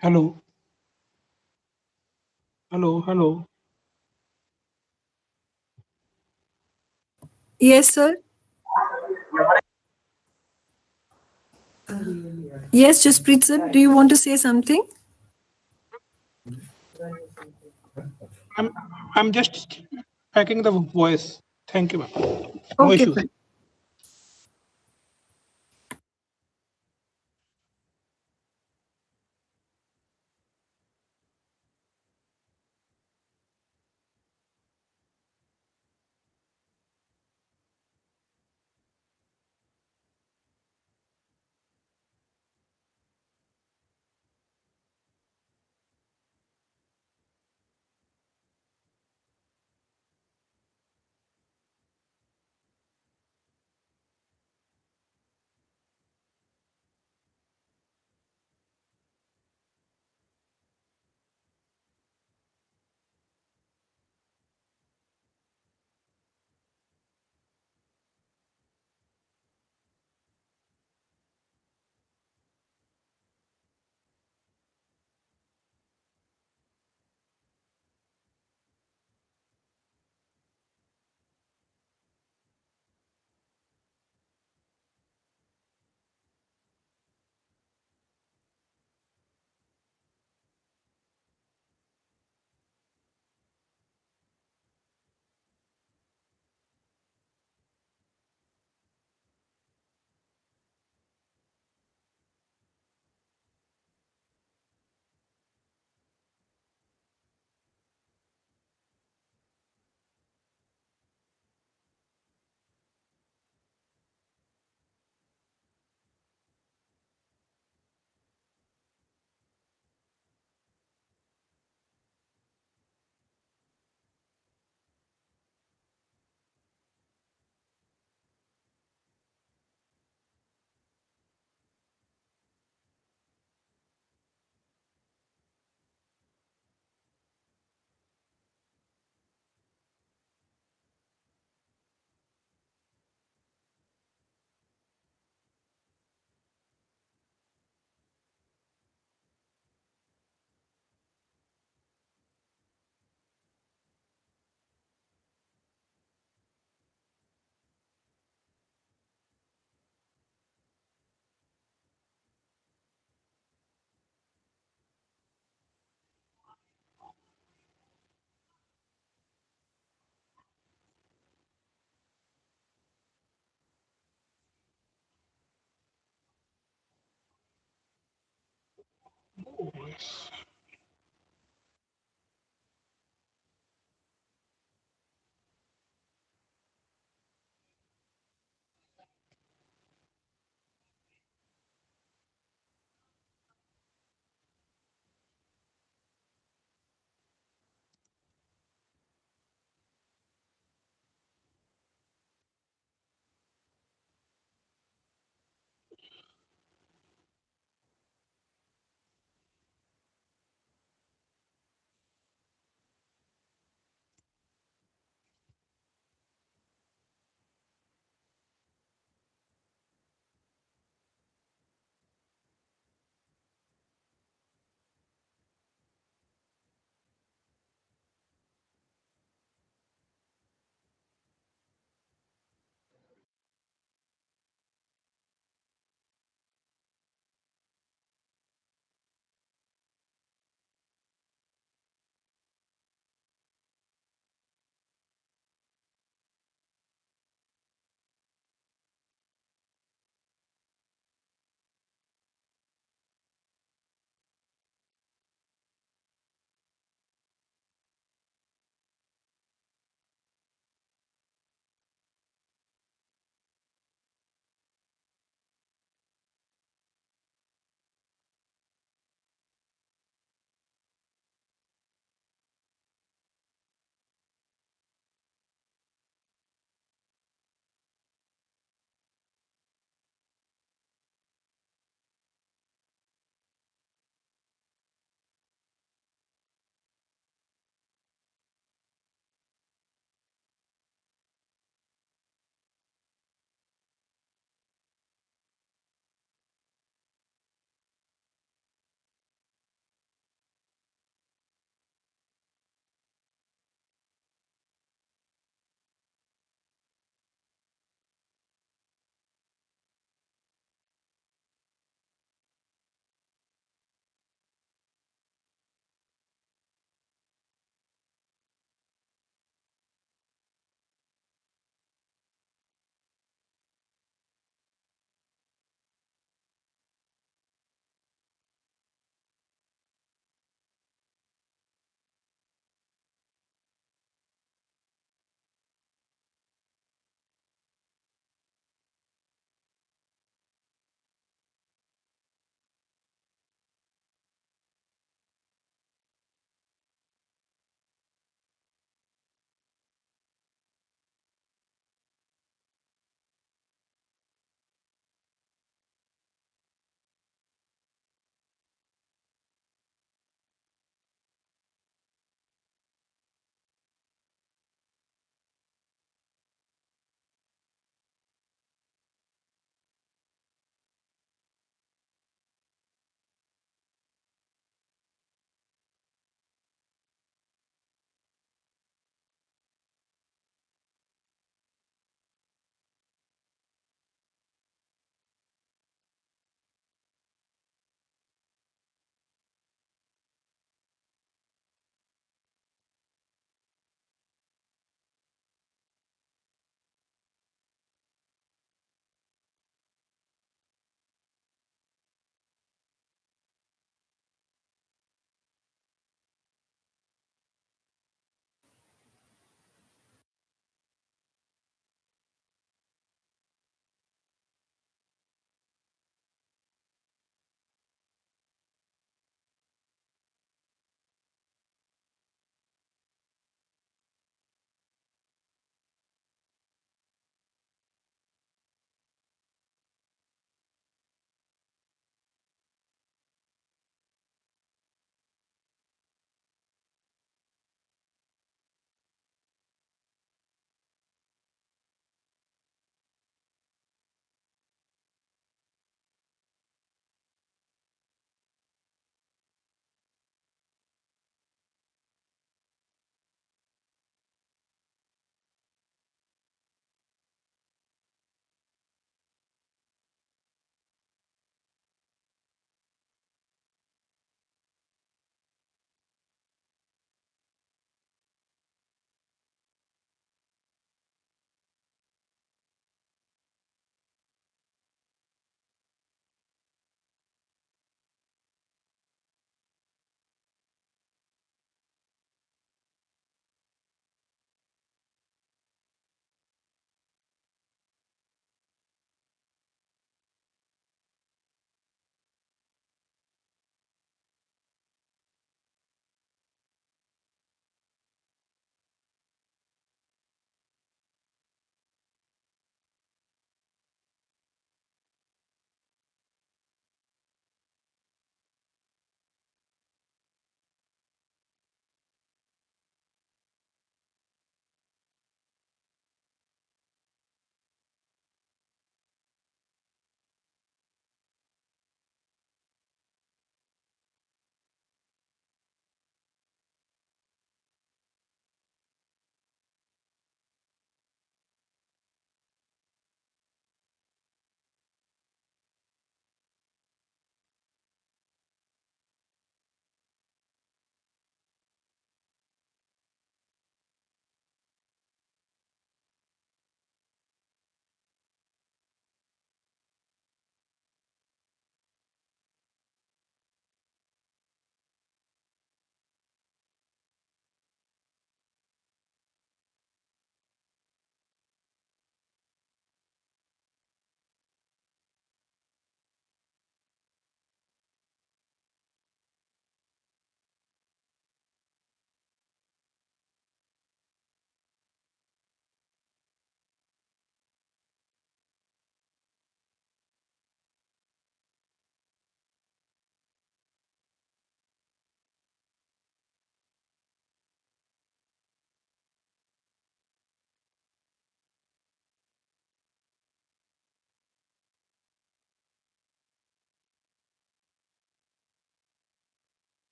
Hello, hello, hello. Yes, sir. Yes, Jasprit sir. Do you want to say something? I'm I'm just packing the voice. Thank you, ma'am. No Okay, issues. fine.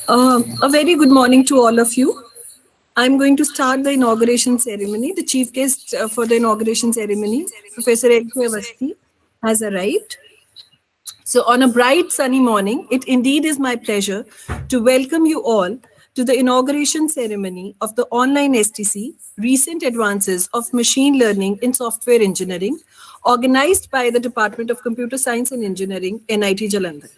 A very good morning to all of you. I'm going to start the inauguration ceremony. The chief guest for the inauguration ceremony, Professor L.K. Avasti, has arrived. So, on a bright sunny morning, it indeed is my pleasure to welcome you all to the inauguration ceremony of the online STC Recent Advances of Machine Learning in Software Engineering, organized by the Department of Computer Science and Engineering, NIT Jalandhar.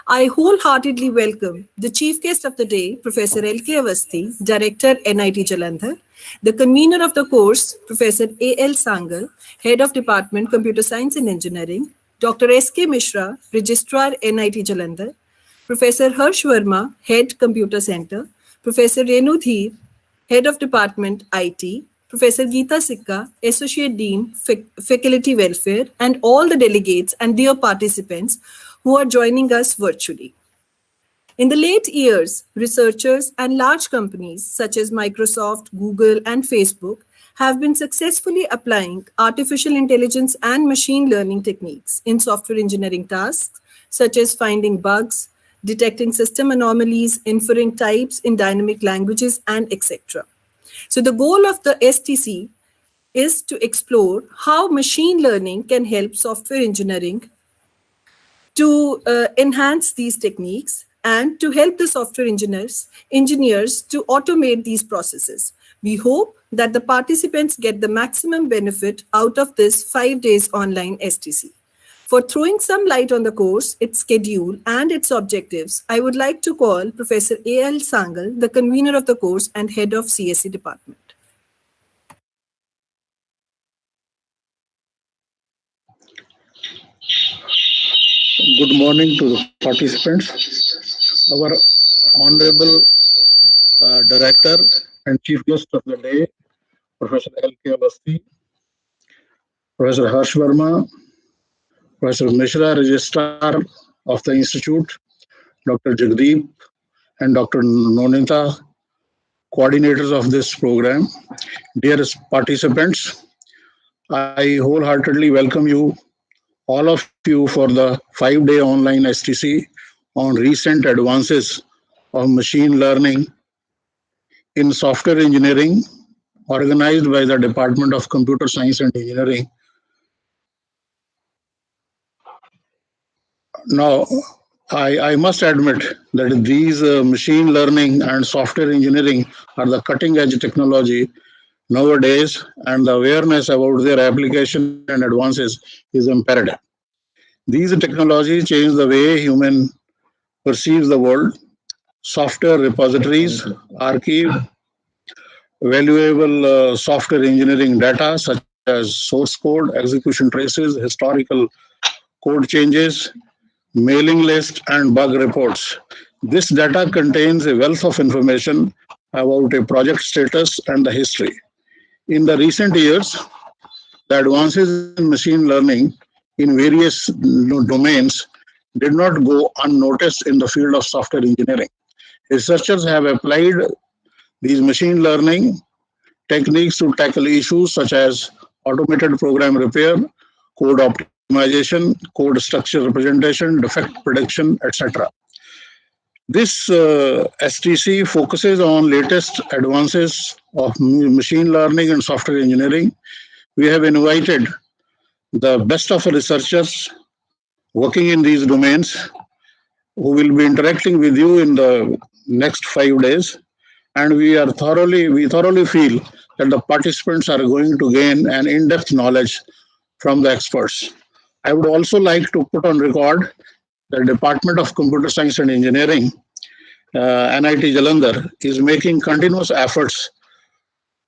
I wholeheartedly welcome the chief guest of the day, Professor L.K. Avasti, Director, NIT Jalandhar, the convener of the course, Professor A.L. Sangal, Head of Department, Computer Science and Engineering, Dr. S.K. Mishra, Registrar, NIT Jalandhar, Professor Harsh Verma, Head, Computer Center, Professor Renu Dheer, Head of Department, IT, Professor Geeta Sikka, Associate Dean, Faculty Welfare, and all the delegates and dear participants who are joining us virtually. In the late years, researchers and large companies such as Microsoft, Google, and Facebook have been successfully applying artificial intelligence and machine learning techniques in software engineering tasks, such as finding bugs, detecting system anomalies, inferring types in dynamic languages, and etc. So, the goal of the STC is to explore how machine learning can help software engineering to enhance these techniques and to help the software engineers to automate these processes. We hope that the participants get the maximum benefit out of this 5 days online STC. For throwing some light on the course, its schedule, and its objectives, I would like to call Professor A.L. Sangal, the convener of the course and head of CSE department. Good morning to the participants. Our Honorable Director and Chief Guest of the day, Professor L.K. Avasti, Professor Harsh Verma, Professor Mishra, Registrar of the Institute, Dr. Jagdeep, and Dr. Nonita, coordinators of this program. Dear participants, I wholeheartedly welcome you, all of you, for the 5 day online STC on recent advances of machine learning in software engineering, organized by the Department of Computer Science and Engineering. Now, I must admit that these machine learning and software engineering are the cutting edge technology nowadays, and the awareness about their application and advances is imperative. These technologies change the way human perceives the world. Software repositories archive valuable software engineering data such as source code, execution traces, historical code changes, mailing list, and bug reports. This data contains a wealth of information about a project status and the history. In the recent years, the advances in machine learning in various domains did not go unnoticed in the field of software engineering. Researchers have applied these machine learning techniques to tackle issues such as automated program repair, code optimization, code structure representation, defect prediction, etc. This STC focuses on latest advances of machine learning and software engineering. We have invited the best of researchers working in these domains who will be interacting with you in the next 5 days. And we thoroughly feel that the participants are going to gain an in-depth knowledge from the experts. I would also like to put on record the Department of Computer Science and Engineering, NIT Jalandhar, is making continuous efforts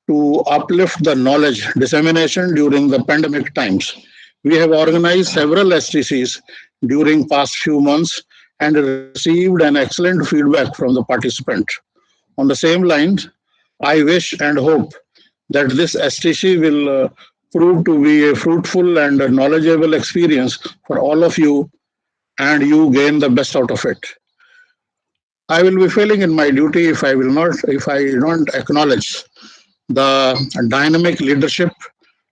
to uplift the knowledge dissemination during the pandemic times. We have organized several STCs during past few months and received an excellent feedback from the participant. On the same lines, I wish and hope that this STC will prove to be a fruitful and a knowledgeable experience for all of you, and you gain the best out of it. I will be failing in my duty if I don't acknowledge the dynamic leadership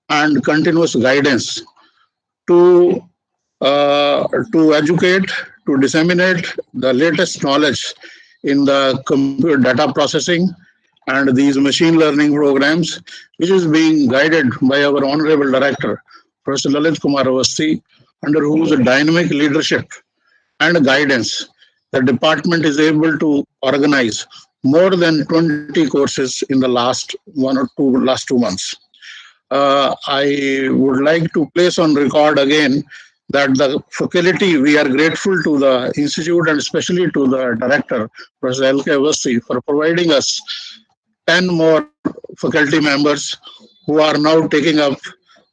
and continuous guidance to to educate, to disseminate the latest knowledge in the computer data processing and these machine learning programs, which is being guided by our honorable director, Professor Lalit Kumar Avasthi, under whose dynamic leadership and guidance, the department is able to organize more than 20 courses in the last 2 months. I would like to place on record again that the faculty, we are grateful to the institute and especially to the director, Professor L.K. Avasthi, for providing us 10 more faculty members who are now taking up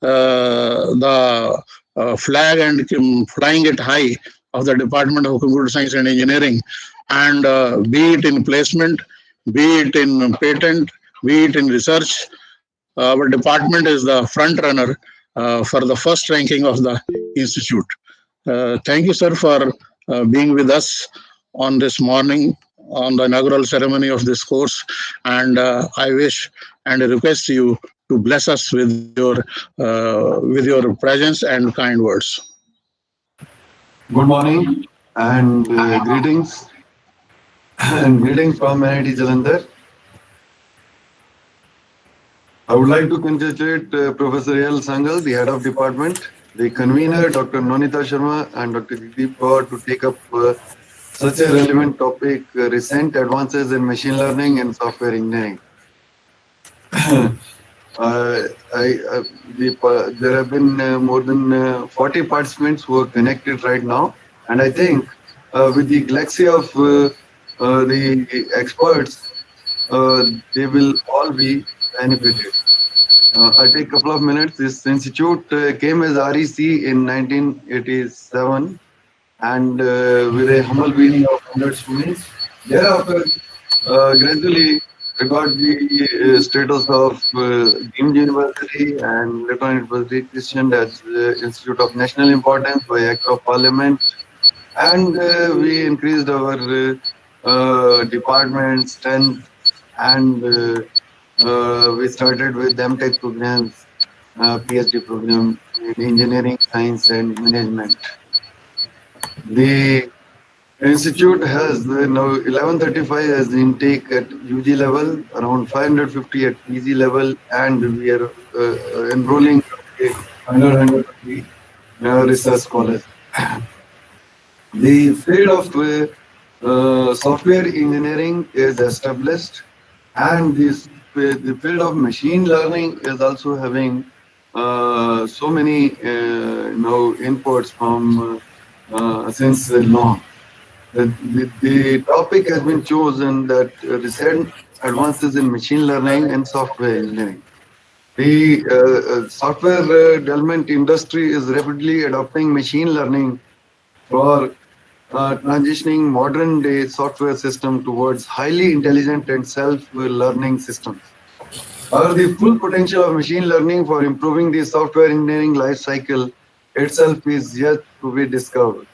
the flag and flying it high of the Department of Computer Science and Engineering, and be it in placement, be it in patent, be it in research. Our department is the front runner for the first ranking of the institute. Thank you, sir, for being with us on this morning on the inaugural ceremony of this course. And I wish and request you to bless us with your presence and kind words. Good morning and greetings and greetings from NIT Jalandhar. I would like to congratulate Professor L. Sangal, the head of department, the convener, Dr. Nonita Sharma and Dr. Deep Kaur to take up such a relevant topic, recent advances in machine learning and software engineering. There have been more than 40 participants who are connected right now, and I think with the galaxy of the experts, they will all be benefited. I take a couple of minutes. This institute came as REC in 1987 and with a humble beginning of 100 students. Thereafter, gradually we got the status of deemed university and later on it was requisitioned as Institute of National Importance by Act of Parliament, and we increased our department strength and we started with MTech programs, PhD program in engineering, science and management. The institute has now 1135 as the intake at UG level, around 550 at PG level, and we are enrolling under 150 research scholars. The field of software engineering is established, and the field of machine learning is also having so many inputs from since long. The topic has been chosen that recent advances in machine learning and software engineering. The software development industry is rapidly adopting machine learning for transitioning modern day software system towards highly intelligent and self-learning systems. The full potential of machine learning for improving the software engineering life cycle itself is yet to be discovered.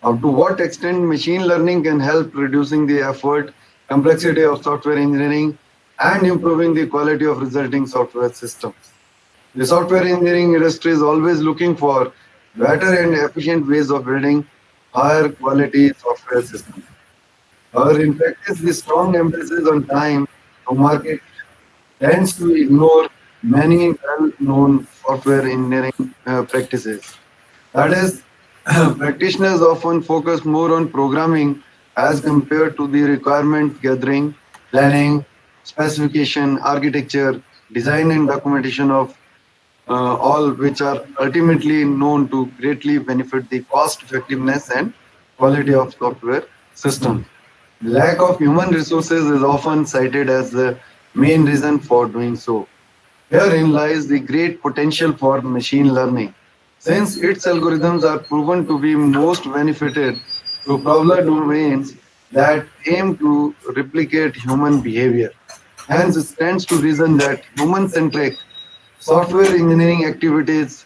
Up to what extent machine learning can help reducing the effort, complexity of software engineering and improving the quality of resulting software systems. The software engineering industry is always looking for better and efficient ways of building higher quality software systems. In practice, the strong emphasis on time to market tends to ignore many well-known software engineering practices. That is, practitioners often focus more on programming as compared to the requirement gathering, planning, specification, architecture, design and documentation of all which are ultimately known to greatly benefit the cost effectiveness and quality of software systems. Lack of human resources is often cited as the main reason for doing so. Herein lies the great potential for machine learning, since its algorithms are proven to be most benefited to problem domains that aim to replicate human behavior. Hence, it stands to reason that human-centric software engineering activities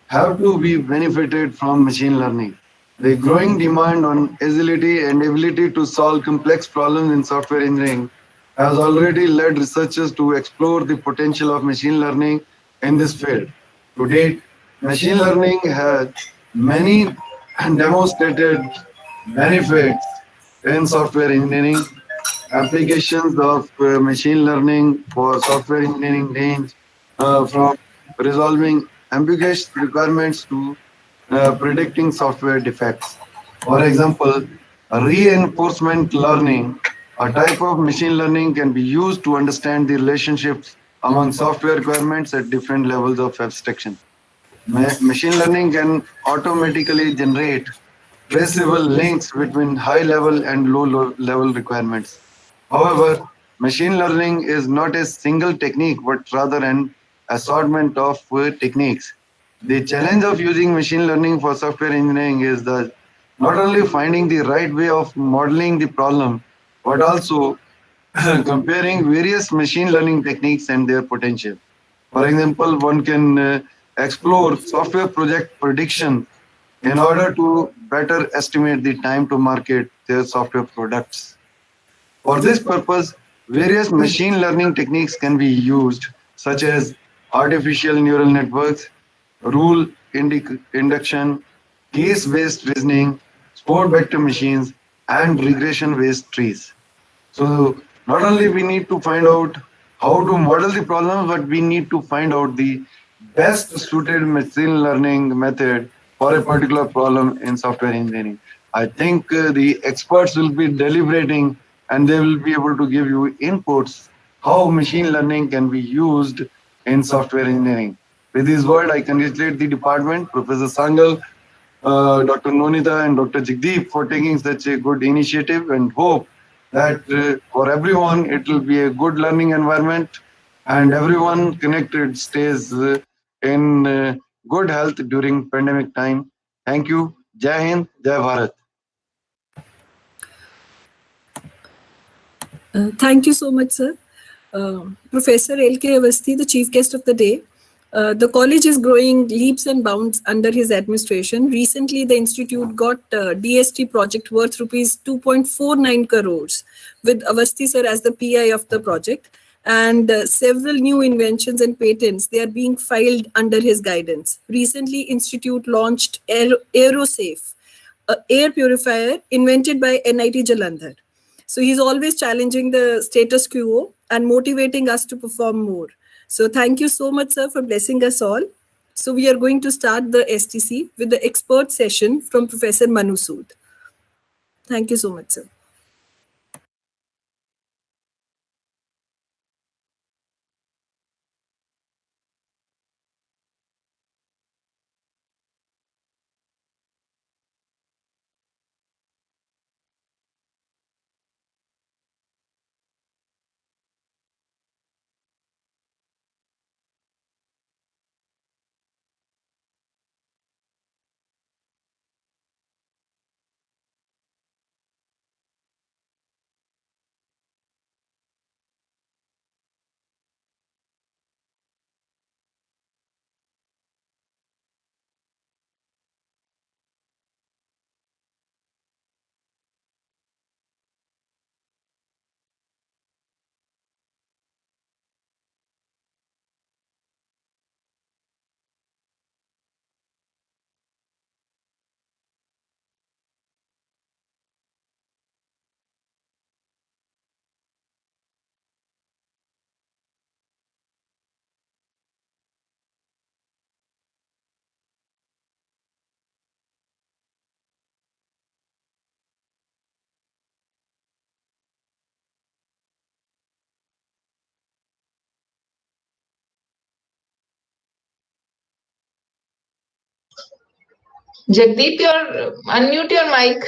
have to be benefited from machine learning. The growing demand on agility and ability to solve complex problems in software engineering has already led researchers to explore the potential of machine learning in this field. To date, machine learning has many demonstrated benefits in software engineering. Applications of machine learning for software engineering range from resolving ambiguous requirements to predicting software defects. For example, reinforcement learning, a type of machine learning, can be used to understand the relationships among software requirements at different levels of abstraction. Machine learning can automatically generate traceable links between high level and level requirements. However, machine learning is not a single technique but rather an assortment of techniques. The challenge of using machine learning for software engineering is that not only finding the right way of modeling the problem, but also comparing various machine learning techniques and their potential. For example, one can explore software project prediction in order to better estimate the time to market their software products. For this purpose, various machine learning techniques can be used, such as artificial neural networks, rule induction, case based reasoning, support vector machines, and regression based trees. So not only we need to find out how to model the problem, but we need to find out the best suited machine learning method for a particular problem in software engineering. I think the experts will be deliberating and they will be able to give you inputs how machine learning can be used in software engineering. With this word, I congratulate the department, Professor Sangal, Dr. Nonita and Dr. Jagdeep for taking such a good initiative and hope that for everyone it will be a good learning environment and everyone connected stays in good health during pandemic time. Thank you. Jai Hind, Jai Bharat. Thank you so much, sir. Professor L.K. Avasthi, the chief guest of the day. The college is growing leaps and bounds under his administration. Recently, the institute got DST project worth rupees 2.49 crores with Avasthi sir as the PI of the project. And several new inventions and patents, they are being filed under his guidance. Recently, institute launched AeroSafe, a air purifier invented by NIT Jalandhar. So he's always challenging the status quo and motivating us to perform more. So thank you so much, sir, for blessing us all. So we are going to start the STC with the expert session from Professor Manu Sood. Thank you so much, sir. Jagdeep, unmute your mic.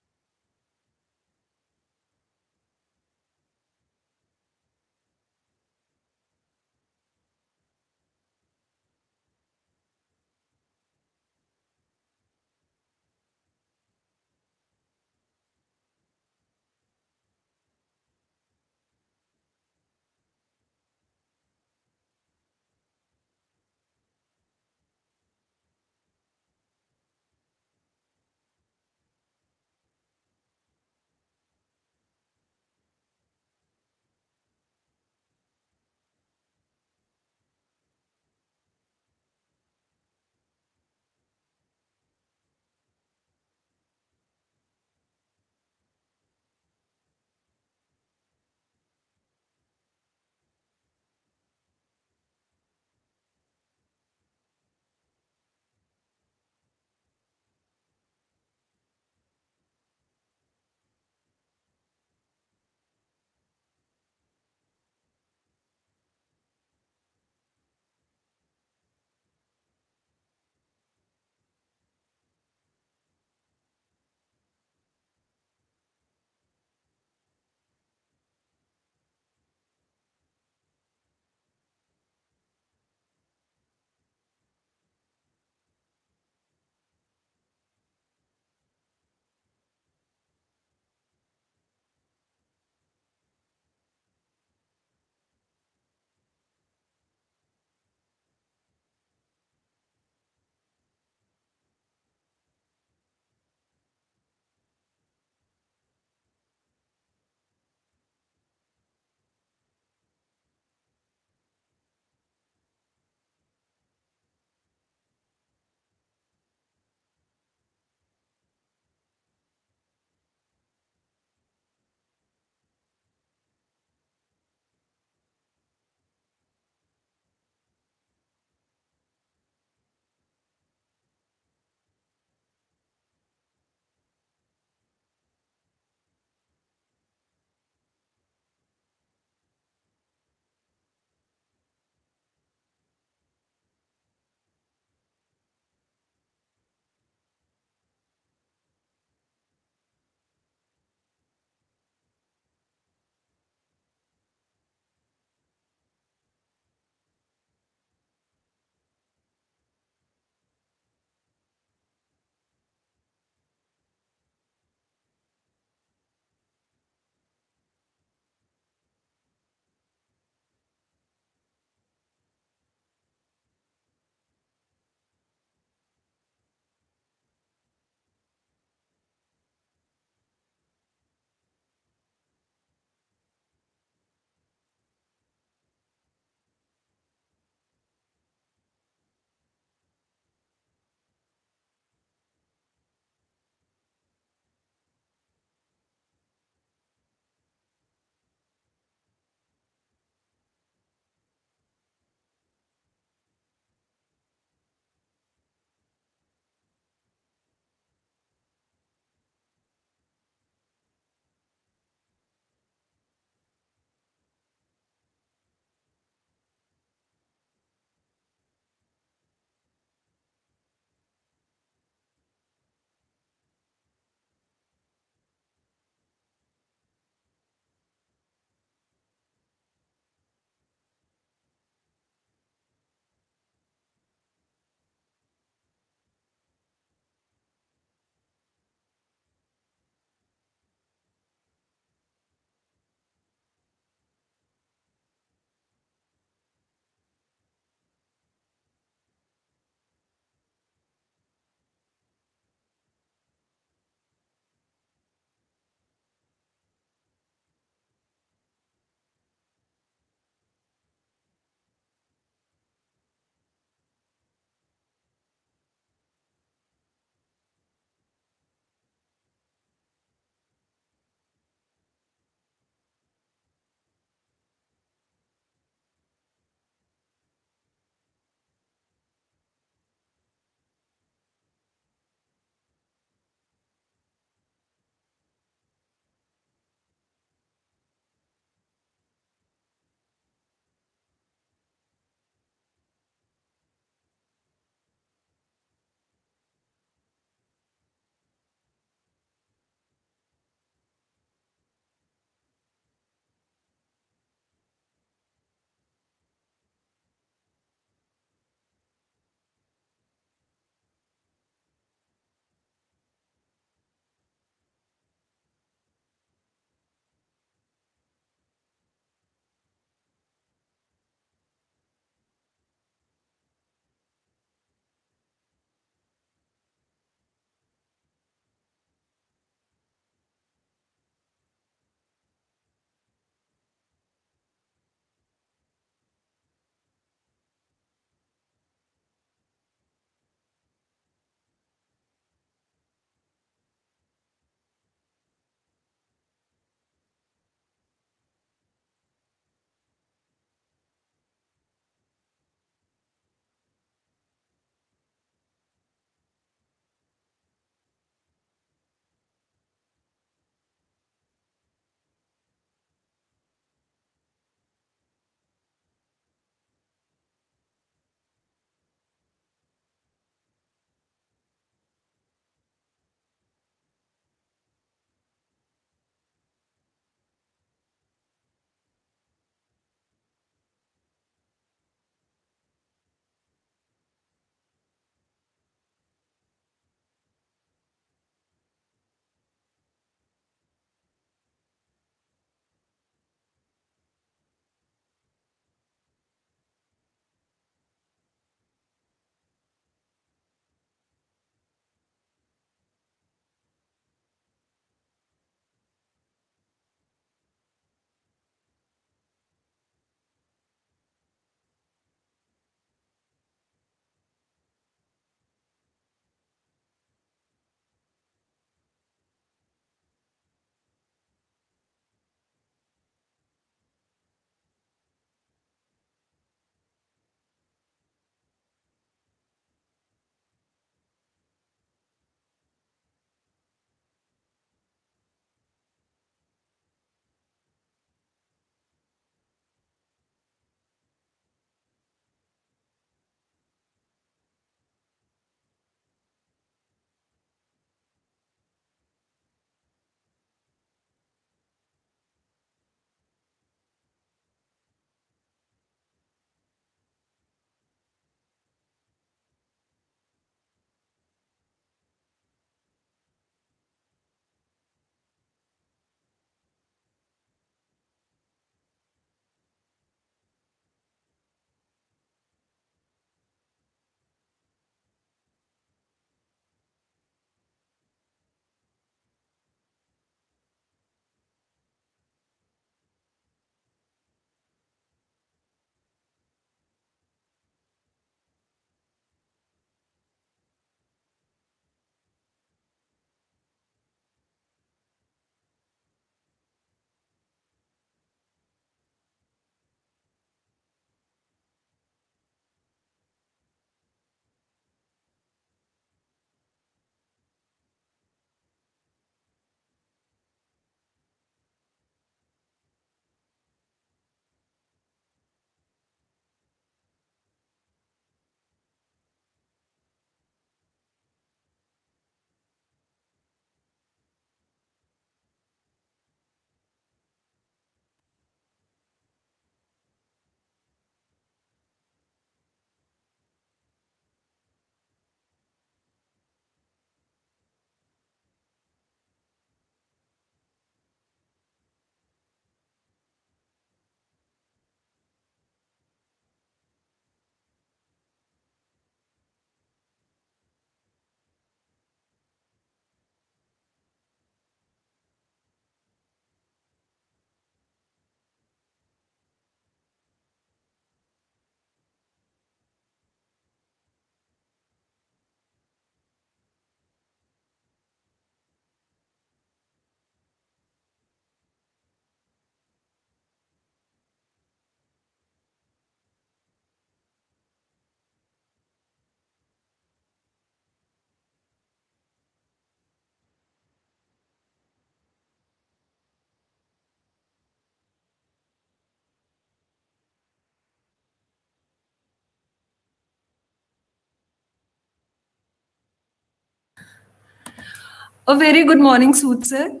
A very good morning, Sood sir.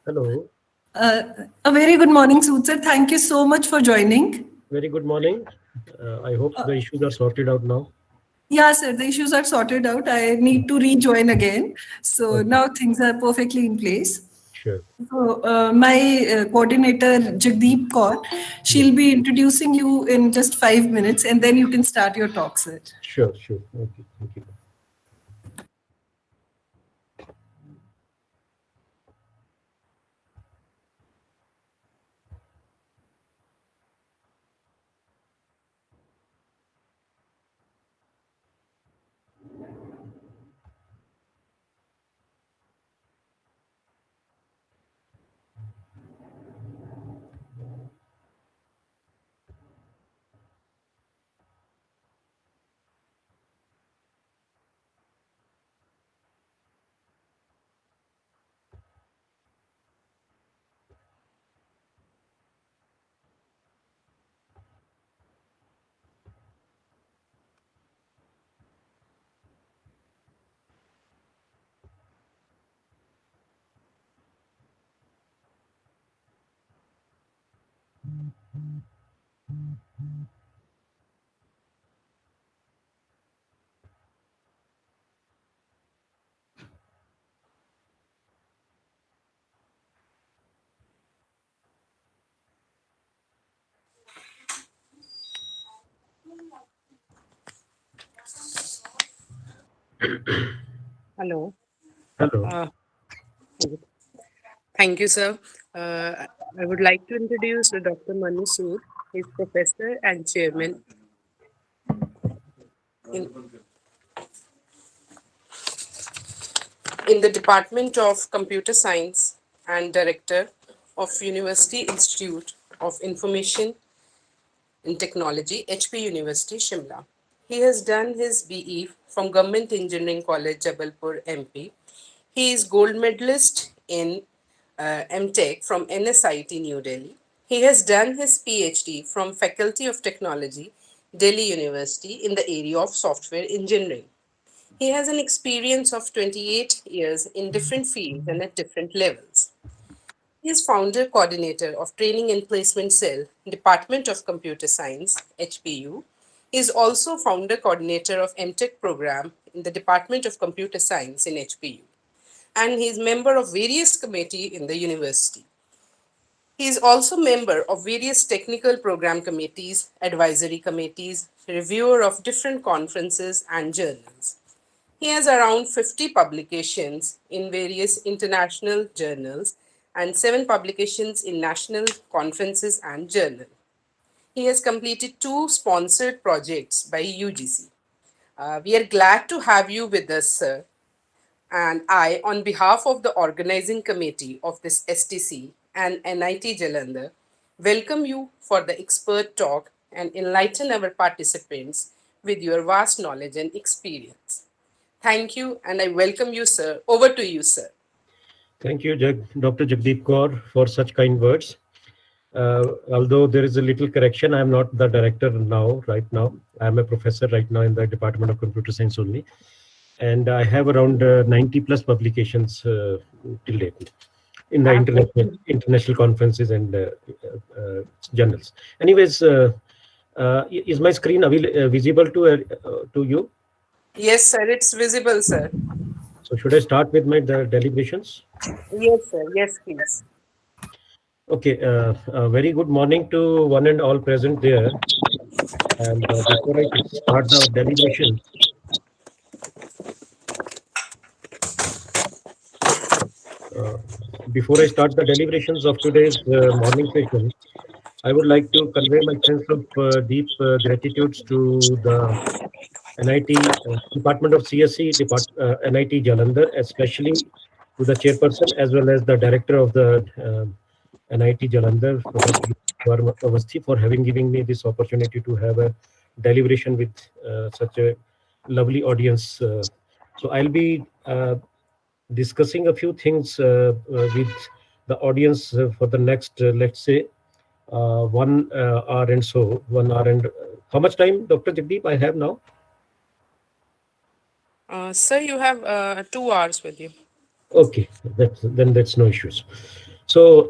Hello. A very good morning, Sood sir. Thank you so much for joining. Very good morning. I hope the issues are sorted out now. Yeah, sir, the issues are sorted out. I need to rejoin again. So Okay. now things are perfectly in place. Sure. So, my coordinator, Jagdeep Kaur, she'll be introducing you in just 5 minutes and then you can start your talk, sir. Sure. Okay. Thank you. Hello. Hello. Uh, Thank you, sir. I would like to introduce Dr. Manu Sood. He's professor and chairman in, in the Department of Computer Science and director of University Institute of Information and Technology, HP University, Shimla. He has done his BE from Government Engineering College, Jabalpur, MP. He is gold medalist in MTech from NSIT New Delhi. He has done his PhD from Faculty of Technology, Delhi University in the area of software engineering. He has an experience of 28 years in different fields and at different levels. He is founder coordinator of Training and Placement Cell, Department of Computer Science, HPU. He is also founder coordinator of MTech program in the Department of Computer Science in HPU. And he is member of various committee in the university. He is also member of various technical program committees, advisory committees, reviewer of different conferences and journals. He has around 50 publications in various international journals and 7 publications in national conferences and journal. He has completed 2 sponsored projects by UGC. We are glad to have you with us, sir. And I, on behalf of the organizing committee of this STC and NIT Jalandhar, welcome you for the expert talk and enlighten our participants with your vast knowledge and experience. Thank you, and I welcome you, sir. Over to you, sir. Thank you, Dr. Jagdeep Kaur, for such kind words. Although there is a little correction, I am not the director right now. I am a professor right now in the Department of Computer Science only. And I have around 90 plus publications till date in the international conferences and journals. Anyways, is my screen visible to you? Yes, sir. It's visible, sir. So should I start with my deliberations? Yes, sir. Yes, please. Okay. Very good morning to one and all present there. And before I start the deliberation, before I start the deliberations of today's morning session, I would like to convey my sense of deep gratitude to the NIT Department of CSC, NIT Jalandhar, especially to the chairperson as well as the director of the NIT Jalandhar, Professor Avasthi, for having given me this opportunity to have a deliberation with such a lovely audience. So I'll be discussing a few things with the audience for the next, let's say, 1 hour and so, 1 hour and How much time, Dr. Jagdeep, I have now? Sir, you have 2 hours with you. Okay, that's no issues. So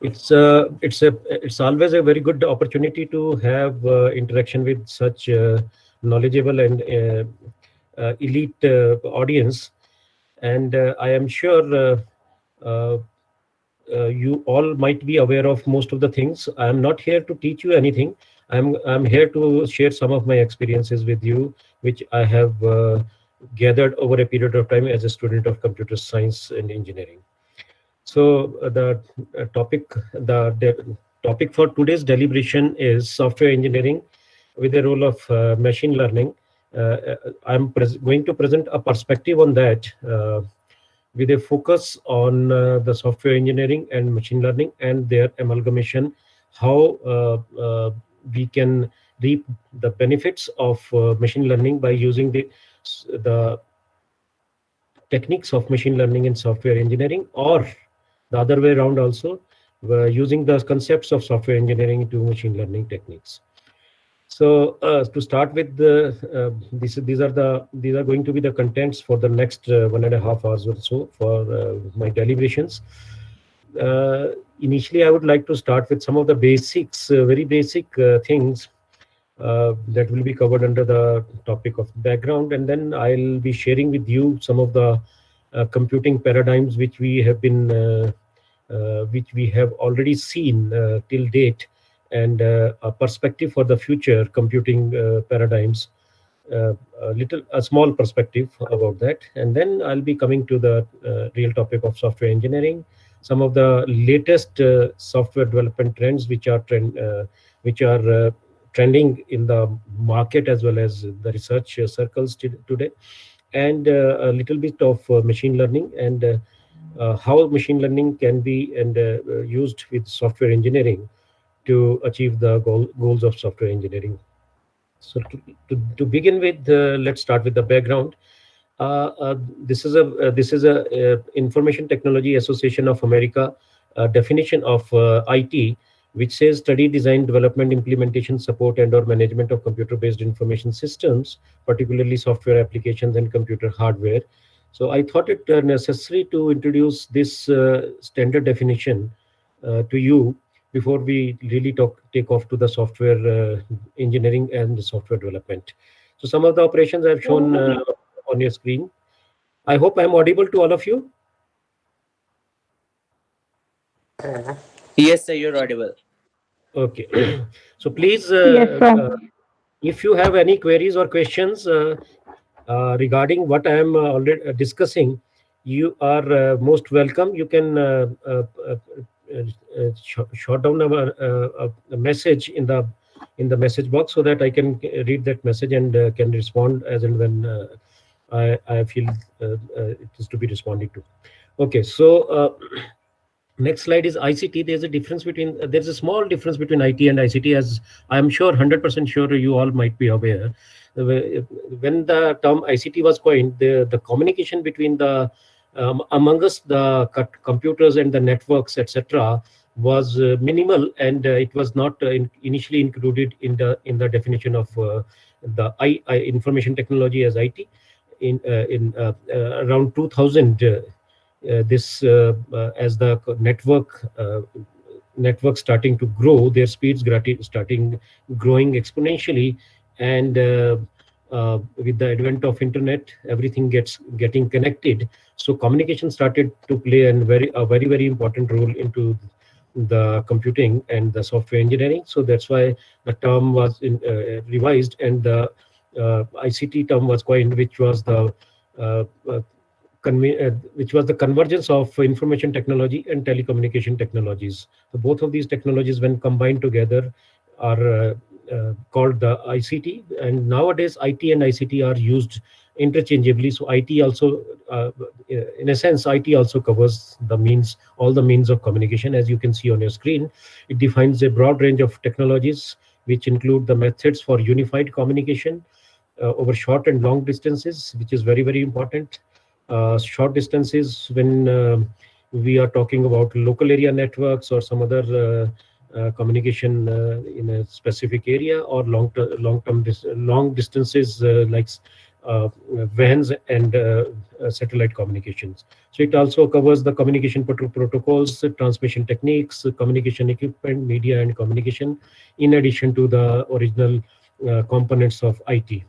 it's always a very good opportunity to have interaction with such knowledgeable and elite audience, and I am sure uh, you all might be aware of most of the things. I am not here to teach you anything. I'm here to share some of my experiences with you, which I have gathered over a period of time as a student of computer science and engineering. So the topic for today's deliberation is software engineering with the role of machine learning. I'm going to present a perspective on that with a focus on the software engineering and machine learning and their amalgamation, how we can reap the benefits of machine learning by using the techniques of machine learning and software engineering, or the other way around also, using the concepts of software engineering to machine learning techniques. So to start with, these are going to be the contents for the next 1.5 hours or so for my deliberations. Initially, I would like to start with some of the basics, very basic things that will be covered under the topic of background, and then I'll be sharing with you some of the computing paradigms which we have already seen till date, and a perspective for the future computing paradigms, a small perspective about that, and then I'll be coming to the real topic of software engineering, some of the latest software development trends which are trending in the market as well as the research circles today, and a little bit of machine learning and how machine learning can be used with software engineering to achieve the goals of software engineering. So to begin with, let's start with the background. This is a Information Technology Association of America definition of IT, which says study, design, development, implementation, support, and/or management of computer-based information systems, particularly software applications and computer hardware. So I thought it necessary to introduce this standard definition to you before we really take off to the software engineering and the software development. So some of the operations I've shown on your screen. I hope I'm audible to all of you. Yes, sir, you're audible. Okay. So please, Yes, sir. if you have any queries or questions regarding what I am already discussing, you are most welcome. You can short down a message in the message box so that I can read that message and can respond as and when I feel it is to be responded to. Okay, so next slide is ICT. There's a difference between there's a small difference between IT and ICT, as I'm sure 100% sure you all might be aware. When the term ICT was coined, the communication between the among us, the computers and the networks, etc., was minimal, and it was not initially included in the definition of the information technology as IT. In around 2000, this as the network starting to grow, their speeds starting growing exponentially, and with the advent of internet, everything getting connected. So communication started to play a very important role into the computing and the software engineering. So that's why the term was revised, and the ICT term was coined, which was the convergence of information technology and telecommunication technologies. So both of these technologies, when combined together, are called the ICT. And nowadays, IT and ICT are used interchangeably. So IT also, in a sense, IT also covers all the means of communication. As you can see on your screen, it defines a broad range of technologies, which include the methods for unified communication over short and long distances, which is very important. Short distances, when we are talking about local area networks or some other communication in a specific area, or long distances like vans and satellite communications. So it also covers the communication protocols, transmission techniques, communication equipment, media and communication, in addition to the original components of IT.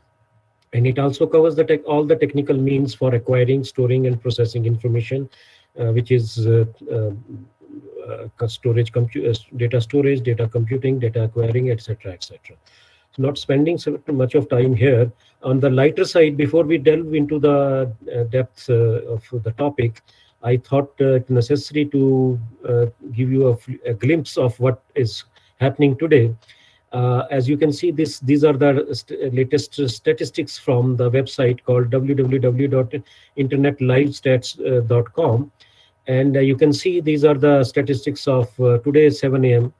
And it also covers all the technical means for acquiring, storing, and processing information, which is data storage, data computing, data acquiring, etc., etc. So not spending so much of time here. On the lighter side, before we delve into the depth of the topic, I thought it necessary to give you a glimpse of what is happening today. As you can see, these are the latest statistics from the website called www.internetlivestats.com. And you can see these are the statistics of today, 7 a.m.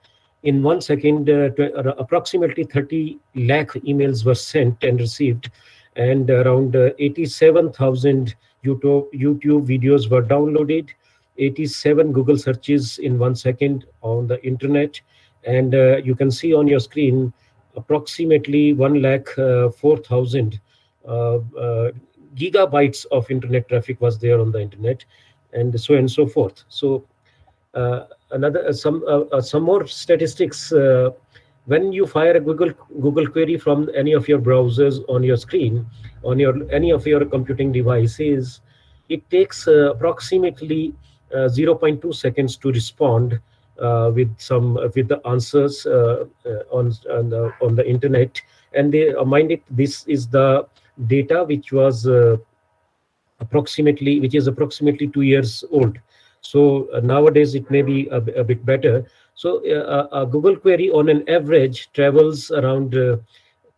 In 1 second, approximately 30 lakh emails were sent and received, and around 87,000 YouTube videos were downloaded, 87 Google searches in 1 second on the internet. And you can see on your screen approximately 1,04,000 gigabytes of internet traffic was there on the internet, and so forth. So some more statistics. When you fire a Google query from any of your browsers on your screen, on any of your computing devices, it takes approximately 0.2 seconds to respond with the answers on the internet. And they mind it, this is the data which is approximately 2 years old. So nowadays it may be a bit better. So a Google query on an average travels around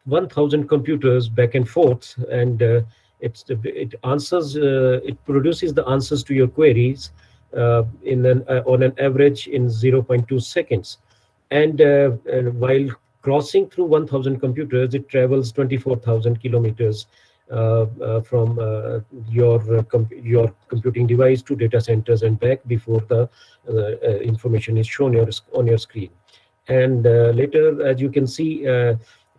1,000 computers back and forth, and it produces the answers to your queries on an average in 0.2 seconds. And while crossing through 1,000 computers, it travels 24,000 kilometers from your computing device to data centers and back before the information is shown on your screen. And later, as you can see,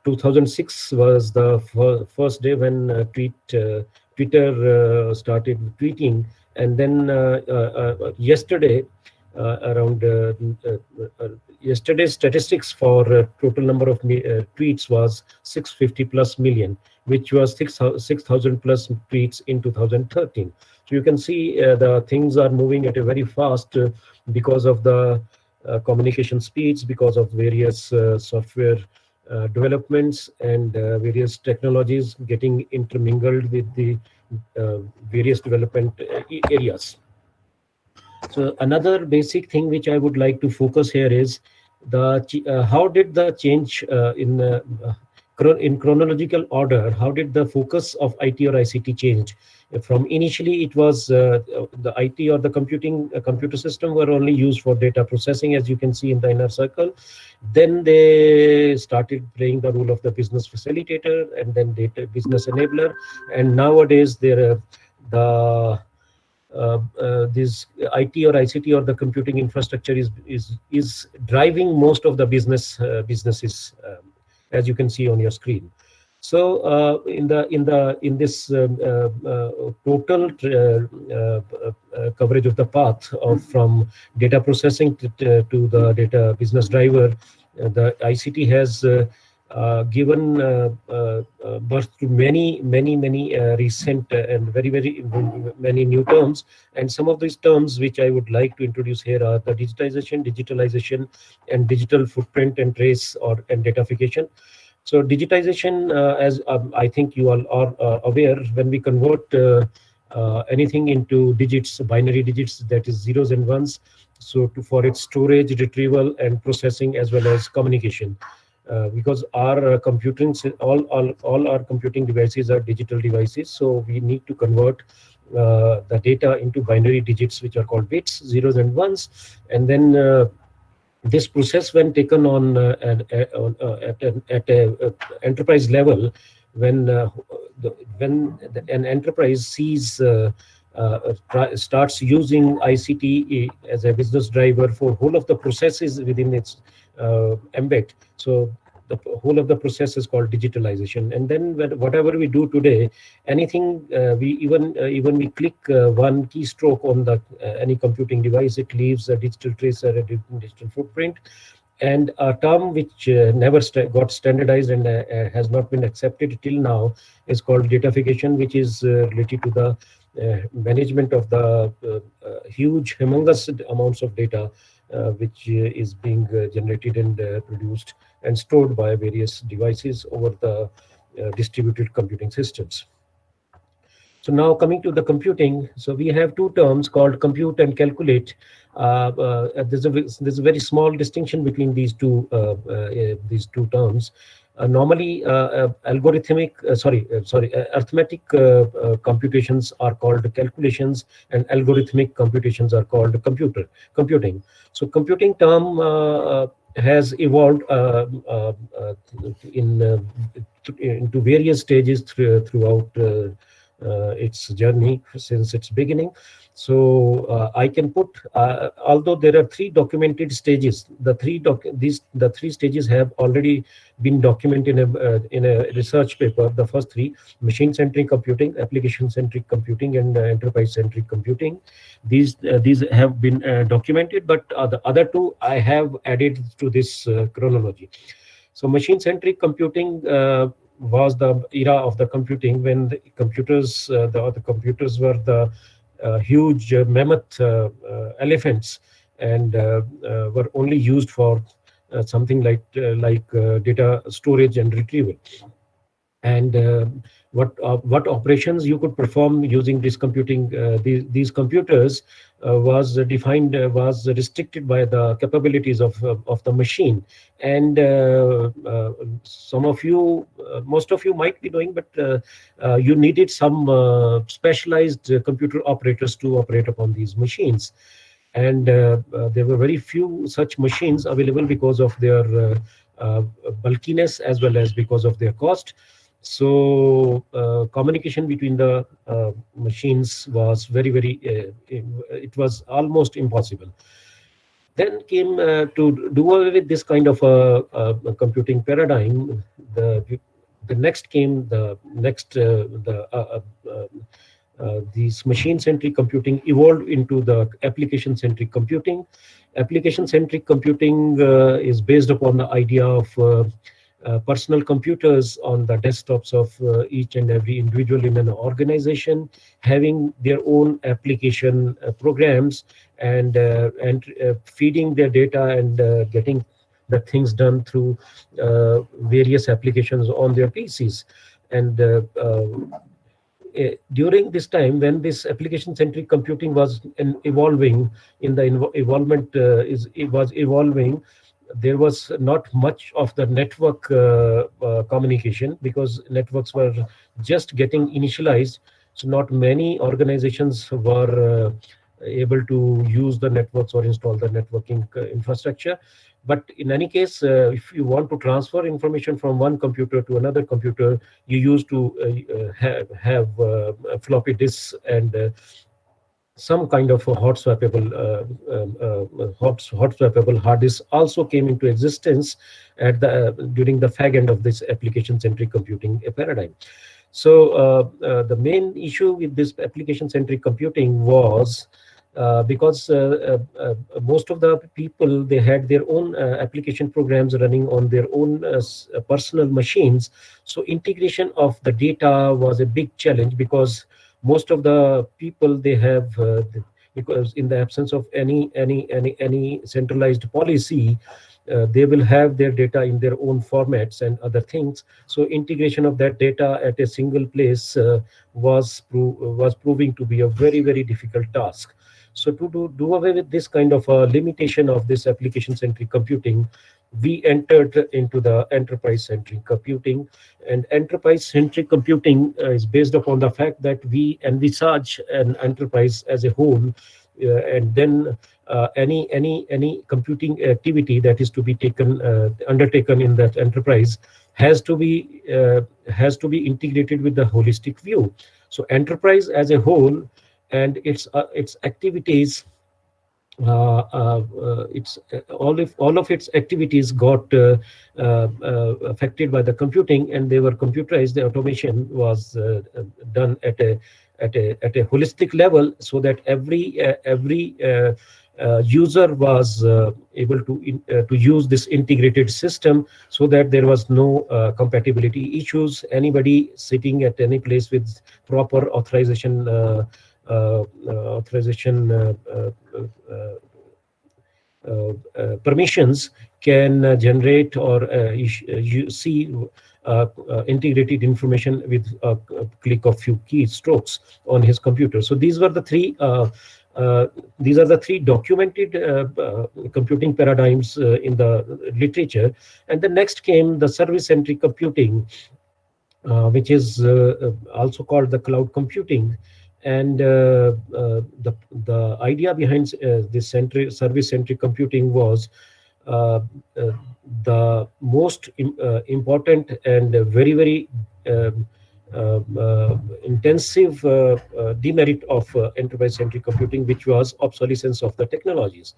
2006 was the first day when Twitter started tweeting. And then yesterday, yesterday's statistics for total number of tweets was 650 plus million, which was 6,000 plus tweets in 2013. So you can see the things are moving at a very fast because of the communication speeds, because of various software developments and various technologies getting intermingled with the various development areas. So another basic thing which I would like to focus here is how did the change in chronological order, how did the focus of IT or ICT change? From initially, it was the IT or the computer system were only used for data processing, as you can see in the inner circle. Then they started playing the role of the business facilitator, and then data business enabler. And nowadays, this IT or ICT or the computing infrastructure is driving most of the businesses, as you can see on your screen. So in this total coverage of the path from data processing to the data business driver, the ICT has given birth to many recent and very many new terms. And some of these terms which I would like to introduce here are the digitalization, and digital footprint and trace and datafication. So digitization, as I think you all are aware, when we convert anything into digits, binary digits, that is zeros and ones, so for its storage, retrieval, and processing, as well as communication. Because our all our computing devices are digital devices, so we need to convert the data into binary digits, which are called bits, zeros and ones. And then this process, when taken on at a enterprise level, when an enterprise sees starts using ICT as a business driver for whole of the processes within its ambit. So the whole of the process is called digitalization. And then whatever we do today, anything we even we click one keystroke on the any computing device, it leaves a digital trace or a digital footprint. And a term which never got standardized and has not been accepted till now is called datafication, which is related to the management of the huge, humongous amounts of data which is being generated and produced and stored by various devices over the distributed computing systems. So now coming to the computing, so we have two terms called compute and calculate. There's a very small distinction between these two terms. Normally, arithmetic computations are called calculations, and algorithmic computations are called computing. So computing term has evolved into various stages throughout its journey since its beginning. So I can put, although there are three documented stages, the three stages have already been documented in a research paper. The first three: machine-centric computing, application-centric computing, and enterprise-centric computing. These have been documented, but the other two I have added to this chronology. So machine-centric computing was the era of the computing when the computers, the computers were the huge mammoth elephants, and were only used for something like data storage and retrieval. And what operations you could perform using this computing, these computers was restricted by the capabilities of the machine. And some of you, most of you might be doing, but you needed some specialized computer operators to operate upon these machines. And there were very few such machines available because of their bulkiness as well as because of their cost. So communication between the machines was it was almost impossible. Then came to do away with this kind of a computing paradigm. These machine-centric computing evolved into the application-centric computing. Application-centric computing is based upon the idea of personal computers on the desktops of each and every individual in an organization, having their own application programs and feeding their data and getting the things done through various applications on their PCs. And during this time, when this application-centric computing was evolving, there was not much of the network communication, because networks were just getting initialized. So not many organizations were able to use the networks or install the networking infrastructure. But in any case, if you want to transfer information from one computer to another computer, you used to have floppy disks and some kind of a hot swappable hard disk also came into existence during the fag end of this application-centric computing paradigm. So the main issue with this application-centric computing was because most of the people, they had their own application programs running on their own personal machines. So integration of the data was a big challenge, because most of the people, they have because in the absence of any centralized policy, they will have their data in their own formats and other things. So integration of that data at a single place was proving to be a very difficult task. So to do away with this kind of a limitation of this application-centric computing, we entered into the enterprise-centric computing. And enterprise-centric computing is based upon the fact that we envisage an enterprise as a whole, and then any computing activity that is to be undertaken in that enterprise has to be integrated with the holistic view. So enterprise as a whole and its activities, it's all of its activities got affected by the computing, and they were computerized. The automation was done at a holistic level, so that every user was able to use this integrated system, so that there was no compatibility issues. Anybody sitting at any place with proper authorization permissions can generate or you see integrated information with a click of few keystrokes on his computer. So these are the three documented computing paradigms in the literature. And the next came the service-centric computing, which is also called the cloud computing. And the idea behind this service-centric computing was uh, uh, the most important and very, very um, intensive demerit of enterprise-centric computing, which was obsolescence of the technologies.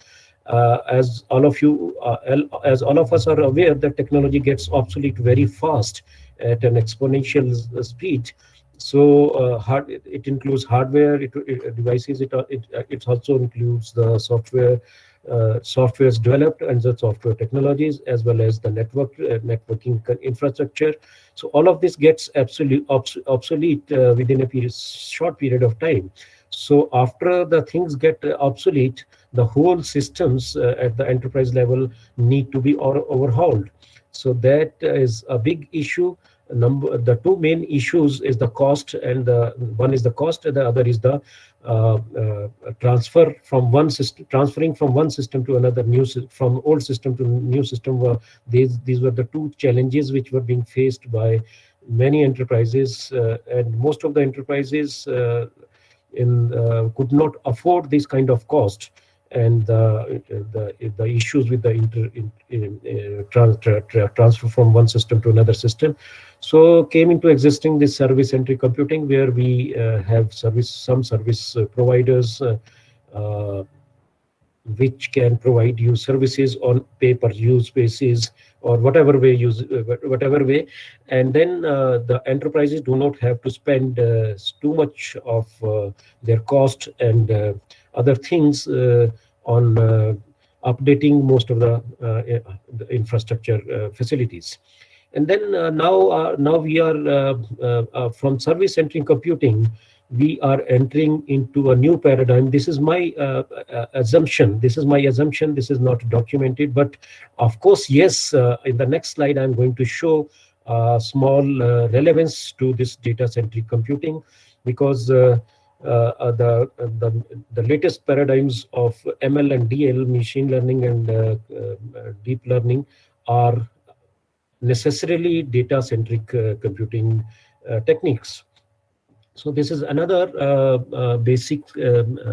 As all of us are aware, that technology gets obsolete very fast at an exponential speed. So it includes hardware, devices. It also includes the softwares developed and the software technologies, as well as the networking infrastructure. So all of this gets obsolete within a short period of time. So after the things get obsolete, the whole systems at the enterprise level need to be overhauled. So that is a big issue. The two main issues is the cost, and one is the cost, and the other is the transferring from one system to another, from old system to new system. These were the two challenges which were being faced by many enterprises, and most of the enterprises could not afford this kind of cost, and the issues with the transfer from one system to another system. So came into existing this service-centric computing, where we have some service providers which can provide you services on pay-per-use basis, or whatever way, and then the enterprises do not have to spend too much of their cost and other things on updating most of the infrastructure facilities. And then now we are from service-centric computing, we are entering into a new paradigm. This is my assumption. This is not documented, but of course, yes. In the next slide, I'm going to show small relevance to this data-centric computing, because the latest paradigms of ML and DL, machine learning and deep learning, are necessarily data-centric computing techniques. So this is another basic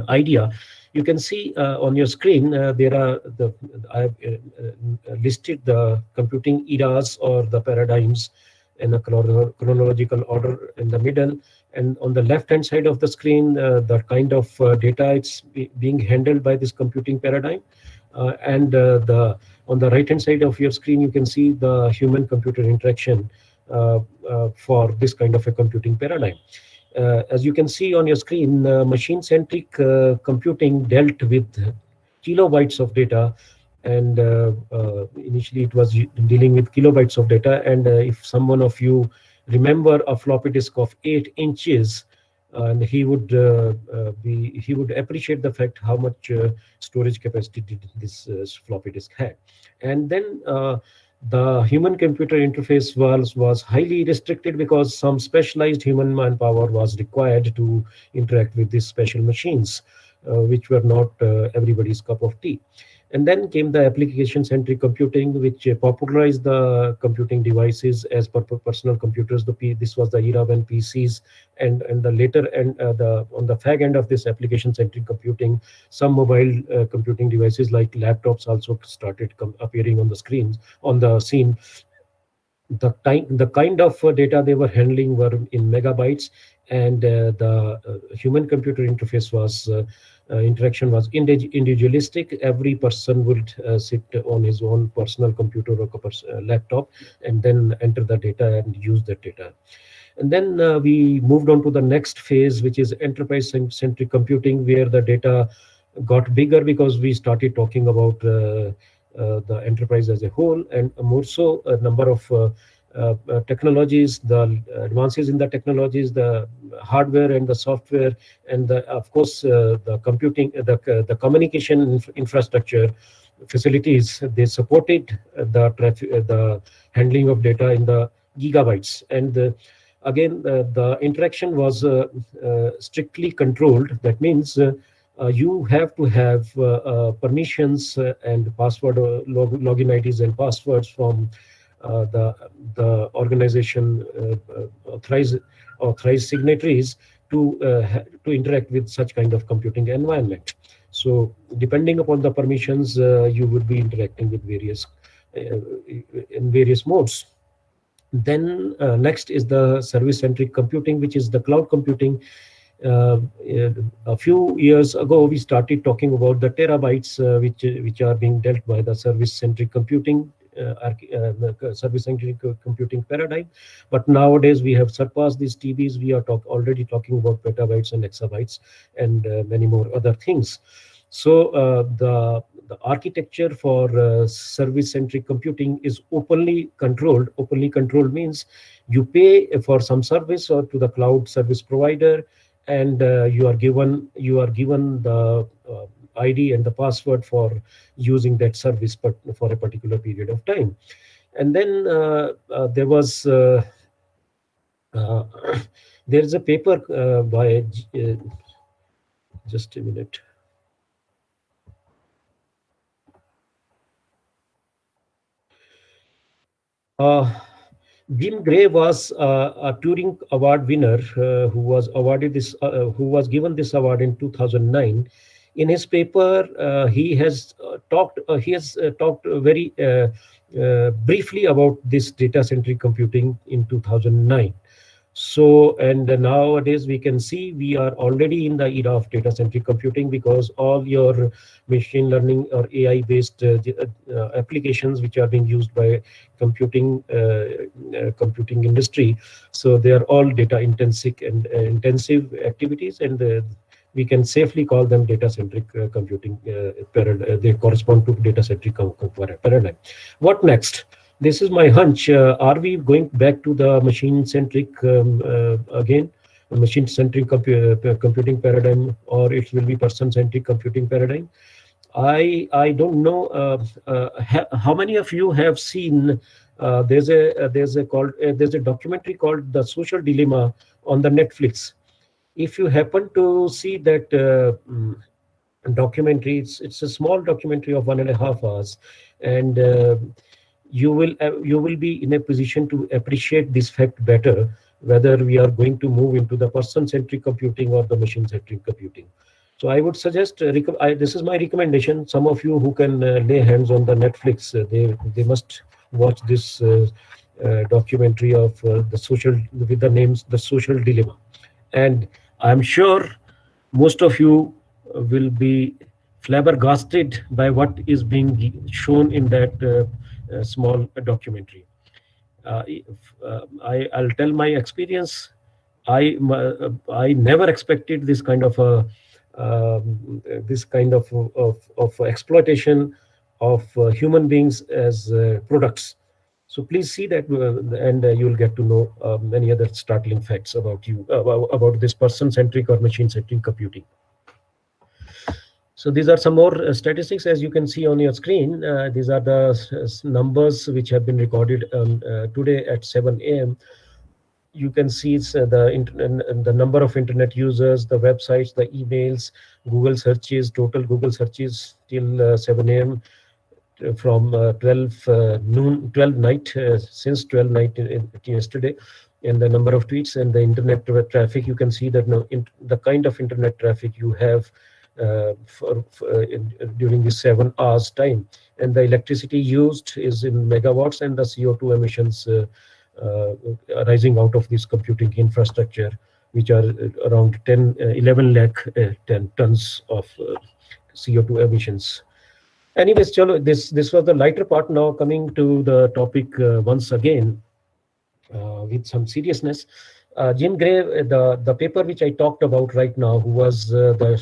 idea. You can see on your screen I've listed the computing eras or the paradigms in a chronological order in the middle, and on the left-hand side of the screen, the kind of data it's being handled by this computing paradigm, and on the right-hand side of your screen, you can see the human-computer interaction for this kind of a computing paradigm. As you can see on your screen, machine-centric computing dealt with kilobytes of data, and initially it was dealing with kilobytes of data. And if someone of you remember a floppy disk of 8 inches, and he would appreciate the fact how much storage capacity did this floppy disk had. And then the human-computer interface was highly restricted, because some specialized human manpower was required to interact with these special machines, which were not everybody's cup of tea. And then came the application-centric computing, which popularized the computing devices as personal computers. This was the era when PCs and the later and on the fag end of this application-centric computing, some mobile computing devices like laptops also started appearing on the scene. the kind of data they were handling were in megabytes, and the human computer interface was interaction was individualistic. Every person would sit on his own personal computer or laptop and then enter the data and use that data. And then we moved on to the next phase, which is enterprise-centric computing, where the data got bigger because we started talking about the enterprise as a whole, and more so a number of technologies, the advances in the technologies, the hardware and the software, and of course the computing, the communication infrastructure facilities. They supported the traffic, the handling of data in the gigabytes, and again the interaction was strictly controlled. That means you have to have permissions and password login IDs and passwords from the organization authorized signatories to interact with such kind of computing environment. So depending upon the permissions, you would be interacting with various in various modes. Then next is the service-centric computing, which is the cloud computing. A few years ago, we started talking about the terabytes, which are being dealt by the service-centric computing, service-centric computing paradigm. But nowadays, we have surpassed these TBs. We are already talking about petabytes and exabytes and many more other things. So the architecture for service-centric computing is openly controlled. Openly controlled means you pay for some service or to the cloud service provider, and you are given the ID and the password for using that service, but for a particular period of time. And then there was there is a paper by just a minute. Jim Gray was a Turing Award winner who was given this award in 2009. In his paper, he has talked very briefly about this data-centric computing in 2009. So, and nowadays we can see we are already in the era of data-centric computing, because all your machine learning or AI-based applications which are being used by computing industry, so they are all data intensive and intensive activities, and we can safely call them data-centric computing paradigm. They correspond to data-centric paradigm. What next? This is my hunch. Are we going back to the machine-centric again, machine-centric computing paradigm, or it will be person-centric computing paradigm? I don't know how many of you have seen. There's a documentary called The Social Dilemma on the Netflix. If you happen to see that documentary, it's a small documentary of 1.5 hours, and you will be in a position to appreciate this fact better, whether we are going to move into the person-centric computing or the machine-centric computing. So I would suggest, this is my recommendation. Some of you who can lay hands on the Netflix, they must watch this documentary of the social, with the names The Social Dilemma. And I'm sure most of you will be flabbergasted by what is being shown in that small documentary. I'll tell my experience. I never expected this kind of exploitation of human beings as products. So please see that, and you'll get to know many other startling facts about about this person-centric or machine-centric computing. So these are some more statistics, as you can see on your screen. These are the numbers which have been recorded today at 7 a.m. You can see it's the number of internet users, the websites, the emails, Google searches, total Google searches till 7 a.m. From 12 night, since 12 night yesterday, and the number of tweets and the internet traffic. You can see that the kind of internet traffic you have during the 7 hours time, and the electricity used is in megawatts, and the CO2 emissions arising out of this computing infrastructure, which are around 11 lakh 10 tons of CO2 emissions. Anyways, chalo, this was the lighter part. Now coming to the topic once again with some seriousness. Jim Gray, the paper which I talked about right now, who was the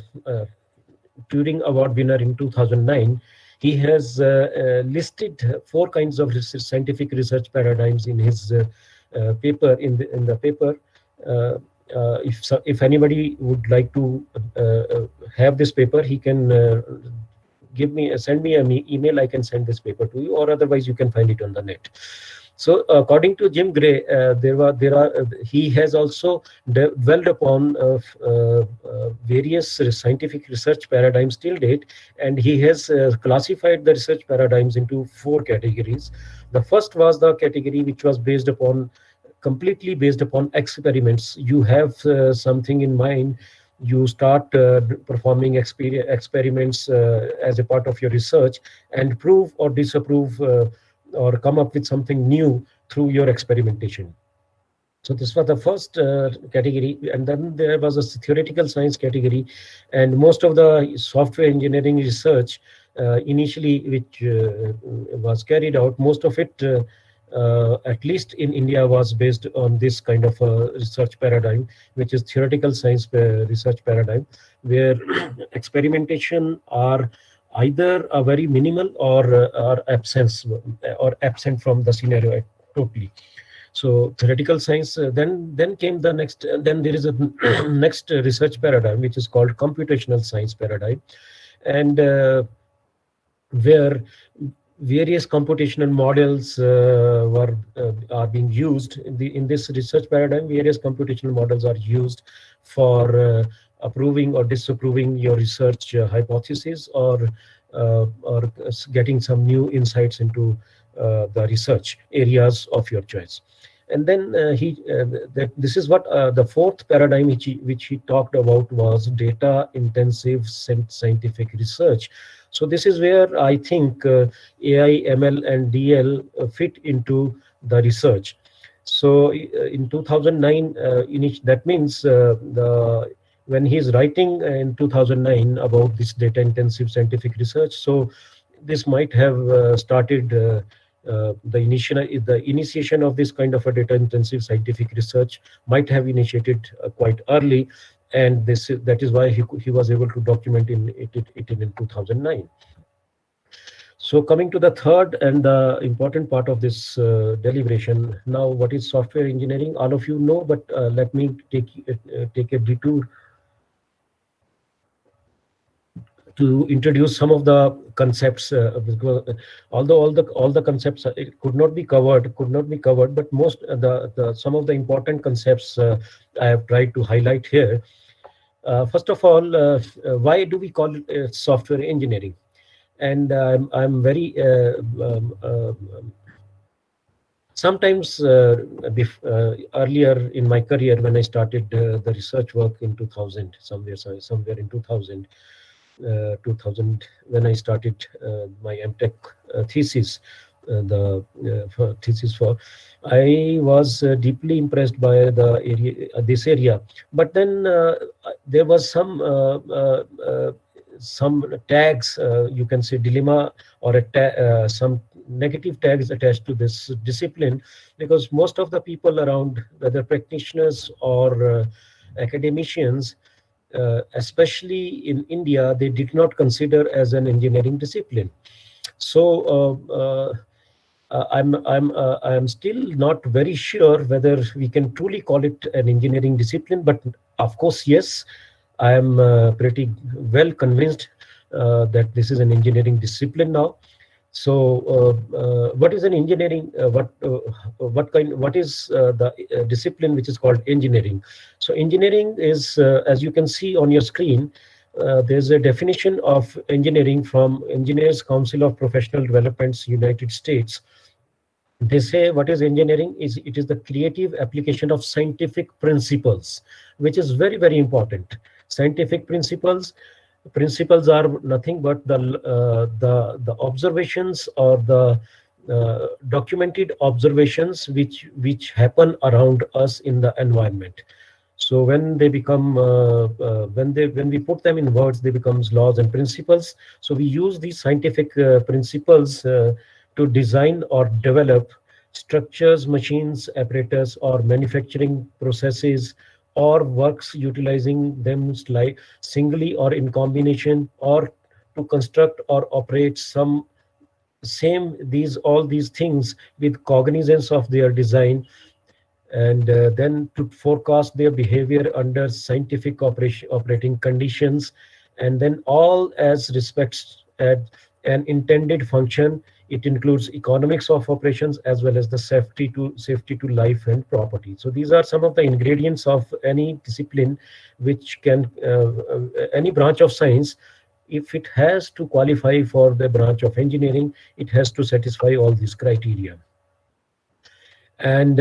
Turing Award winner in 2009, he has listed 4 kinds of scientific research paradigms in his paper. In the paper, if anybody would like to have this paper, he can send me an email. I can send this paper to you, or otherwise you can find it on the net. So, according to Jim Gray, he has also dwelled upon various scientific research paradigms till date, and he has classified the research paradigms into 4 categories. The first was the category which was completely based upon experiments. You have something in mind, you start performing experiments as a part of your research, and prove or disapprove or come up with something new through your experimentation. So this was the first category, and then there was a theoretical science category, and most of the software engineering research initially which was carried out, most of it at least in India was based on this kind of research paradigm, which is theoretical science research paradigm, where experimentation are either a very minimal or absent from the scenario totally. So theoretical science. Then came the next. Then there is a next research paradigm which is called computational science paradigm, and where various computational models are being used in this research paradigm. Various computational models are used for approving or disapproving your research hypothesis, or getting some new insights into the research areas of your choice. And then this is what the 4th paradigm which he talked about was data intensive scientific research. So this is where I think AI, ML, and DL fit into the research. So in 2009, that means when he's writing in 2009 about this data intensive scientific research, so this might have started the initiation of this kind of a data intensive scientific research might have initiated quite early, and that is why he was able to document it in 2009. So coming to the third and the important part of this deliberation, now what is software engineering? All of you know, but let me take a detour to introduce some of the concepts. Because although all the concepts could not be covered, but most some of the important concepts I have tried to highlight here. First of all, why do we call it software engineering? And I'm very sometimes earlier in my career, when I started the research work in 2000, somewhere in 2000, when I started my MTech thesis, I was deeply impressed by this area. But then there was some tags, you can say dilemma, or some negative tags attached to this discipline, because most of the people around, whether practitioners or academicians, especially in India, they did not consider as an engineering discipline. So I'm still not very sure whether we can truly call it an engineering discipline, but of course, yes, I am pretty well convinced that this is an engineering discipline now. So, what is an engineering? What is the discipline which is called engineering? So, engineering is, as you can see on your screen, there's a definition of engineering from Engineers Council of Professional Developments, United States. They say what is engineering is it is the creative application of scientific principles, which is very, very important. Scientific principles principles are nothing but the observations or the documented observations which happen around us in the environment. So when they become when we put them in words, they becomes laws and principles. So we use these scientific principles to design or develop structures, machines, apparatus, or manufacturing processes, or works utilizing them like singly or in combination, or to construct or operate some same these all these things with cognizance of their design, and then to forecast their behavior under scientific operating conditions, and then all as respects at an intended function. It includes economics of operations as well as the safety to life and property. So these are some of the ingredients of any discipline, which can any branch of science. If it has to qualify for the branch of engineering, it has to satisfy all these criteria. And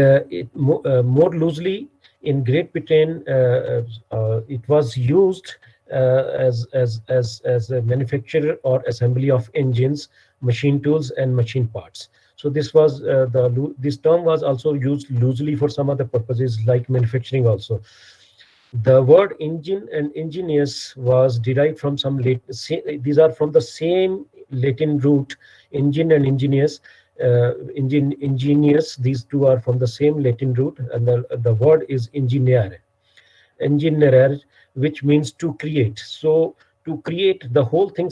more loosely, in Great Britain, it was used as a manufacturer or assembly of engines, machine tools, and machine parts. So this term was also used loosely for some other purposes like manufacturing also. The word engine and engineers was derived from these are from the same Latin root, engine and engineers. Engineers, these two are from the same Latin root, and the word is engineer, which means to create. So to create, the whole thing,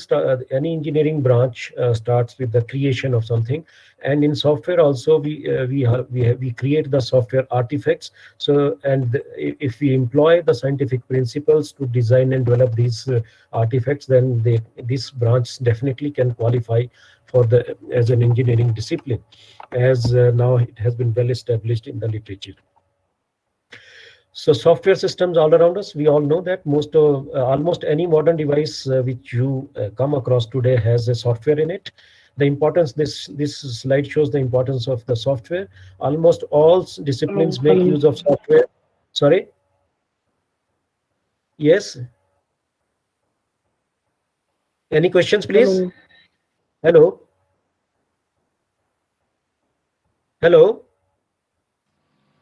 any engineering branch starts with the creation of something. And in software also, we create the software artifacts. So, and if we employ the scientific principles to design and develop these artifacts, then this branch definitely can qualify for as an engineering discipline, as now it has been well established in the literature. So software systems all around us, we all know that almost any modern device which you come across today has a software in it. The importance, this slide shows the importance of the software. Almost all disciplines make use of software. Sorry? Yes? Any questions, please? Hello? Hello?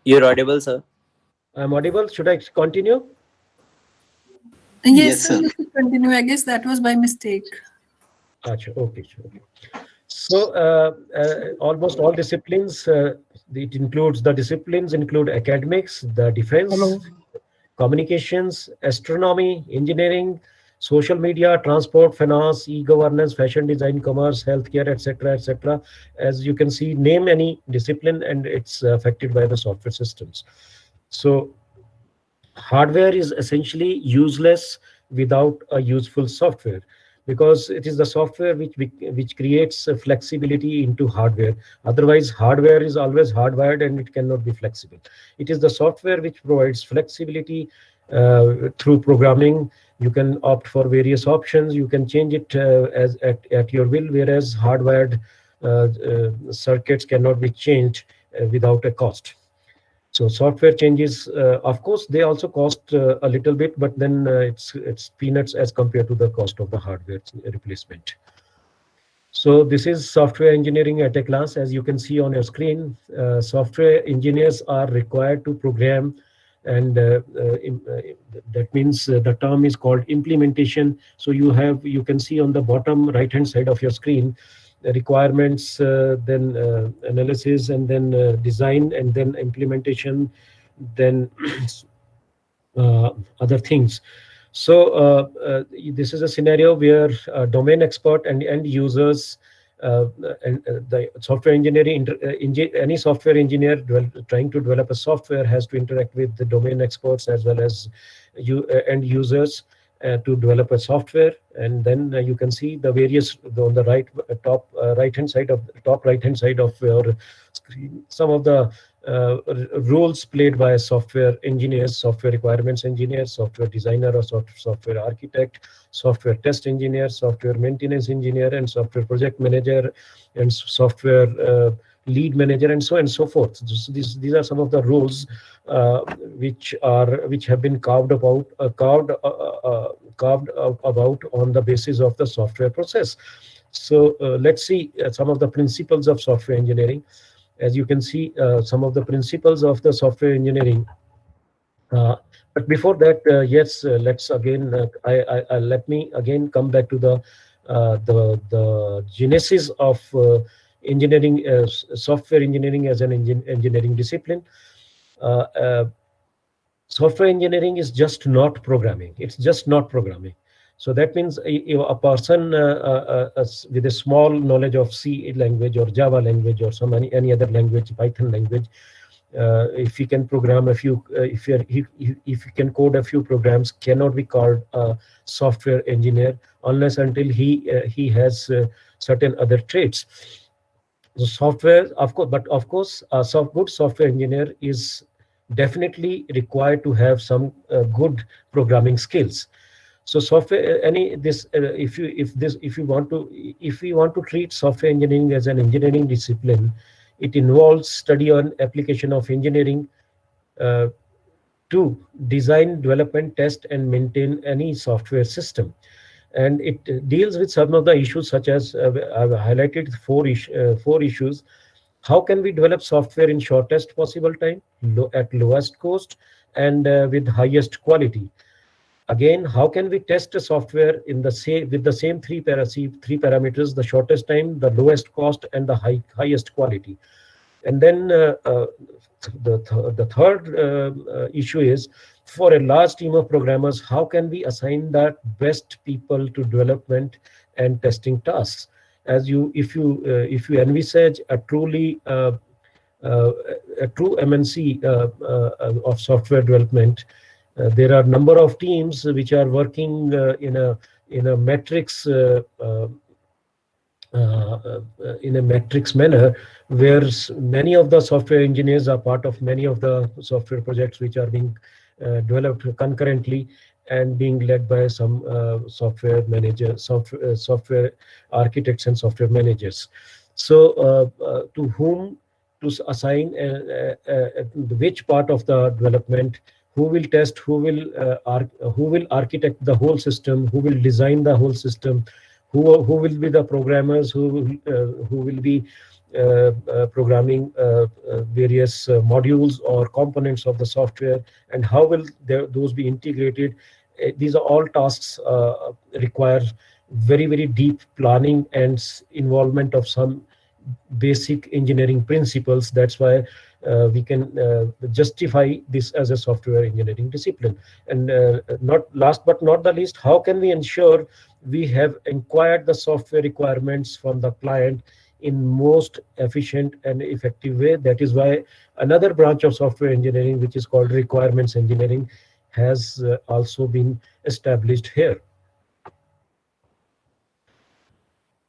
You're audible, sir. I'm audible. Should I continue? Yes, sir. You should continue. I guess that was by mistake. Achha, okay. So almost all disciplines, it includes the disciplines include academics, the defense, communications, astronomy, engineering, social media, transport, finance, e-governance, fashion design, commerce, healthcare, etc., etc. As you can see, name any discipline and it's affected by the software systems. So hardware is essentially useless without a useful software, because it is the software which creates flexibility into hardware. Otherwise, hardware is always hardwired and it cannot be flexible. It is the software which provides flexibility through programming. You can opt for various options. You can change it as at your will, whereas hardwired circuits cannot be changed without a cost. So software changes, of course, they also cost a little bit, but then it's peanuts as compared to the cost of the hardware replacement. So this is software engineering at a glance. As you can see on your screen, software engineers are required to program, and that means the term is called implementation. So you can see on the bottom right hand side of your screen requirements, then analysis, and then design, and then implementation, then other things. So this is a scenario where domain expert and end users and the software engineering, any software engineer trying to develop a software has to interact with the domain experts as well as end users to develop a software. And then you can see the various on the top right hand side of your screen, some of the roles played by software engineers, software requirements engineers, software designer or software architect, software test engineer, software maintenance engineer, and software project manager, and software lead manager, and so forth. So these are some of the roles which have been carved about on the basis of the software process. So let's see some of the principles of software engineering. As you can see, some of the principles of the software engineering. But before that, yes, let's again. Let me again come back to the genesis of engineering, software engineering as an engineering discipline. Uh, uh, Software engineering is just not programming. It's just not programming. So that means a person with a small knowledge of C language or Java language or any other language, Python language, if he can program a few, if he can code a few programs, cannot be called a software engineer unless until he has certain other traits. The software, of course, but of course, a good software engineer is definitely required to have some good programming skills. So software, if we want to treat software engineering as an engineering discipline, it involves study on application of engineering uh, to design, development, test, and maintain any software system. And it deals with some of the issues such as I've highlighted four issues. How can we develop software in shortest possible time, at lowest cost, and with highest quality? Again, how can we test a software in the same with the same three parameters: the shortest time, the lowest cost, and the highest quality? And then the third issue is, for a large team of programmers, how can we assign the best people to development and testing tasks? If you envisage a true MNC of software development, there are number of teams which are working in a matrix in a matrix manner, where many of the software engineers are part of many of the software projects which are being developed concurrently and being led by some software managers, software architects and software managers. So to whom to assign which part of the development, who will test, who will architect the whole system, who will design the whole system, who will be the programmers, who will be programming various modules or components of the software, and how will those be integrated. These are all tasks require very deep planning and involvement of some basic engineering principles. That's why we can justify this as a software engineering discipline. And not last but not the least, how can we ensure we have inquired the software requirements from the client in most efficient and effective way? That is why another branch of software engineering, which is called requirements engineering, has also been established here.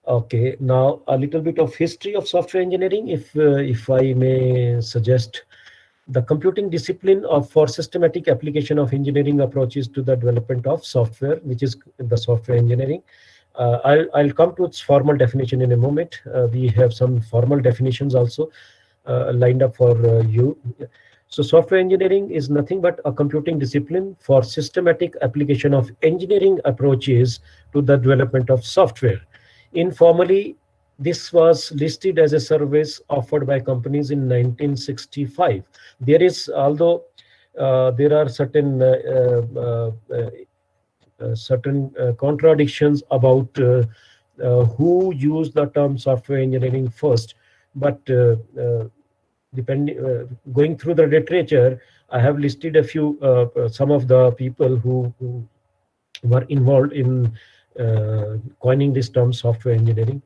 Okay, now a little bit of history of software engineering, if I may suggest. The computing discipline for systematic application of engineering approaches to the development of software, which is the software engineering. I'll come to its formal definition in a moment. We have some formal definitions also lined up for you. So software engineering is nothing but a computing discipline for systematic application of engineering approaches to the development of software. Informally, this was listed as a service offered by companies in 1965. There is, although there are certain contradictions about who used the term software engineering first, but going through the literature, I have listed a few some of the people who were involved in coining this term software engineering.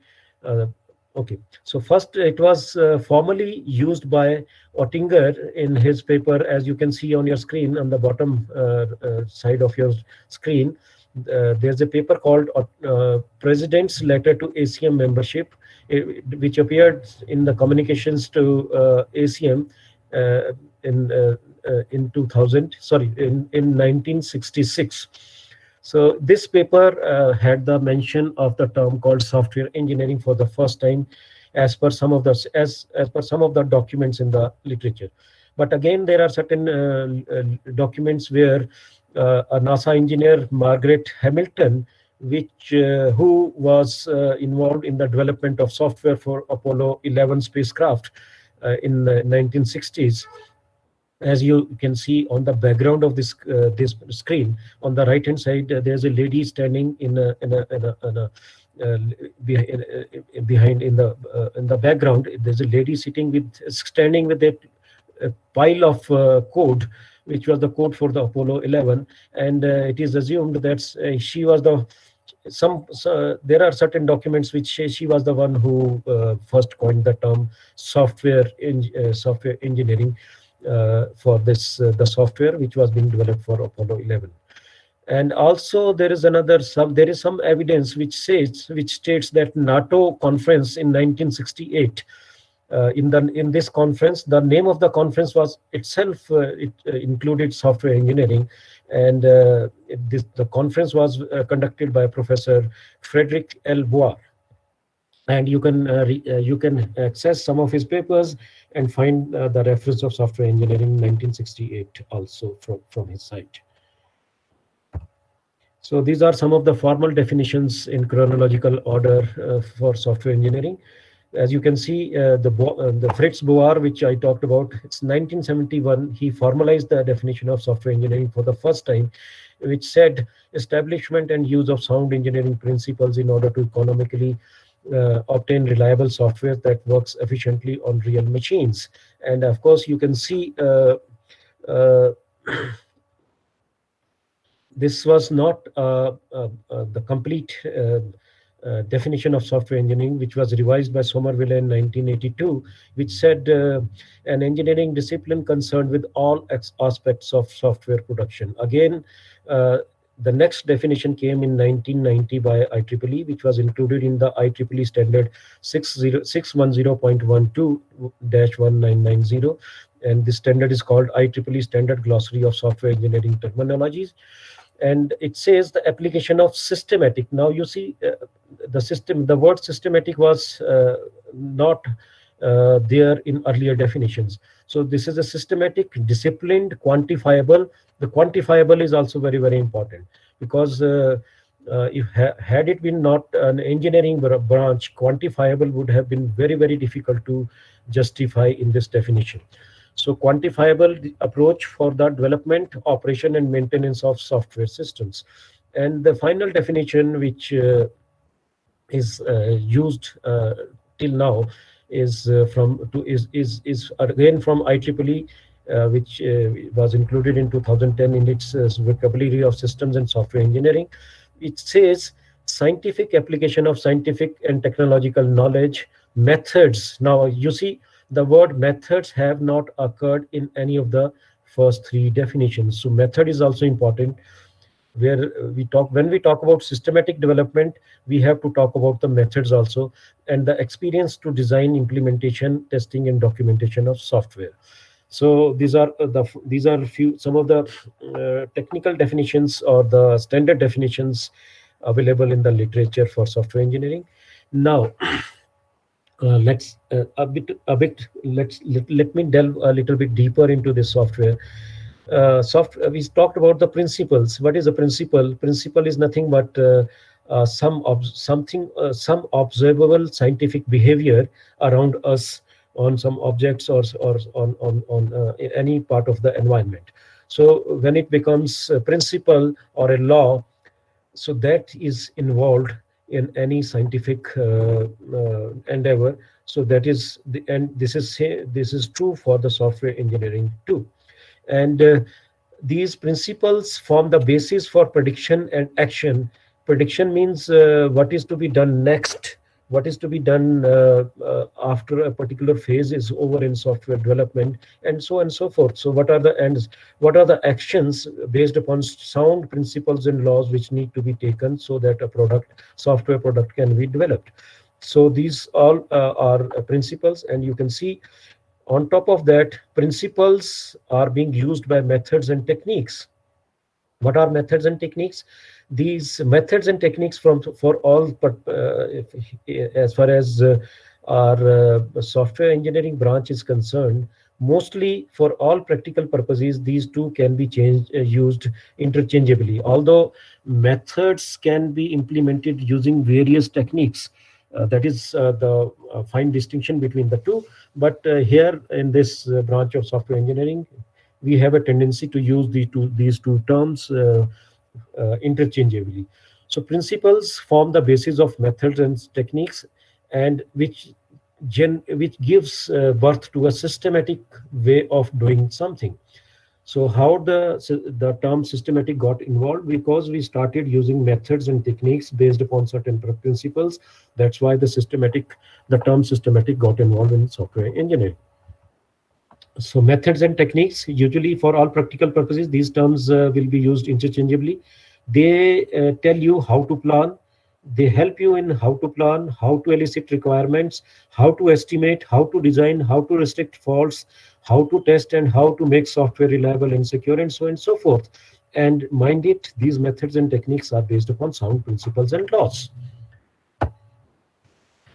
Okay, so first it was formally used by Oettinger in his paper, as you can see on your screen, on the bottom side of your screen. There's a paper called President's Letter to ACM Membership, which appeared in the Communications to ACM in 1966. So this paper had the mention of the term called software engineering for the first time, as per some of the as per some of the documents in the literature. But again, there are certain documents where a NASA engineer, Margaret Hamilton, which who was involved in the development of software for Apollo 11 spacecraft in the 1960s. As you can see on the background of this screen, on the right hand side, there's a lady standing behind in the background. There's a lady standing with a pile of code, which was the code for the Apollo 11, and it is assumed that she was there are certain documents which say she was the one who first coined the term software engineering for this the software which was being developed for Apollo 11. And also there is some evidence which states that NATO conference in 1968. In this conference, the name of the conference was itself it included software engineering, and the conference was conducted by Professor Frederick L. Bois. And you can access some of his papers and find the reference of software engineering 1968 also from his site. So these are some of the formal definitions in chronological order for software engineering. As you can see, the Fritz Boer, which I talked about, it's 1971. He formalized the definition of software engineering for the first time, which said establishment and use of sound engineering principles in order to economically obtain reliable software that works efficiently on real machines. And of course, you can see this was not the complete definition of software engineering, which was revised by Somerville in 1982, which said an engineering discipline concerned with all aspects of software production. Again, the next definition came in 1990 by IEEE, which was included in the IEEE standard 610.12-1990. And this standard is called IEEE Standard Glossary of Software Engineering Terminologies. And it says the application of systematic. Now you see the word systematic was not there in earlier definitions. So this is a systematic, disciplined, quantifiable. The quantifiable is also very, very important, because had it been not an engineering branch, quantifiable would have been very, very difficult to justify in this definition. So quantifiable approach for the development, operation, and maintenance of software systems. And the final definition, which is used till now, is again from IEEE, which was included in 2010 in its vocabulary of systems and software engineering. It says scientific application of scientific and technological knowledge, methods. Now you see, the word methods have not occurred in any of the first three definitions. So method is also important. When we talk about systematic development, we have to talk about the methods also, and the experience to design, implementation, testing, and documentation of software. So these are some of the technical definitions or the standard definitions available in the literature for software engineering. Now, let me delve a little bit deeper into this software. We talked about the principles. What is a principle? Principle is nothing but some observable scientific behavior around us on some objects or on any part of the environment. So when it becomes a principle or a law, so that is involved in any scientific endeavor. So that is this is true for the software engineering too. And these principles form the basis for prediction and action. Prediction means what is to be done next, what is to be done after a particular phase is over in software development, and so on and so forth. So what are the ends? What are the actions based upon sound principles and laws which need to be taken so that a software product can be developed? So these all are principles, and you can see on top of that, principles are being used by methods and techniques. What are methods and techniques? These methods and techniques for all, as far as our software engineering branch is concerned, mostly for all practical purposes, these two can be used interchangeably. Although methods can be implemented using various techniques, that is the fine distinction between the two. But here in this branch of software engineering, we have a tendency to use these two terms interchangeably. So principles form the basis of methods and techniques, and which gives birth to a systematic way of doing something. So how the term systematic got involved? Because we started using methods and techniques based upon certain principles. That's why the term systematic got involved in software engineering. So methods and techniques, usually for all practical purposes, these terms will be used interchangeably. They tell you how to plan. They help you in how to plan, how to elicit requirements, how to estimate, how to design, how to restrict faults, how to test, and how to make software reliable and secure, and so on and so forth. And mind it, these methods and techniques are based upon sound principles and laws.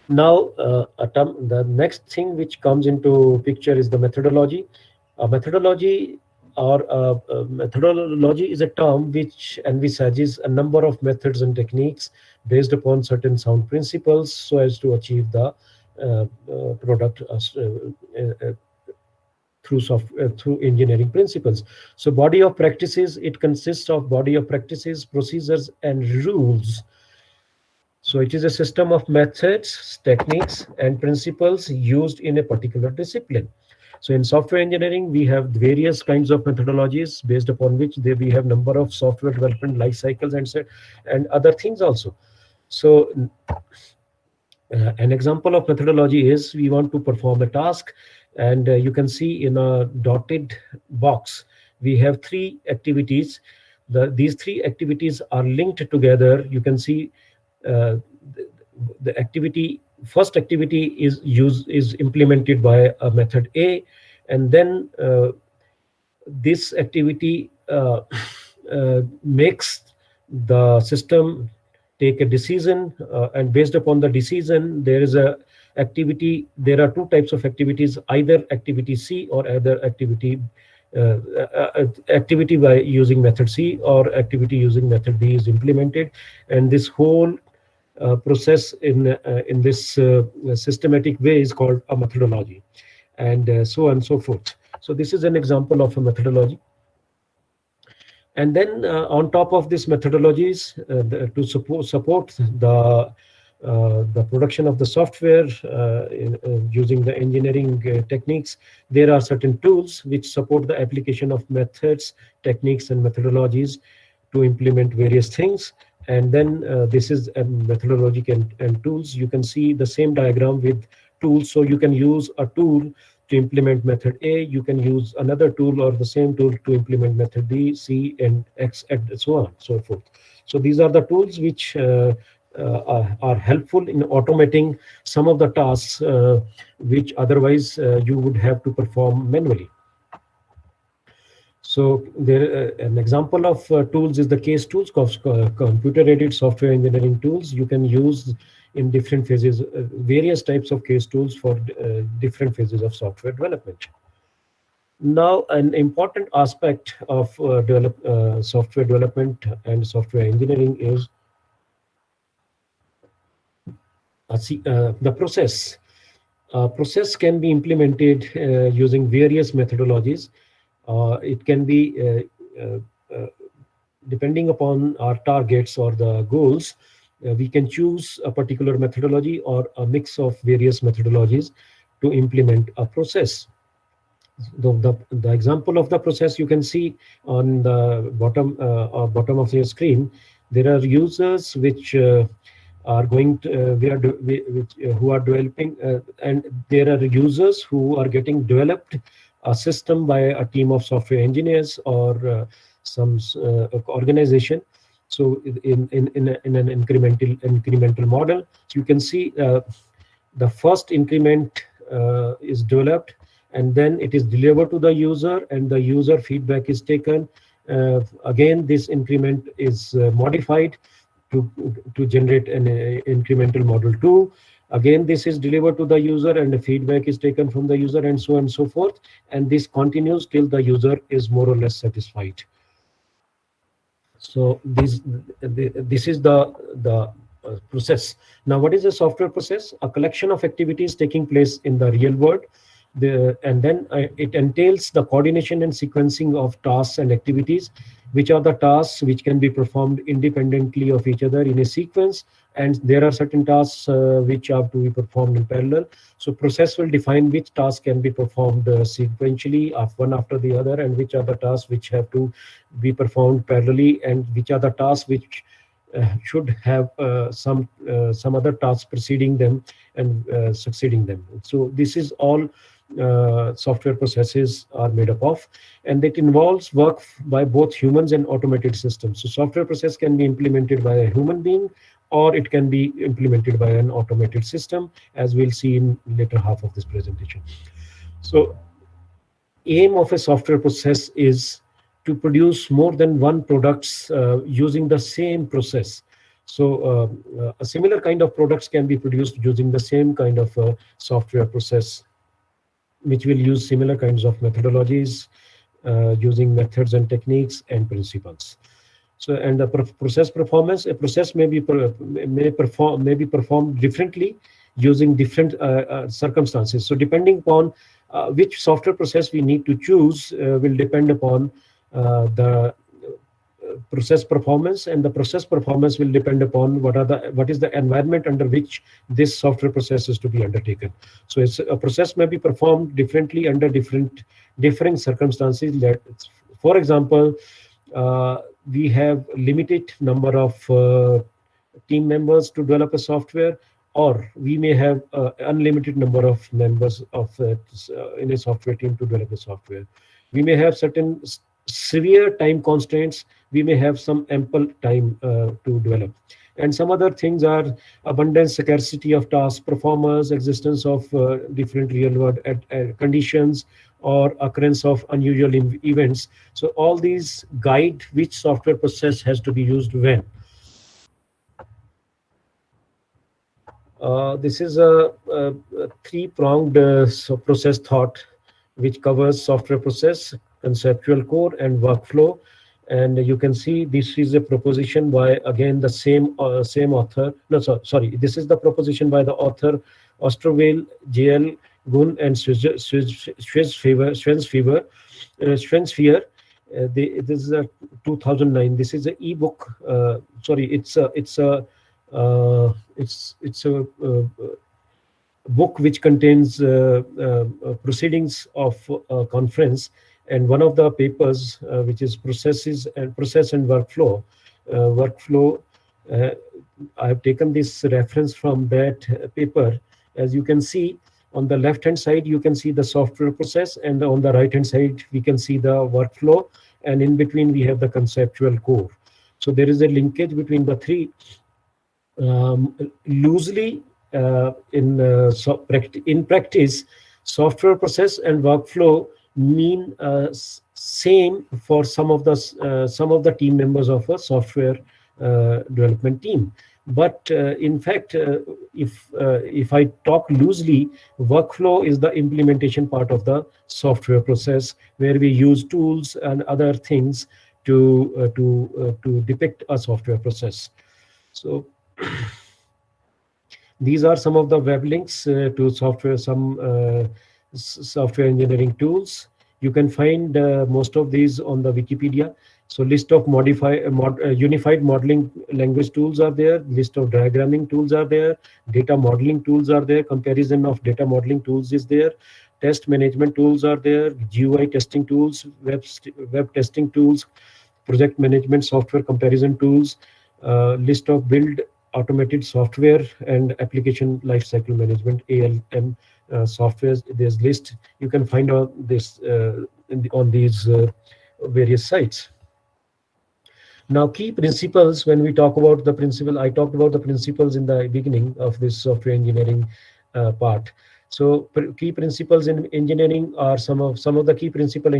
Now, the next thing which comes into picture is the methodology. Methodology is a term which envisages a number of methods and techniques based upon certain sound principles so as to achieve the product through engineering principles. So body of practices, it consists of body of practices, procedures, and rules. So it is a system of methods, techniques, and principles used in a particular discipline. So in software engineering, we have various kinds of methodologies based upon which we have number of software development life cycles and other things also. So an example of methodology is we want to perform a task, and you can see in a dotted box, we have three activities. These three activities are linked together. You can see the first activity is implemented by a method A, and then this activity makes the system take a decision, and based upon the decision, there are two types of activities, either activity C or either activity by using method C or activity using method B is implemented, and this whole process in this systematic way is called a methodology, and so on and so forth. So this is an example of a methodology. And then on top of these methodologies, to support the production of the software using the engineering techniques, there are certain tools which support the application of methods, techniques, and methodologies to implement various things. And then this is a methodology and tools. You can see the same diagram with tools. So you can use a tool to implement method A. You can use another tool or the same tool to implement method B, C, and X, and so on, so forth. So these are the tools which are helpful in automating some of the tasks which otherwise you would have to perform manually. So an example of tools is the case tools, computer-aided software engineering tools. You can use in different phases, various types of case tools for different phases of software development. Now, an important aspect of software development and software engineering is the process. Process can be implemented using various methodologies. It can be depending upon our targets or the goals. We can choose a particular methodology or a mix of various methodologies to implement a process. The example of the process you can see on the bottom of your screen. There are users which are going to who are developing, and there are users who are getting developed a system by a team of software engineers or some organization. So in an incremental model, so you can see the first increment is developed, and then it is delivered to the user, and the user feedback is taken. Again, this increment is modified to generate an incremental model 2, Again, this is delivered to the user and the feedback is taken from the user and so on and so forth. And this continues till the user is more or less satisfied. So this is the process. Now, what is a software process? A collection of activities taking place in the real world. And then it entails the coordination and sequencing of tasks and activities, which are the tasks which can be performed independently of each other in a sequence, and there are certain tasks which have to be performed in parallel. So process will define which tasks can be performed sequentially, one after the other, and which are the tasks which have to be performed parallelly, and which are the tasks which should have some other tasks preceding them and succeeding them. So this is all software processes are made up of, and it involves work by both humans and automated systems. So software process can be implemented by a human being, or it can be implemented by an automated system, as we'll see in later half of this presentation. So aim of a software process is to produce more than one products using the same process. So a similar kind of products can be produced using the same kind of software process, which will use similar kinds of methodologies, using methods and techniques and principles. So, and the process performance, a process may be performed differently using different circumstances. So depending upon which software process we need to choose will depend upon the process performance, and the process performance will depend upon what is the environment under which this software process is to be undertaken. So a process may be performed differently under different circumstances. For example, we have limited number of team members to develop a software, or we may have unlimited number of members in a software team to develop a software. We may have certain severe time constraints. We may have some ample time to develop. And some other things are abundance, scarcity of task performers, existence of different real world conditions, or occurrence of unusual events. So all these guide which software process has to be used when. This is a three-pronged process thought, which covers software process, conceptual core, and workflow. And you can see this is a proposition by, again, the same author. No, sorry, this is the proposition by the author Osterwelle, J.L. Gunn, and Schwenzfever. This is a 2009. This is an ebook. Sorry, it's a book which contains proceedings of a conference, and one of the papers which is process and workflow. I have taken this reference from that paper. As you can see, on the left hand side you can see the software process, and on the right hand side we can see the workflow, and in between we have the conceptual core. So there is a linkage between the three. Loosely, in practice, software process and workflow mean same for some of the team members of a software development team. But in fact, if I talk loosely, workflow is the implementation part of the software process, where we use tools and other things to depict a software process. So these are some of the web links to software engineering tools. You can find most of these on the Wikipedia. So list of unified modeling language tools are there. List of diagramming tools are there. Data modeling tools are there. Comparison of data modeling tools is there. Test management tools are there. GUI testing tools, web testing tools, project management software comparison tools. List of build automated software and application lifecycle management, ALM softwares. There's list you can find on this on these various sites. Now, key principles. When we talk about the principle, I talked about the principles in the beginning of this software engineering part. So key principles in engineering are some of the key principles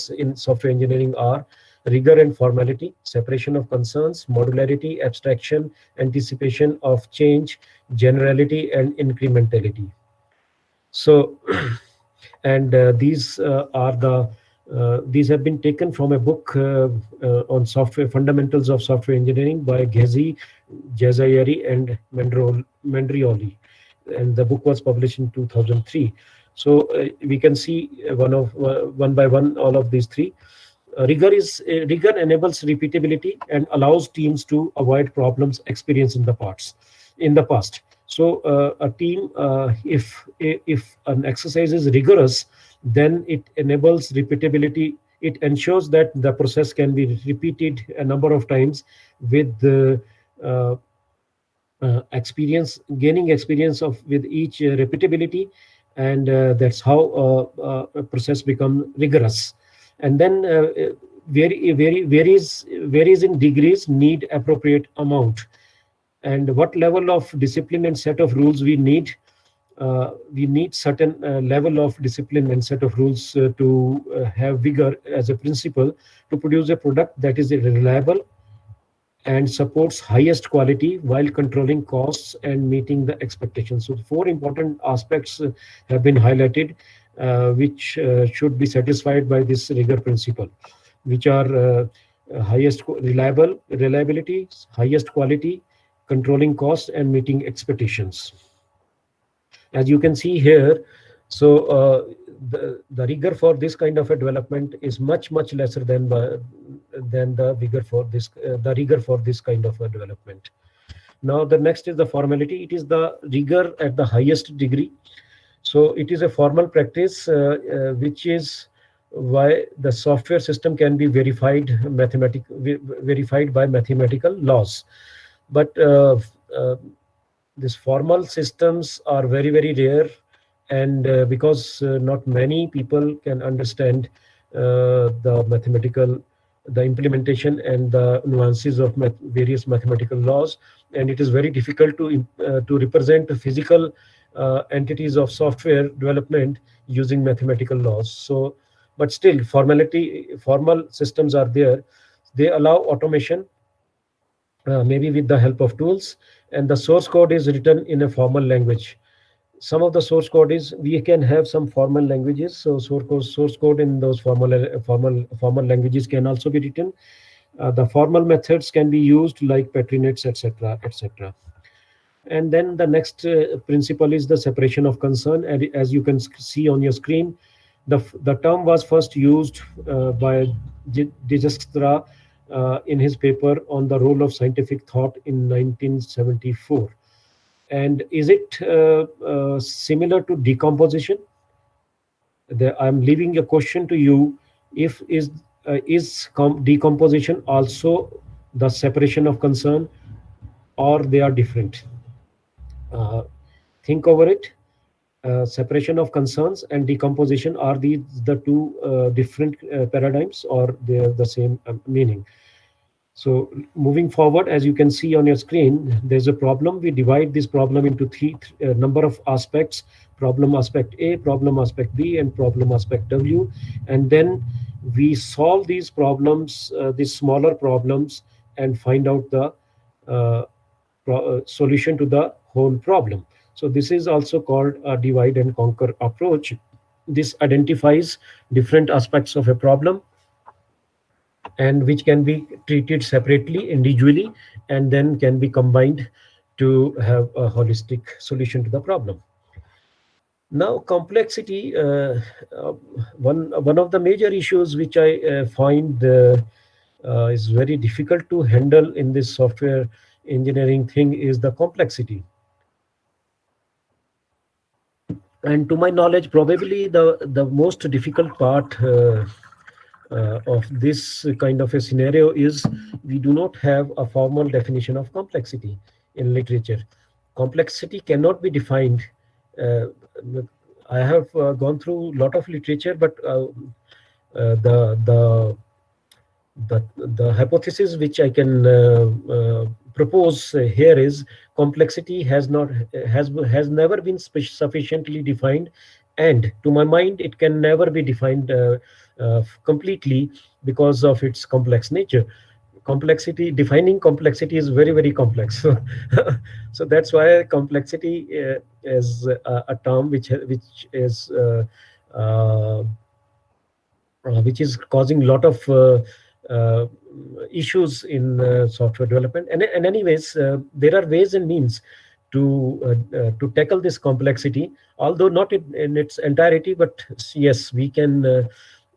in software engineering are rigor and formality, separation of concerns, modularity, abstraction, anticipation of change, generality, and incrementality. So, and these have been taken from a book on software fundamentals of software engineering by Ghezi, Jazayeri, and Mandrioli, and the book was published in 2003. So we can see one by one all of these three. Rigor enables repeatability and allows teams to avoid problems experienced in the past. So a team, if an exercise is rigorous, then it enables repeatability. It ensures that the process can be repeated a number of times with the gaining experience of with each repeatability, and that's how a process become rigorous. And then varies in degrees, need appropriate amount, and what level of discipline and set of rules we need. We need certain level of discipline and set of rules to have vigor as a principle to produce a product that is reliable and supports highest quality while controlling costs and meeting the expectations. So four important aspects have been highlighted, which should be satisfied by this rigor principle, which are reliability, highest quality, controlling costs, and meeting expectations. As you can see here, so the rigor for this kind of a development is much lesser than the rigor for this kind of a development. Now the next is the formality. It is the rigor at the highest degree. So it is a formal practice which is why the software system can be verified by mathematical laws. But these formal systems are very rare, and because not many people can understand the implementation and the nuances of various mathematical laws, and it is very difficult to represent the physical entities of software development using mathematical laws. So, but still, formal systems are there. They allow automation, maybe with the help of tools, and the source code is written in a formal language. Some of the source code is, we can have some formal languages, so source code in those formal languages can also be written. The formal methods can be used like patronage, etc. And then the next principle is the separation of concern, and as you can see on your screen, the term was first used by Dijkstra in his paper on the role of scientific thought in 1974. And is it similar to decomposition? I'm leaving a question to you. Is decomposition also the separation of concern, or they are different? Think over it. Separation of concerns and decomposition, are these the two different paradigms, or they are the same meaning? So moving forward, as you can see on your screen, there's a problem. We divide this problem into three number of aspects: problem aspect A, problem aspect B, and problem aspect W. And then we solve these problems, these smaller problems, and find out the solution to the whole problem. So this is also called a divide and conquer approach. This identifies different aspects of a problem, and which can be treated separately, individually, and then can be combined to have a holistic solution to the problem. Now, complexity, one of the major issues which I find is very difficult to handle in this software engineering thing is the complexity. And to my knowledge, probably the most difficult part of this kind of a scenario is we do not have a formal definition of complexity in literature. Complexity cannot be defined. I have gone through a lot of literature, but the hypothesis which I can propose here is complexity has never been sufficiently defined And to my mind, it can never be defined completely because of its complex nature. Complexity, defining complexity is very, very complex. So that's why complexity is a term uh, which is causing a lot of uh, issues in software development. And anyways, there are ways and means to tackle this complexity, although not in its entirety, but yes, we can uh,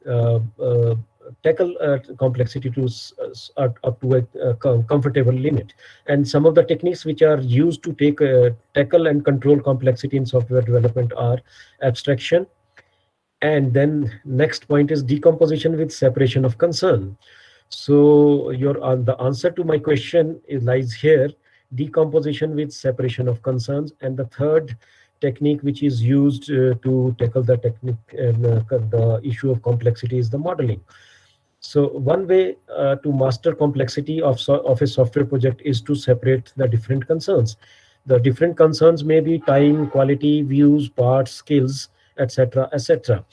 uh, tackle complexity to up to a comfortable limit. And some of the techniques which are used to tackle and control complexity in software development are abstraction, and then next point is decomposition with separation of concern. So your the answer to my question lies here: decomposition with separation of concerns. And the third technique which is used to tackle the technique and the issue of complexity is the modeling. So one way to master complexity of a software project is to separate the different concerns. The different concerns may be time, quality, views, parts, skills, etc., etc.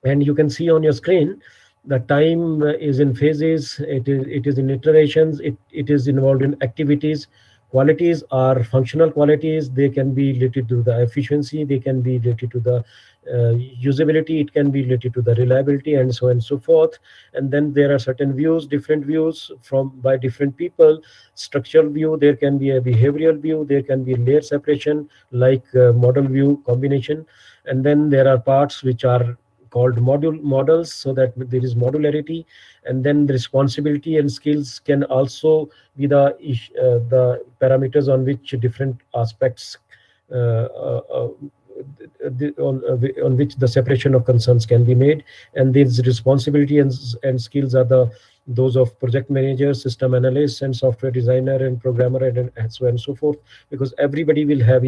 And you can see on your screen the time is in phases, it is in iterations, it is involved in activities. Qualities are functional qualities. They can be related to the efficiency, they can be related to the usability, it can be related to the reliability, and so on and so forth. And then there are certain views, different views from by different people. Structural view, there can be a behavioral view, there can be layer separation like model view combination. And then there are parts which are called models, so that there is modularity. And then the responsibility and skills can also be the parameters on which different aspects uh, uh, uh, on which the separation of concerns can be made. And these responsibility and skills are those of project manager, system analyst, and software designer, and programmer, and so on and so forth, because everybody will have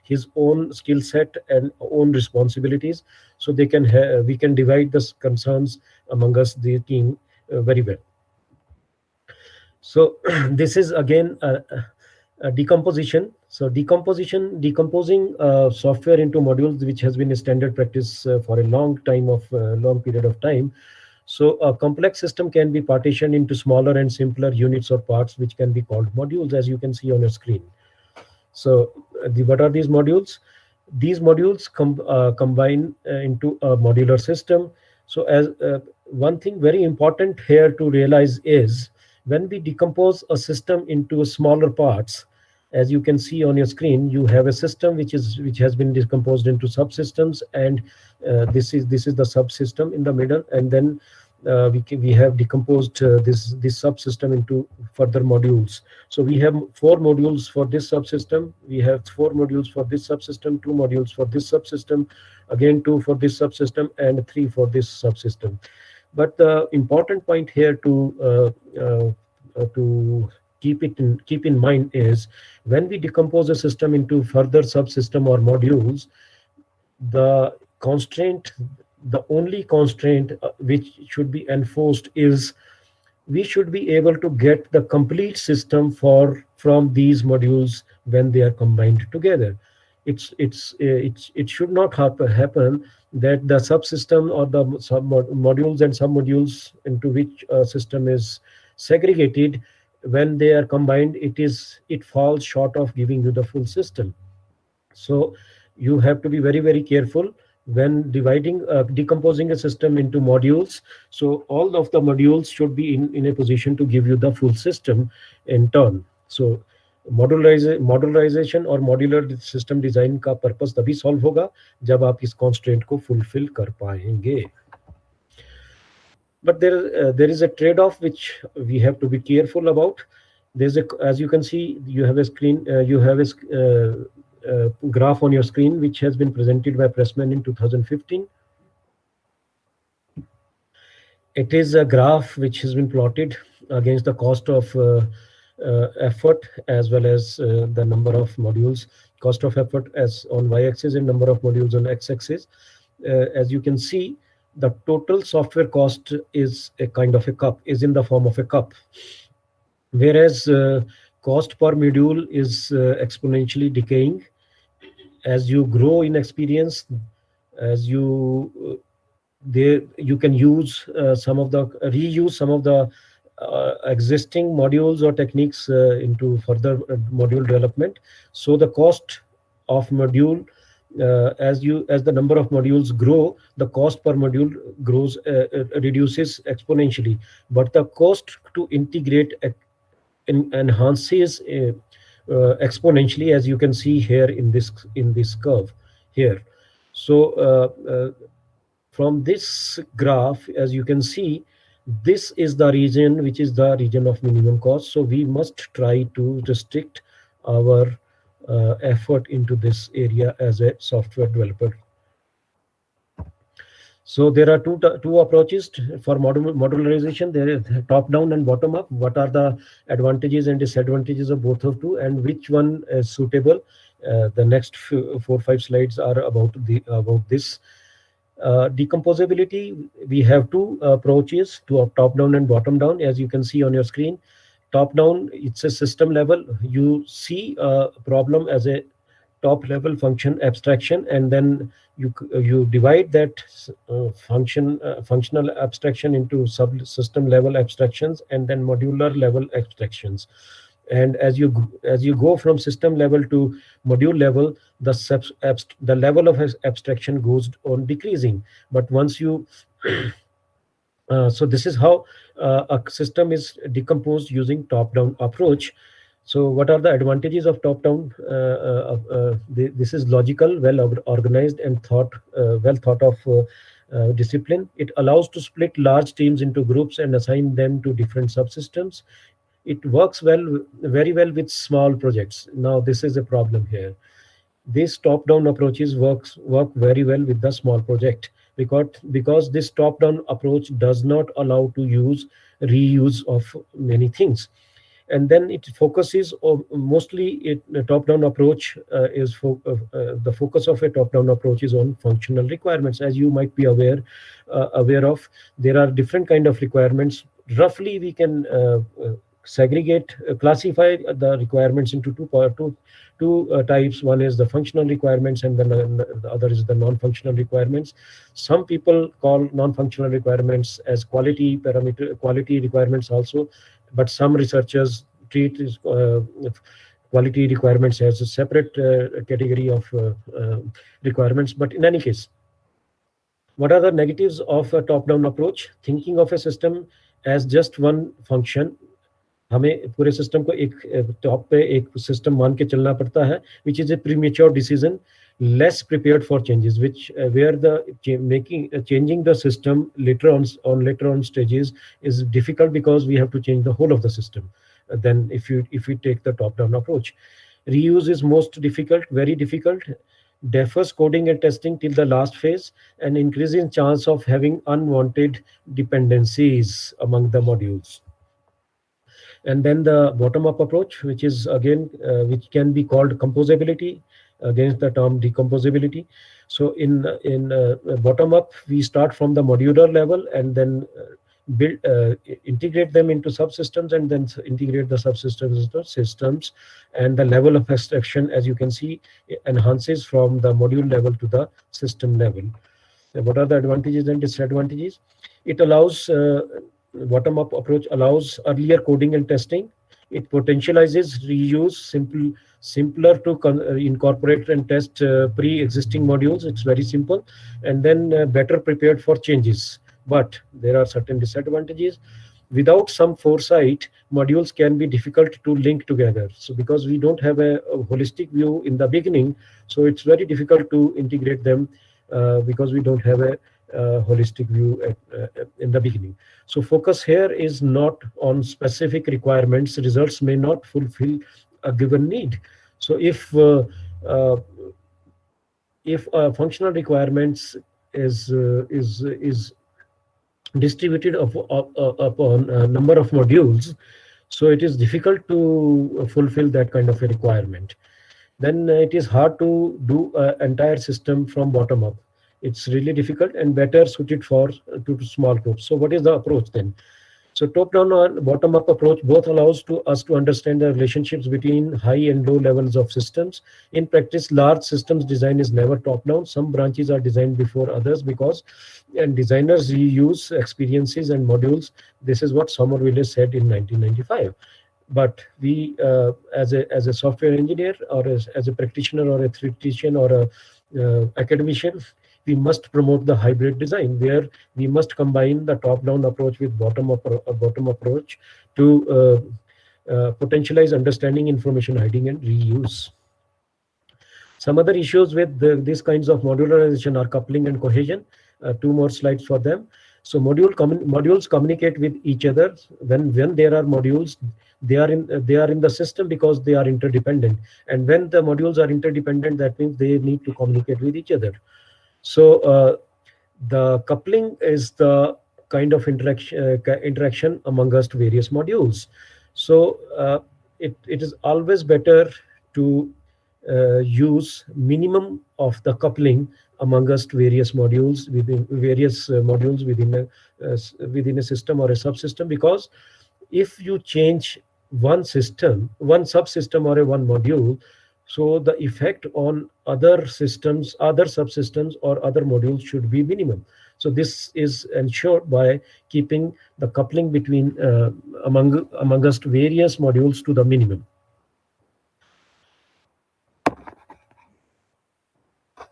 his own skill set and own responsibilities. So we can divide the concerns among us, the team, very well. So this is again a decomposition. So decomposing software into modules, which has been a standard practice for a long period of time. So a complex system can be partitioned into smaller and simpler units or parts, which can be called modules, as you can see on your screen. So what are these modules? These modules combine into a modular system. So as one thing very important here to realize is, when we decompose a system into smaller parts, as you can see on your screen, you have a system which has been decomposed into subsystems. And this is the subsystem in the middle. And then we have decomposed this subsystem into further modules. So we have 4 modules for this subsystem, we have 4 modules for this subsystem, 2 modules for this subsystem, again 2 for this subsystem, and 3 for this subsystem. But the important point here to keep in mind is, when we decompose a system into further subsystem or modules, the constraint, the only constraint which should be enforced is, we should be able to get the complete system from these modules when they are combined together. It should not happen that the subsystem or the modules and submodules into which a system is segregated, when they are combined, it falls short of giving you the full system. So you have to be very, very careful when decomposing a system into modules. So all of the modules should be in a position to give you the full system in turn. So मॉड्यूलराइजेशन और modular system design का purpose तभी solve होगा जब आप इस constraint को fulfil कर पाएंगे. But there is a trade-off which we have to be careful about. As you can see, you have a screen, you have a graph on your screen which has been presented by Pressman in 2015. It is a graph which has been plotted against the cost of effort as well as the number of modules, cost of effort as on y-axis and number of modules on x-axis. As you can see, the total software cost is a kind of a cup, is in the form of a cup, whereas cost per module is exponentially decaying. As you grow in experience, as you can use some of the reuse some of the existing modules or techniques into further module development. So the cost of module, as the number of modules grow, the cost per module grows reduces exponentially, but the cost to integrate enhances exponentially, as you can see here in this curve here. So from this graph, as you can see, this is the region which is the region of minimum cost. So we must try to restrict our effort into this area as a software developer. So there are two approaches for modularization. There is top down and bottom up. What are the advantages and disadvantages of both of two, and which one is suitable? The next 4-5 slides are about this. Decomposability, we have two approaches, to top down and bottom down, as you can see on your screen. Top down, it's a system level. You see a problem as a top level function abstraction, and then you divide that functional abstraction into subsystem level abstractions and then modular level abstractions. And as you go from system level to module level, the level of abstraction goes on decreasing. But once you so this is how a system is decomposed using top-down approach. So what are the advantages of top-down? This is logical, well organized, and well thought of discipline. It allows to split large teams into groups and assign them to different subsystems. It works very well with small projects. Now this is a problem here. These top-down approaches work very well with the small project, because this top-down approach does not allow to use reuse of many things. And then it focuses on mostly the top-down approach the focus of a top-down approach is on functional requirements. As you might be aware of, there are different kind of requirements. Roughly we can classify the requirements into two types. One is the functional requirements, and then the other is the non-functional requirements. Some people call non-functional requirements as quality requirements also, but some researchers treat quality requirements as a separate category of requirements. But in any case, what are the negatives of a top-down approach? Thinking of a system as just one function, हमें पूरे system को एक top पे एक system मान के चलना पड़ता है, which is a premature decision, less prepared for changes, which where the changing the system later on stages is difficult, because we have to change the whole of the system. Then if we take the top-down approach, reuse is most difficult, very difficult, defers coding and testing till the last phase, and increasing chance of having unwanted dependencies among the modules. And then the bottom-up approach, which is again which can be called composability, against the term decomposability. So in bottom-up, we start from the modular level and then integrate them into subsystems, and then integrate the subsystems into systems. And the level of abstraction, as you can see, enhances from the module level to the system level. What are the advantages and disadvantages? It allows bottom-up approach allows earlier coding and testing. It potentializes reuse, simpler to incorporate and test pre-existing modules. It's very simple, and then better prepared for changes. But there are certain disadvantages. Without some foresight, modules can be difficult to link together. So because we don't have a holistic view in the beginning, so it's very difficult to integrate them because we don't have a holistic view in the beginning. So focus here is not on specific requirements. Results may not fulfill a given need. So if functional requirements is distributed upon a number of modules, so it is difficult to fulfill that kind of a requirement. Then it is hard to do an entire system from bottom up. It's really difficult and better suited for to small groups. So what is the approach then? So top-down or bottom-up approach both allows us to understand the relationships between high and low levels of systems. In practice, large systems design is never top-down. Some branches are designed before others because and designers reuse experiences and modules. This is what Somerville said in 1995. But we, as a software engineer or as a practitioner or a theoretician or a academician, we must promote the hybrid design where we must combine the top-down approach with bottom approach to potentialize understanding, information hiding, and reuse. Some other issues with these kinds of modularization are coupling and cohesion. Two more slides for them. So modules communicate with each other. When there are modules, they are in the system because they are interdependent. And when the modules are interdependent, that means they need to communicate with each other. So the coupling is the kind of interaction amongst various modules. So it is always better to use minimum of the coupling amongst various modules within a system or a subsystem, because if you change one subsystem or one module, so the effect on other systems, other subsystems or other modules should be minimum. So this is ensured by keeping the coupling between amongst various modules to the minimum.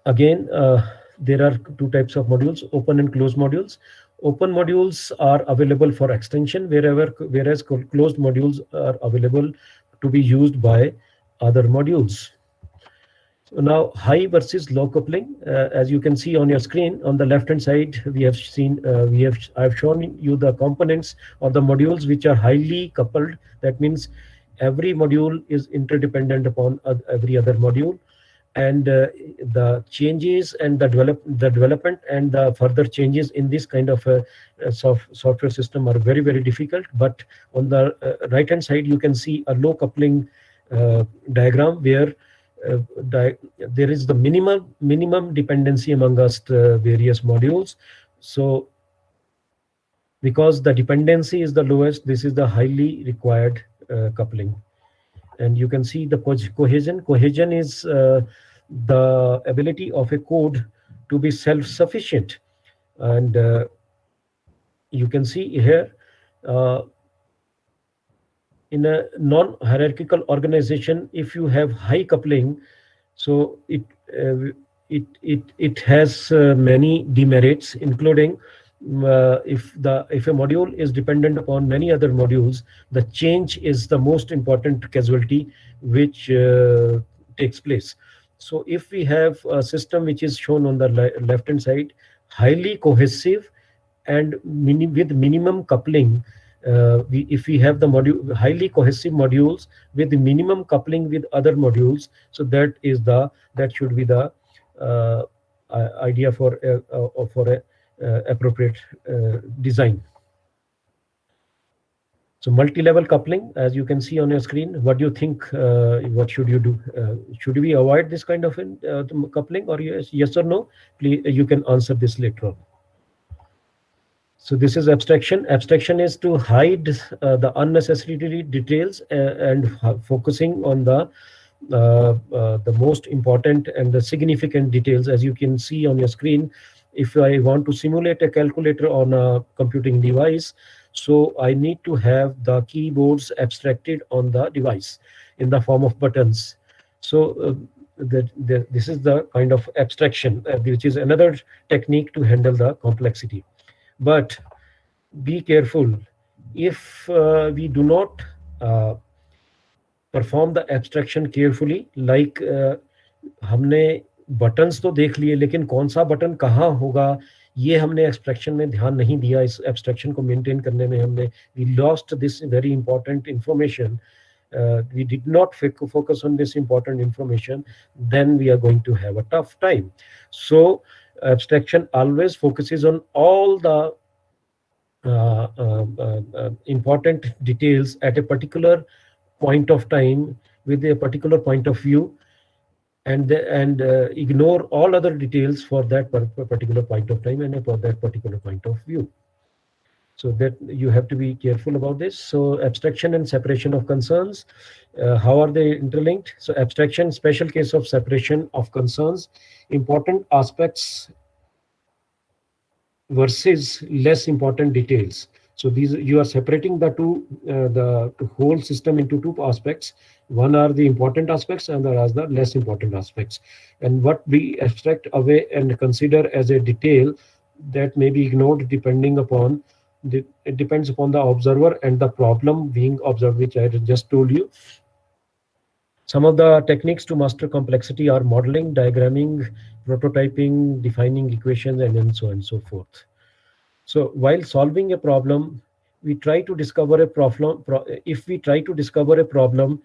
Again, there are two types of modules, open and closed modules. Open modules are available for extension, whereas closed modules are available to be used by other modules. So now, high versus low coupling. As you can see on your screen, on the left-hand side, I've shown you the components or the modules which are highly coupled. That means every module is interdependent upon every other module, and the changes and the development and the further changes in this kind of software system are very, very difficult. But on the right hand side, you can see a low coupling diagram where there is the minimum dependency amongst various modules. So because the dependency is the lowest, this is the highly required coupling. And you can see the cohesion. Cohesion is the ability of a code to be self-sufficient. And you can see here, in a non-hierarchical organization, if you have high coupling, so it has many demerits, including if a module is dependent upon many other modules, the change is the most important casualty which takes place. So if we have a system which is shown on the left hand side, highly cohesive and with minimum coupling, if we have the highly cohesive modules with the minimum coupling with other modules, so that should be the idea for a appropriate design. So multi-level coupling, as you can see on your screen, what do you think? What should you do? Should we avoid this kind of coupling, or yes or no? Please, you can answer this later on. So this is abstraction. Abstraction is to hide the unnecessary details and focusing on the most important and the significant details. As you can see on your screen, if I want to simulate a calculator on a computing device, so I need to have the keyboards abstracted on the device in the form of buttons. So this is the kind of abstraction, which is another technique to handle the complexity. But be careful, if we do not perform the abstraction carefully, like हमने buttons तो देख लिए, लेकिन कौन सा button कहाँ होगा ये हमने एब्स्ट्रैक्शन में ध्यान नहीं दिया. इस एब्स्ट्रैक्शन को मेंटेन करने में हमने we lost this very important information. We did not focus on this important information, then we are going to have a tough time. So abstraction always focuses on all the important details at a particular point of time with a particular point of view, and ignore all other details for that particular point of time and for that particular point of view. So that you have to be careful about this. So abstraction and separation of concerns, how are they interlinked? So abstraction, special case of separation of concerns, important aspects versus less important details. So these, you are separating the whole system into two aspects. One are the important aspects and the other are the less important aspects. And what we abstract away and consider as a detail, that may be ignored depending upon it depends upon the observer and the problem being observed, which I just told you. Some of the techniques to master complexity are modeling, diagramming, prototyping, defining equations, and so on and so forth. So while solving a problem, we try to discover a problem. If we try to discover a problem,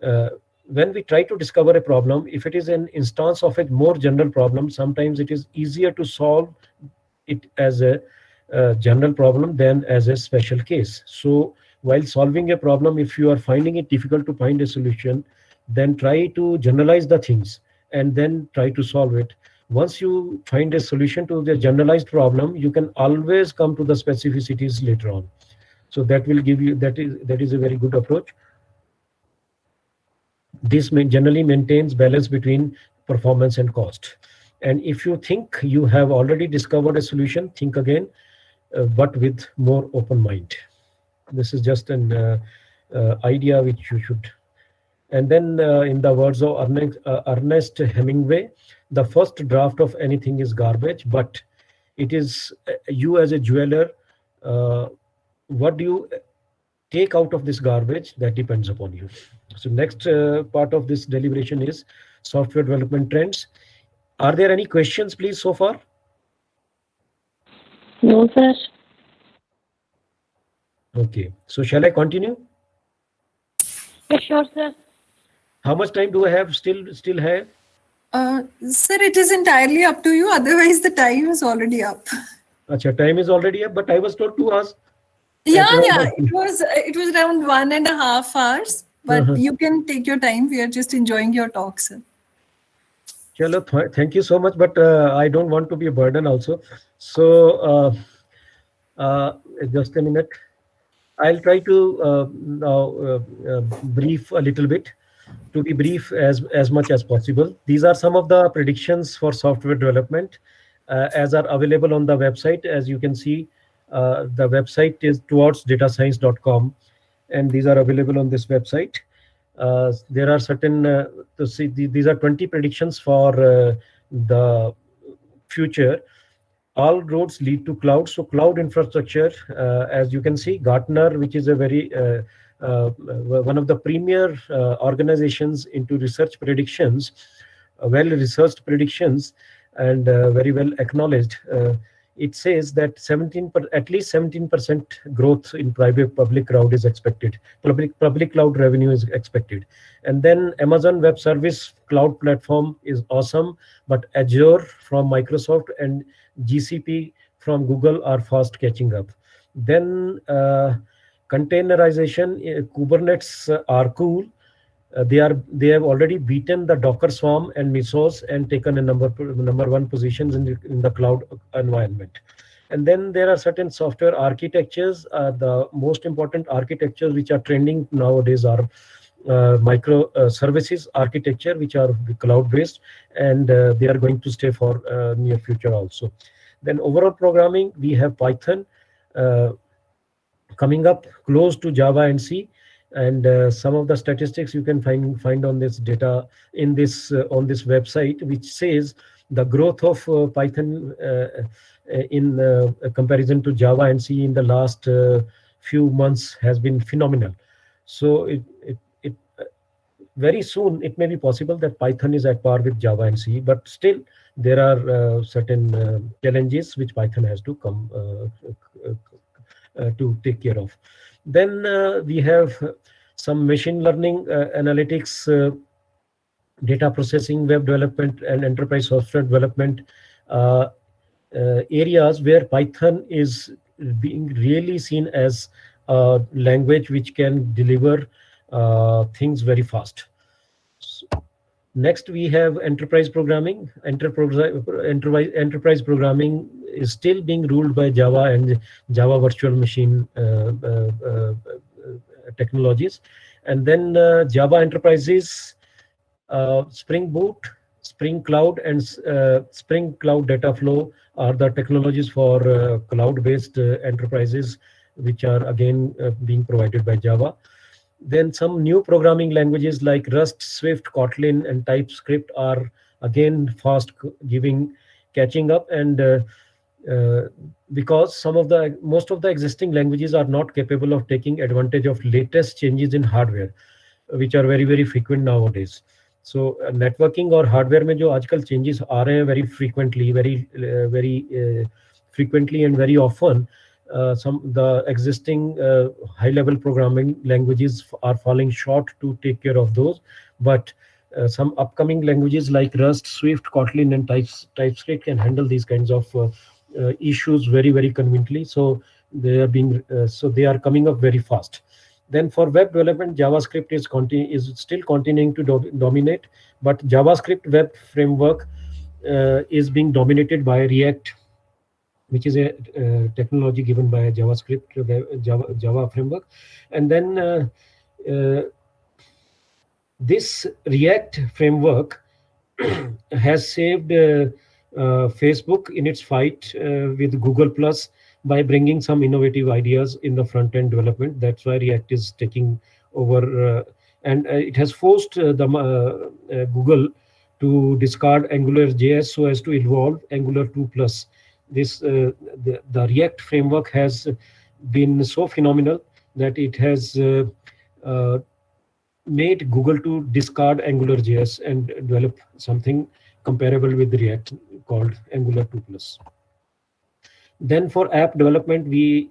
uh, when we try to discover a problem, if it is an instance of a more general problem, sometimes it is easier to solve it as a general problem than as a special case. So while solving a problem, if you are finding it difficult to find a solution, then try to generalize the things and then try to solve it. Once you find a solution to the generalized problem, you can always come to the specificities later on. So that will give you, that is a very good approach. This generally maintains balance between performance and cost. And if you think you have already discovered a solution, think again, but with more open mind. This is just an idea which you should. And then, in the words of Ernest Hemingway, the first draft of anything is garbage, but it is you as a jeweler. What do you take out of this garbage? That depends upon you. So next part of this deliberation is software development trends. Are there any questions, please, so far? No, sir. Okay. So shall I continue? Yeah, sure, sir. How much time do I have? Still have? Sir, it is entirely up to you. Otherwise, the time is already up. Acha, time is already up, but I was told 2 hours. Yeah. It was around 1.5 hours. But you can take your time. We are just enjoying your talk, sir. Chalo, thank you so much, but I don't want to be a burden also. So just a minute. I'll try to now brief a little bit, to be brief as much as possible. These are some of the predictions for software development as are available on the website. As you can see, the website is towardsdatascience.com, and these are available on this website. There are certain, these are 20 predictions for the future. All roads lead to cloud. So cloud infrastructure, as you can see, Gartner, which is a very one of the premier organizations into research predictions, well-researched predictions, and very well acknowledged. It says that at least 17% growth in private public cloud is expected. Public cloud revenue is expected. And then Amazon Web Service cloud platform is awesome, but Azure from Microsoft and GCP from Google are fast catching up. Then containerization, Kubernetes are cool. They have already beaten the Docker Swarm and Mesos and taken a number one positions in the cloud environment. And then there are certain software architectures. The most important architectures which are trending nowadays are micro services architecture, which are cloud based, and they are going to stay for near future also. Then overall programming, we have Python coming up close to Java and C, and some of the statistics you can find on this data in this on this website, which says the growth of Python in comparison to Java and C in the last few months has been phenomenal. So it very soon it may be possible that Python is at par with Java and C, but still there are certain challenges which Python has to come to take care of. Then we have some machine learning, analytics, data processing, web development, and enterprise software development areas where Python is being really seen as a language which can deliver things very fast. Next, we have enterprise programming. Enterprise programming is still being ruled by Java and Java virtual machine technologies. And then Java enterprises, Spring Boot, Spring Cloud, and Spring Cloud Data Flow are the technologies for cloud-based enterprises, which are again being provided by Java. Then some new programming languages like Rust, Swift, Kotlin, and TypeScript are again fast catching up, and because most of the existing languages are not capable of taking advantage of latest changes in hardware, which are very frequent nowadays. So networking or hardware में जो आजकल changes आ रहे हैं very frequently and very often, the existing high-level programming languages are falling short to take care of those. But some upcoming languages like Rust, Swift, Kotlin, and TypeScript can handle these kinds of issues very conveniently. So they are coming up very fast. Then for web development, JavaScript is still continuing to dominate, but JavaScript web framework is being dominated by React, which is a technology given by JavaScript, Java framework. And then this React framework has saved Facebook in its fight with Google Plus by bringing some innovative ideas in the front-end development. That's why React is taking over, and it has forced Google to discard AngularJS so as to evolve Angular 2+. The React framework has been so phenomenal that it has made Google to discard AngularJS and develop something comparable with React called Angular 2+. Then for app development, we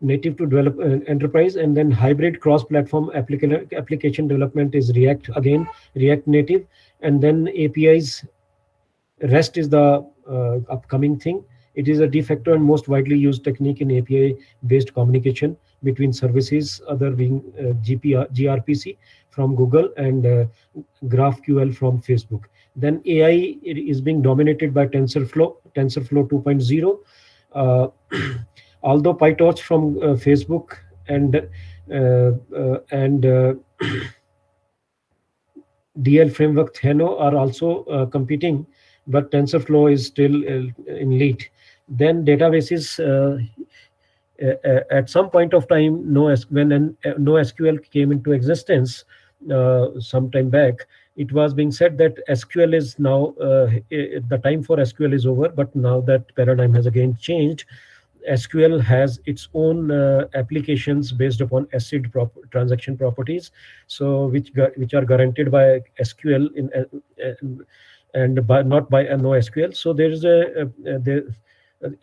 native to develop enterprise, and then hybrid cross-platform application development is React native, and then APIs. REST is the upcoming thing. It is a de facto and most widely used technique in API-based communication between services, other being gRPC from Google and GraphQL from Facebook. Then AI is being dominated by TensorFlow 2.0. Although PyTorch from Facebook and DL framework Theno are also competing, but TensorFlow is still in lead. Then databases, at some point of time, when NoSQL came into existence some time back, it was being said that SQL is now, the time for SQL is over, but now that paradigm has again changed. SQL has its own applications based upon ACID transaction properties, so which are guaranteed by SQL not by NoSQL. So there is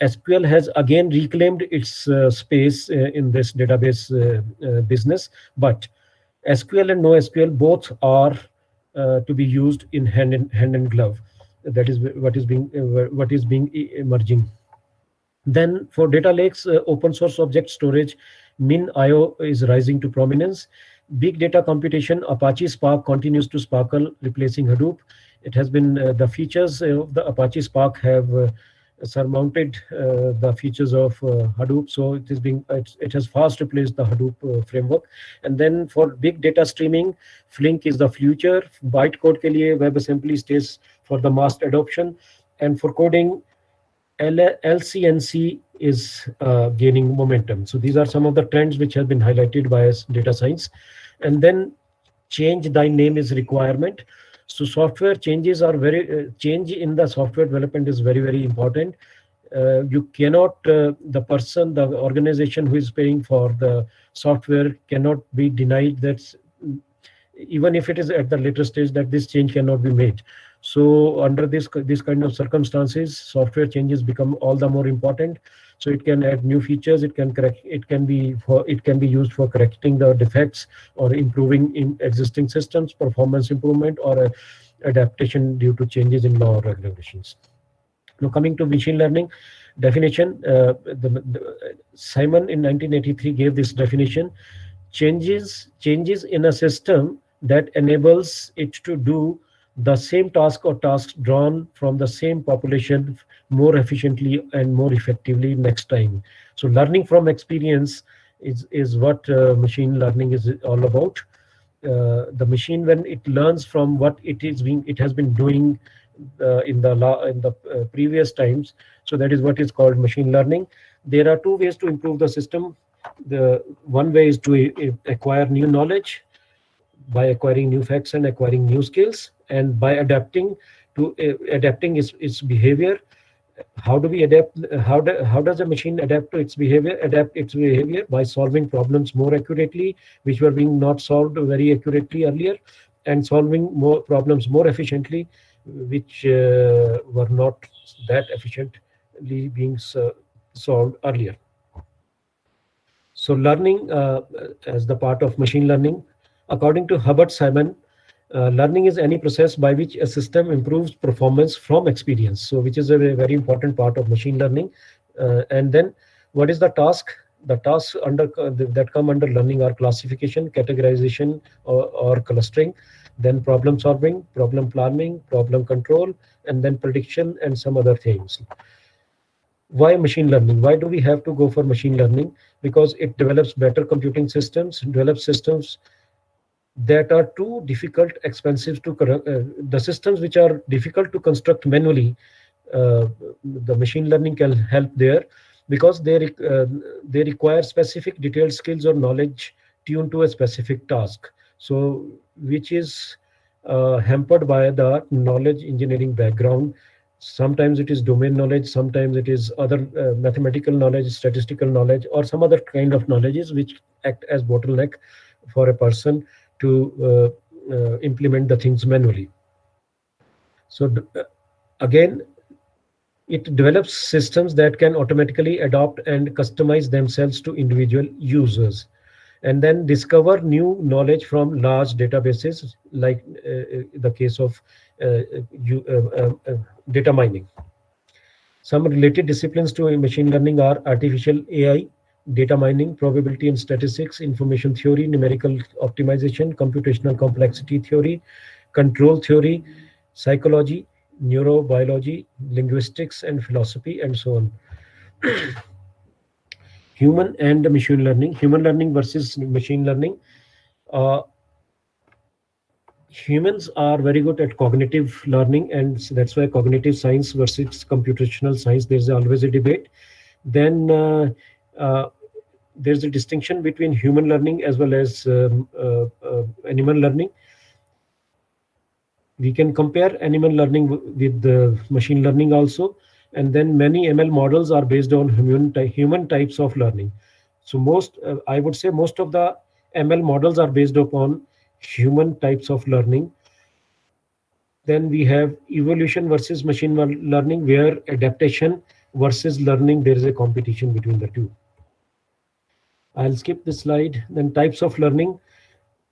SQL has again reclaimed its space in this database business, but SQL and NoSQL both are to be used in hand in glove. That is what is being emerging. Then for data lakes, open source object storage, MinIO is rising to prominence. Big data computation, Apache Spark continues to sparkle, replacing Hadoop. It has been the features of the Apache Spark have surmounted the features of Hadoop, so it has fast replaced the Hadoop framework. And then for big data streaming, Flink is the future. Bytecode ke liye WebAssembly stays for the mass adoption, and for coding, LCNC is gaining momentum. So these are some of the trends which have been highlighted by data science. And then change thy name is requirement. So software changes are change in the software development is very important. You cannot, the organization who is paying for the software cannot be denied that, even if it is at the later stage, that this change cannot be made. So under this kind of circumstances, software changes become all the more important. So it can add new features. It can be used for correcting the defects or improving in existing systems, performance improvement, or adaptation due to changes in law or regulations. Now coming to machine learning definition, Simon in 1983 gave this definition: changes in a system that enables it to do the same task or tasks drawn from the same population more efficiently and more effectively next time. So learning from experience is what machine learning is all about. The machine, when it learns from what it has been doing in the previous times, so that is what is called machine learning. There are two ways to improve the system. The one way is to acquire new knowledge by acquiring new facts and acquiring new skills, and by adapting its behavior. How do we adapt? How does a machine adapt to its behavior? Adapt its behavior by solving problems more accurately, which were being not solved very accurately earlier, and solving more problems more efficiently, which were not that efficiently being solved earlier. So learning as the part of machine learning, according to Hubbard Simon, learning is any process by which a system improves performance from experience. So which is a very important part of machine learning. And then what is the task? The tasks that come under learning are classification, categorization, or clustering, then problem solving, problem planning, problem control, and then prediction and some other things. Why machine learning? Why do we have to go for machine learning? Because it develops better computing systems, develops systems that are too difficult, expensive to the systems which are difficult to construct manually. The machine learning can help there, because they require specific detailed skills or knowledge tuned to a specific task. So which is hampered by the knowledge engineering background. Sometimes it is domain knowledge, sometimes it is other mathematical knowledge, statistical knowledge, or some other kind of knowledges which act as bottleneck for a person to implement the things manually. So again, it develops systems that can automatically adopt and customize themselves to individual users, and then discover new knowledge from large databases, like the case of data mining. Some related disciplines to machine learning are artificial AI, data mining, probability and statistics, information theory, numerical optimization, computational complexity theory, control theory, psychology, neurobiology, linguistics, and philosophy, and so on. Human and machine learning, human learning versus machine learning. Humans are very good at cognitive learning, and that's why cognitive science versus computational science, there's always a debate. Then there's a distinction between human learning as well as animal learning. We can compare animal learning with machine learning also, and then many ML models are based on human types of learning. So I would say most of the ML models are based upon human types of learning. Then we have evolution versus machine learning, where adaptation versus learning, there is a competition between the two. I'll skip this slide. Then types of learning.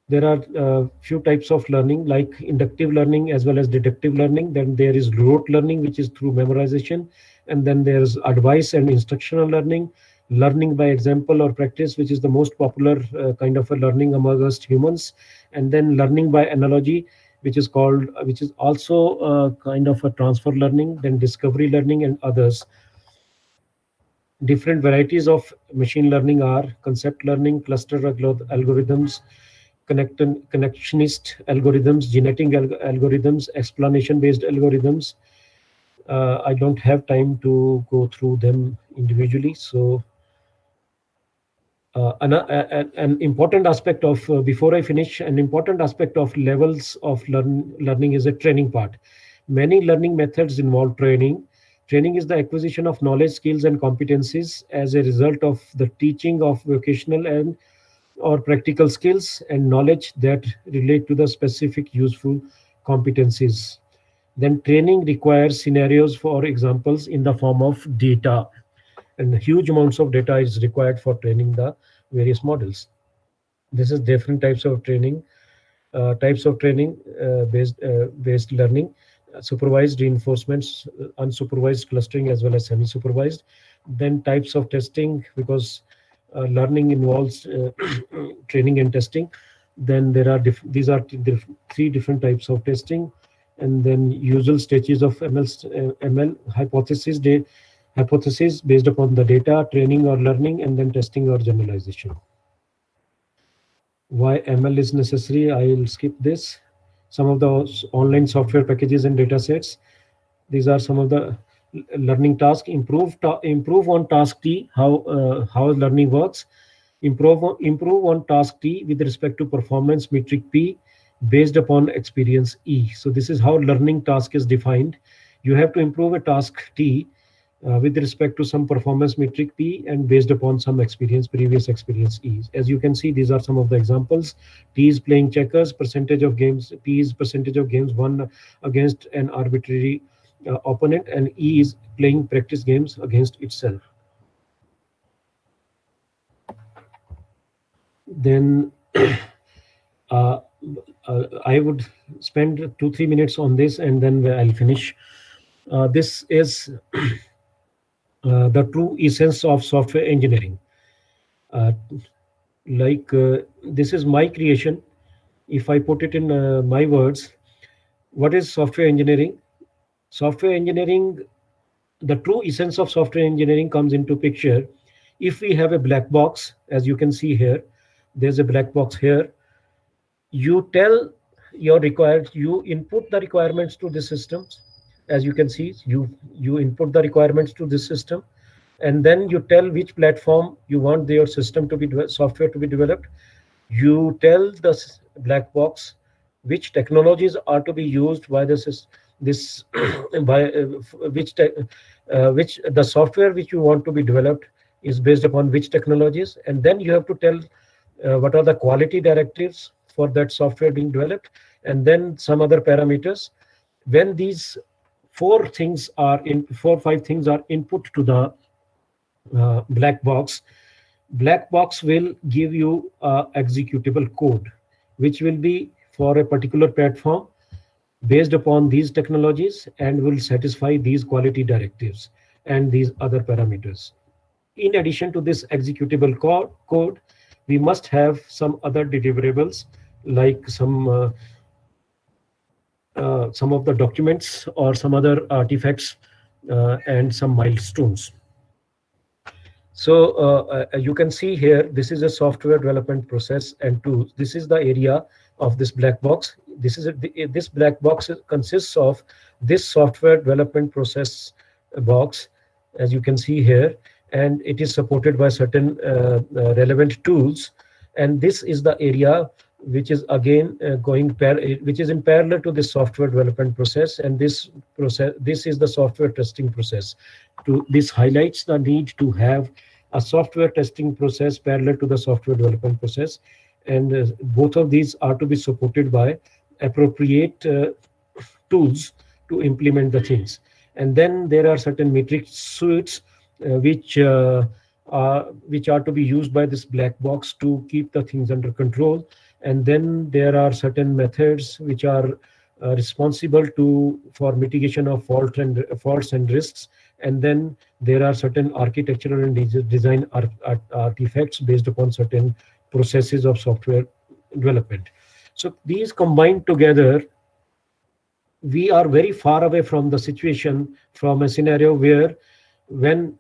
There are few types of learning, like inductive learning as well as deductive learning. Then there is rote learning, which is through memorization. And then there's advice and instructional learning by example or practice, which is the most popular kind of a learning amongst humans. And then learning by analogy, which is also kind of a transfer learning, then discovery learning, and others. Different varieties of machine learning are concept learning, cluster algorithms, connectionist algorithms, genetic algorithms, explanation-based algorithms. I don't have time to go through them individually. So an important aspect of, before I finish, an important aspect of levels of learning is a training part. Many learning methods involve training. Training is the acquisition of knowledge, skills, and competencies as a result of the teaching of vocational and or practical skills and knowledge that relate to the specific useful competencies. Then training requires scenarios for examples in the form of data, and huge amounts of data is required for training the various models. This is different types of training. Based learning, supervised reinforcements, unsupervised clustering, as well as semi-supervised. Then types of testing, because learning involves training and testing. Then there are these are three different types of testing, and then usual stages of ML hypothesis based upon the data, training or learning, and then testing or generalization. Why ML is necessary? I will skip this. Some of the online software packages and data sets. These are some of the learning tasks. Improve on task T, how learning works. Improve on task T with respect to performance metric P based upon experience E. So this is how learning task is defined. You have to improve a task T with respect to some performance metric P and based upon some previous experience E. As you can see, these are some of the examples. T is playing checkers, percentage of games, P is percentage of games won against an arbitrary opponent, and E is playing practice games against itself. Then I would spend 2-3 minutes on this and then I'll finish. This is the true essence of software engineering. This is my creation. If I put it in my words, what is software engineering? Software engineering, the true essence of software engineering comes into picture if we have a black box, as you can see here. There's a black box here. You tell you input the requirements to the systems. As you can see, you input the requirements to this system, and then you tell which platform you want your system to be software to be developed. You tell the black box which technologies are to be used by which the software which you want to be developed is based upon which technologies, and then you have to tell what are the quality directives for that software being developed, and then some other parameters. When these 4 5 things are input to the black box will give you executable code, which will be for a particular platform based upon these technologies and will satisfy these quality directives and these other parameters. In addition to this executable code, we must have some other deliverables, like some of the documents or some other artifacts and some milestones. So you can see here, this is a software development process and tools. This is the area of this black box. This black box consists of this software development process box, as you can see here, and it is supported by certain relevant tools. And this is the area which is again which is in parallel to this software development process, and this is the software testing process. This highlights the need to have a software testing process parallel to the software development process, and both of these are to be supported by appropriate tools to implement the things. And then there are certain metric suites which are to be used by this black box to keep the things under control. And then there are certain methods which are responsible for mitigation of faults and risks. And then there are certain architectural and design artifacts based upon certain processes of software development. So these combined together, we are very far away from the situation, from a scenario where when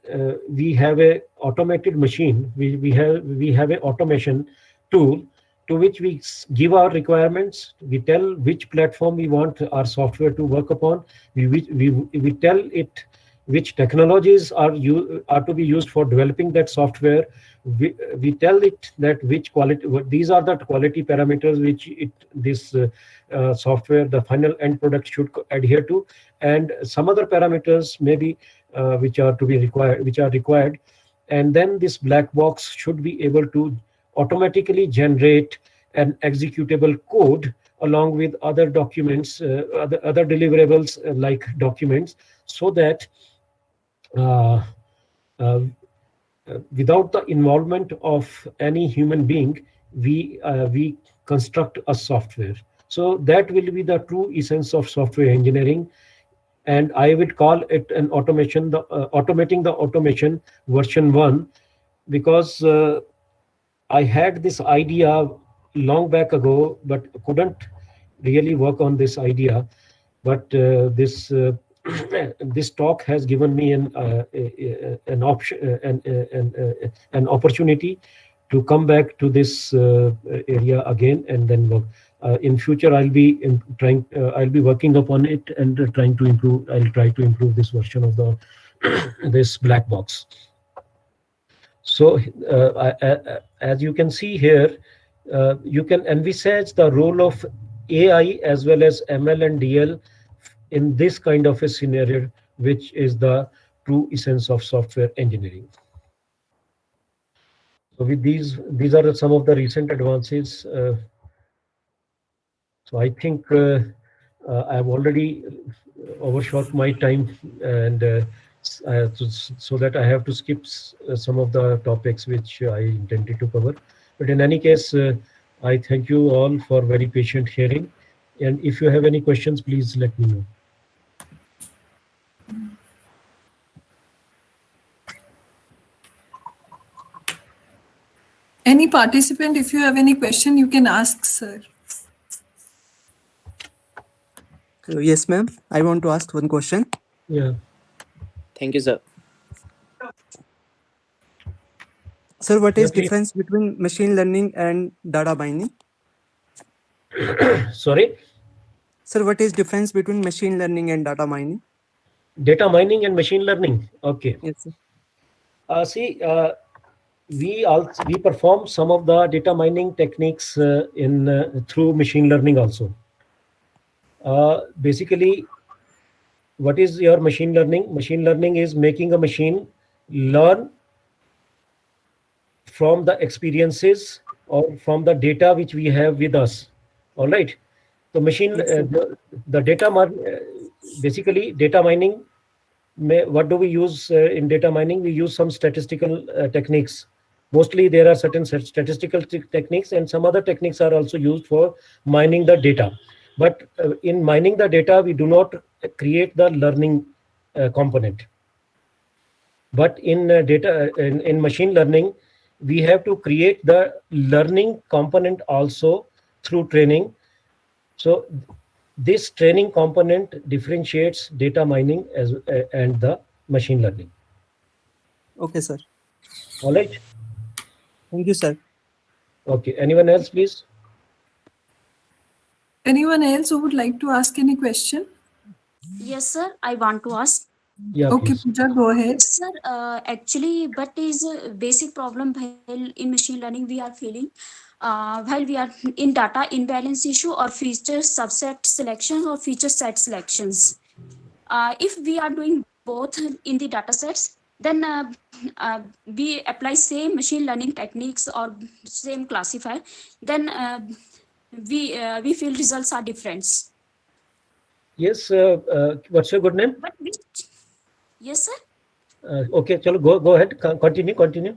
we have a automated machine, we have a automation tool to which we give our requirements. We tell which platform we want our software to work upon. We tell it which technologies are to be used for developing that software. We tell it that which quality, these are the quality parameters which this software, the final end product, should adhere to, and some other parameters maybe which are required. And then this black box should be able to automatically generate an executable code along with other documents, other deliverables like documents, so that without the involvement of any human being, we construct a software. So that will be the true essence of software engineering, and I would call it an automation, automating the automation version 1, because I had this idea long back ago, but couldn't really work on this idea. But this this talk has given me an option, an opportunity to come back to this area again and then work. In future, I'll be I'll be working upon it and trying to improve. I'll try to improve this version of the this black box. So as you can see here, you can envisage the role of AI as well as ML and DL in this kind of a scenario, which is the true essence of software engineering. So with these are some of the recent advances. So I think I've already overshot my time, and so that I have to skip some of the topics which I intended to cover. But in any case, I thank you all for very patient hearing. And if you have any questions, please let me know. Any participant, if you have any question, you can ask, sir. Hello, yes, ma'am. I want to ask one question. Yeah. Thank you, sir. Sir, what is Yeah, please. difference between machine learning and data mining? Sorry? Sir, what is difference between machine learning and data mining? Data mining and machine learning. Okay. Yes, sir. We perform some of the data mining techniques through machine learning also. Basically, what is your machine learning? Machine learning is making a machine learn from the experiences or from the data which we have with us. All right. So machine, Yes, the data, basically data mining. What do we use in data mining? We use some statistical techniques. Mostly there are certain statistical techniques, and some other techniques are also used for mining the data. But in mining the data, we do not create the learning component. But in in machine learning, we have to create the learning component also through training. So this training component differentiates data mining and the machine learning. Okay, sir. All right. Thank you, sir. Okay. Anyone else, please? Anyone else who would like to ask any question? Yes, sir. I want to ask. Yeah, Okay, please. Pooja, go ahead. Sir, actually, what is a basic problem while in machine learning we are feeling while we are in data imbalance issue or feature subset selection or feature set selections? If we are doing both in the data sets, then we apply same machine learning techniques or same classifier, then we feel results are different. Yes. What's your good name? But yes, sir. Okay. Chalo, go ahead. Continue.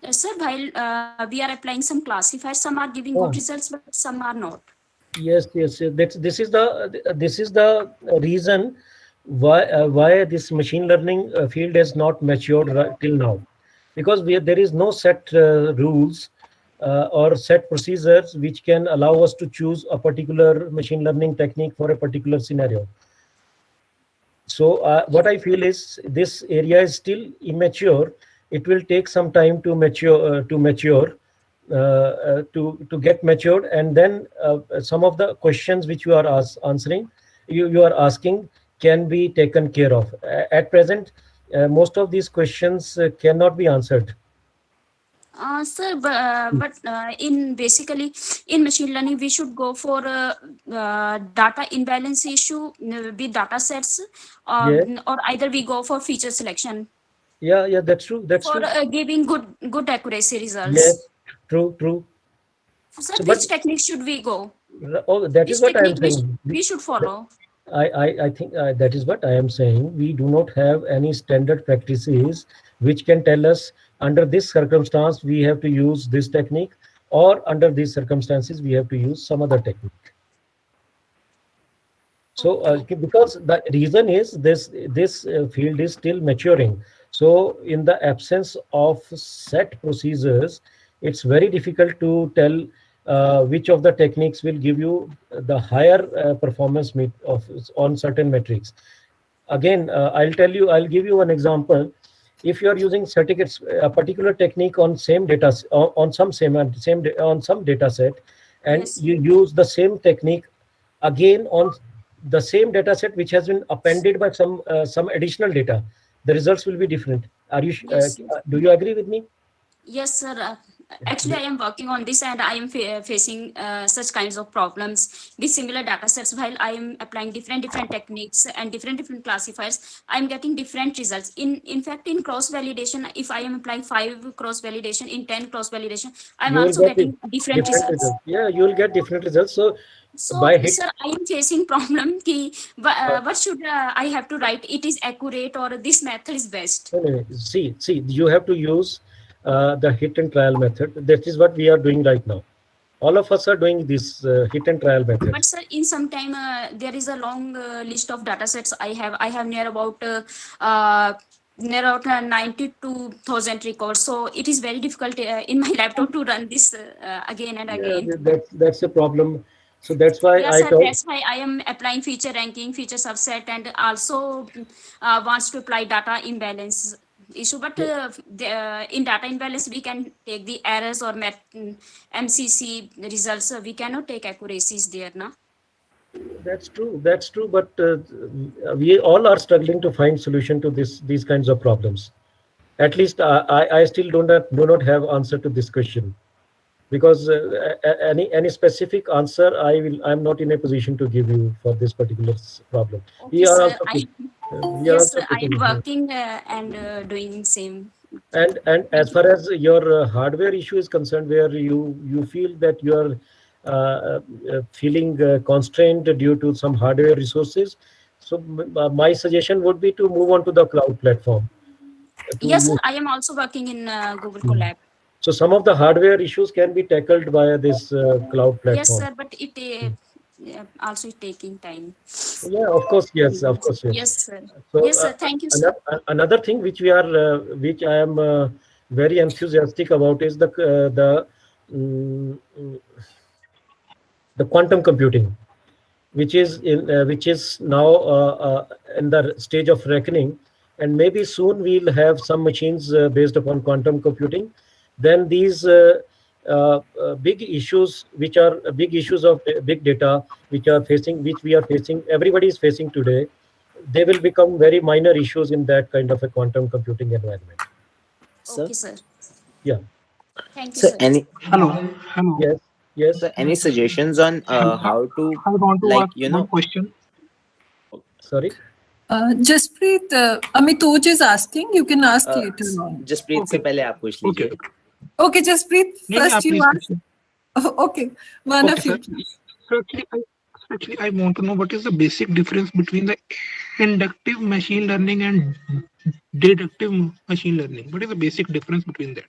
Sir, while we are applying some classifiers, some are giving good results, but some are not. Yes. This is the reason why this machine learning field has not matured till now, because there is no set rules or set procedures which can allow us to choose a particular machine learning technique for a particular scenario. So what I feel is this area is still immature. It will take some time to mature, to get matured, and then some of the questions which you are answering, you are asking, can be taken care of. At present, most of these questions cannot be answered. Sir, but in basically in machine learning, we should go for data imbalance issue with data sets, Yes. or either we go for feature selection. Yeah, that's true. That's for true. Giving good accuracy results. Yes, true. Sir, So, which technique should we go? Oh, that Which is what I am technique saying. we should follow? I think that is what I am saying. We do not have any standard practices which can tell us under this circumstance we have to use this technique, or under these circumstances we have to use some other technique. So because the reason is this field is still maturing. So in the absence of set procedures, it's very difficult to tell which of the techniques will give you the higher performance on certain metrics. Again, I'll give you an example. If you are using certificates, a particular technique on same data on on some data set, and Yes. you use the same technique again on the same data set which has been appended by some additional data, the results will be different. Yes. Yes. Do you agree with me? Yes, sir. Actually, I am working on this and I am facing such kinds of problems with similar data sets. While I am applying different techniques and different classifiers, I am getting different results. In fact, in cross validation, if I am applying 5 cross validation, in 10 cross validation, I am You will also get getting different different results. results. Yeah, you will get different results. So So, by hit sir, I am facing problem ki what should I have to write? It is accurate or this method is best. no, no, no. See, you have to use the hit and trial method. That is what we are doing right now. All of us are doing this hit and trial method. But sir, in some time there is a long list of data sets I have. I have near about 92,000 records. So it is very difficult in my laptop to run this again and Yeah, again. that's a problem. So that's why Yes, I sir. told. That's why I am applying feature ranking, feature subset, and also wants to apply data imbalance issue. But in data imbalance, we can take the errors or MCC results. We cannot take accuracies there, na? That's true. That's true. But we all are struggling to find solution to these kinds of problems. At least I still do not have answer to this question, because any specific answer I'm not in a position to give you for this particular problem. Okay, We are sir. also we are Yes, also I am putting. working and doing same. And Thank as you. far as your hardware issue is concerned, where you feel that you are feeling constrained due to some hardware resources, so my suggestion would be to move on to the cloud platform. To Yes, sir. move. I am also working in Google Colab. So some of the hardware issues can be tackled via this cloud Yes, platform. sir. But it also taking time. Yeah, of course, yes, of course, yes. Yes, sir. So Yes, sir. Thank you, sir. another thing which I am very enthusiastic about is mm, mm, the quantum computing, which is now in the stage of reckoning, and maybe soon we'll have some machines based upon quantum computing. Then these big issues, which are big issues of big data, which we are facing, everybody is facing today, they will become very minor issues in that kind of a quantum computing environment. Okay, sir. Yeah. Thank you, So sir. any Hello, hello. Yes. Yes. so any suggestions on I how to, I want to like, ask one question. Sorry. Jaspreet, Amitoj is asking. You can ask uh, later on. Jasprit से Okay, पहले आप पूछ okay, लीजिए. okay. Okay, Jaspreet, नहीं नहीं, आप first you please ask. question. Okay, one Okay, of you. sir. So actually, I want to know what is the basic difference between the inductive machine learning and deductive machine learning. What is the basic difference between that?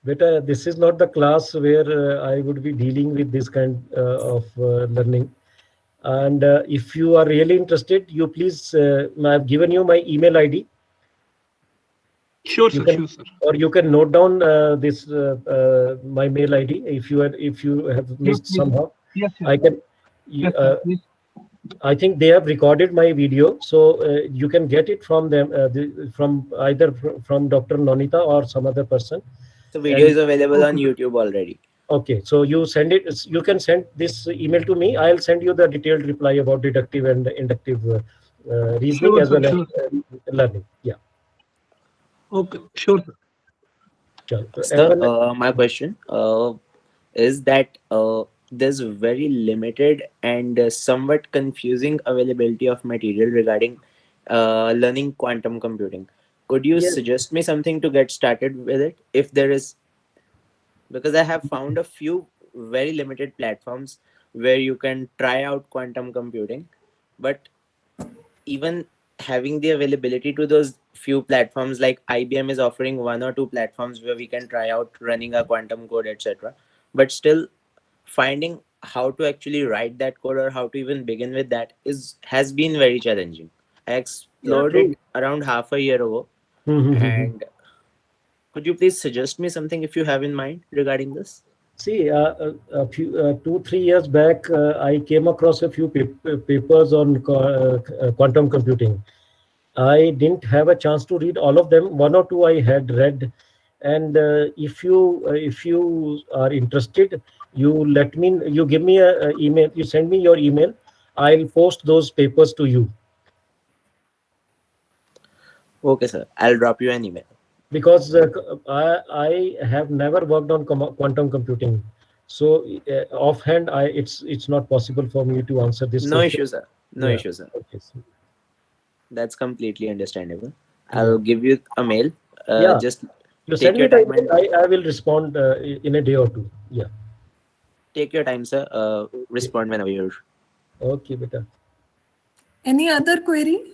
Beta, this is not the class where I would be dealing with this kind of learning. And if you are really interested, you please, I've given you my email ID. Sure, You sir. can, Sure, sir. or you can note down this my mail ID if you have Yes, missed please. somehow. Yes, yes. I can. Yes, Uh, sir. Please. I think they have recorded my video, so you can get it from them, from either from Dr. Nonita or some other person. So video And is available on Okay. YouTube already. okay, so you send it. You can send this email to me. I'll send you the detailed reply about deductive and inductive reasoning Sure, as sir. well as Sure. learning. Yeah. Okay. Sure, sir. Sure. So Anyone? my question is that there's very limited and somewhat confusing availability of material regarding learning quantum computing. Could you Yes. suggest me something to get started with it, if there is? Because I have found a few very limited platforms where you can try out quantum computing, but even having the availability to those few platforms, like IBM is offering one or two platforms where we can try out running a quantum code, etc. But still, finding how to actually write that code or how to even begin with that has been very challenging. I Yeah. explored True. it around half a year ago, Mm-hmm. and Could you please suggest me something if you have in mind regarding this? See, a few 2-3 years back, I came across a few papers on quantum computing. I didn't have a chance to read all of them. One or two I had read, and if you are interested, you give me a email. You send me your email. I'll post those papers to you. Okay, sir. I'll drop you an email. Because I have never worked on quantum computing, so offhand, it's not possible for me to answer this No question. issue, sir. No Yeah. issue, sir. Okay. That's completely understandable. Yeah. I'll give you a mail. Yeah. Just You take send your me the time email. and I will respond in a day or two. Yeah. take your time, sir. Respond whenever you're. Okay, beta. Any other query?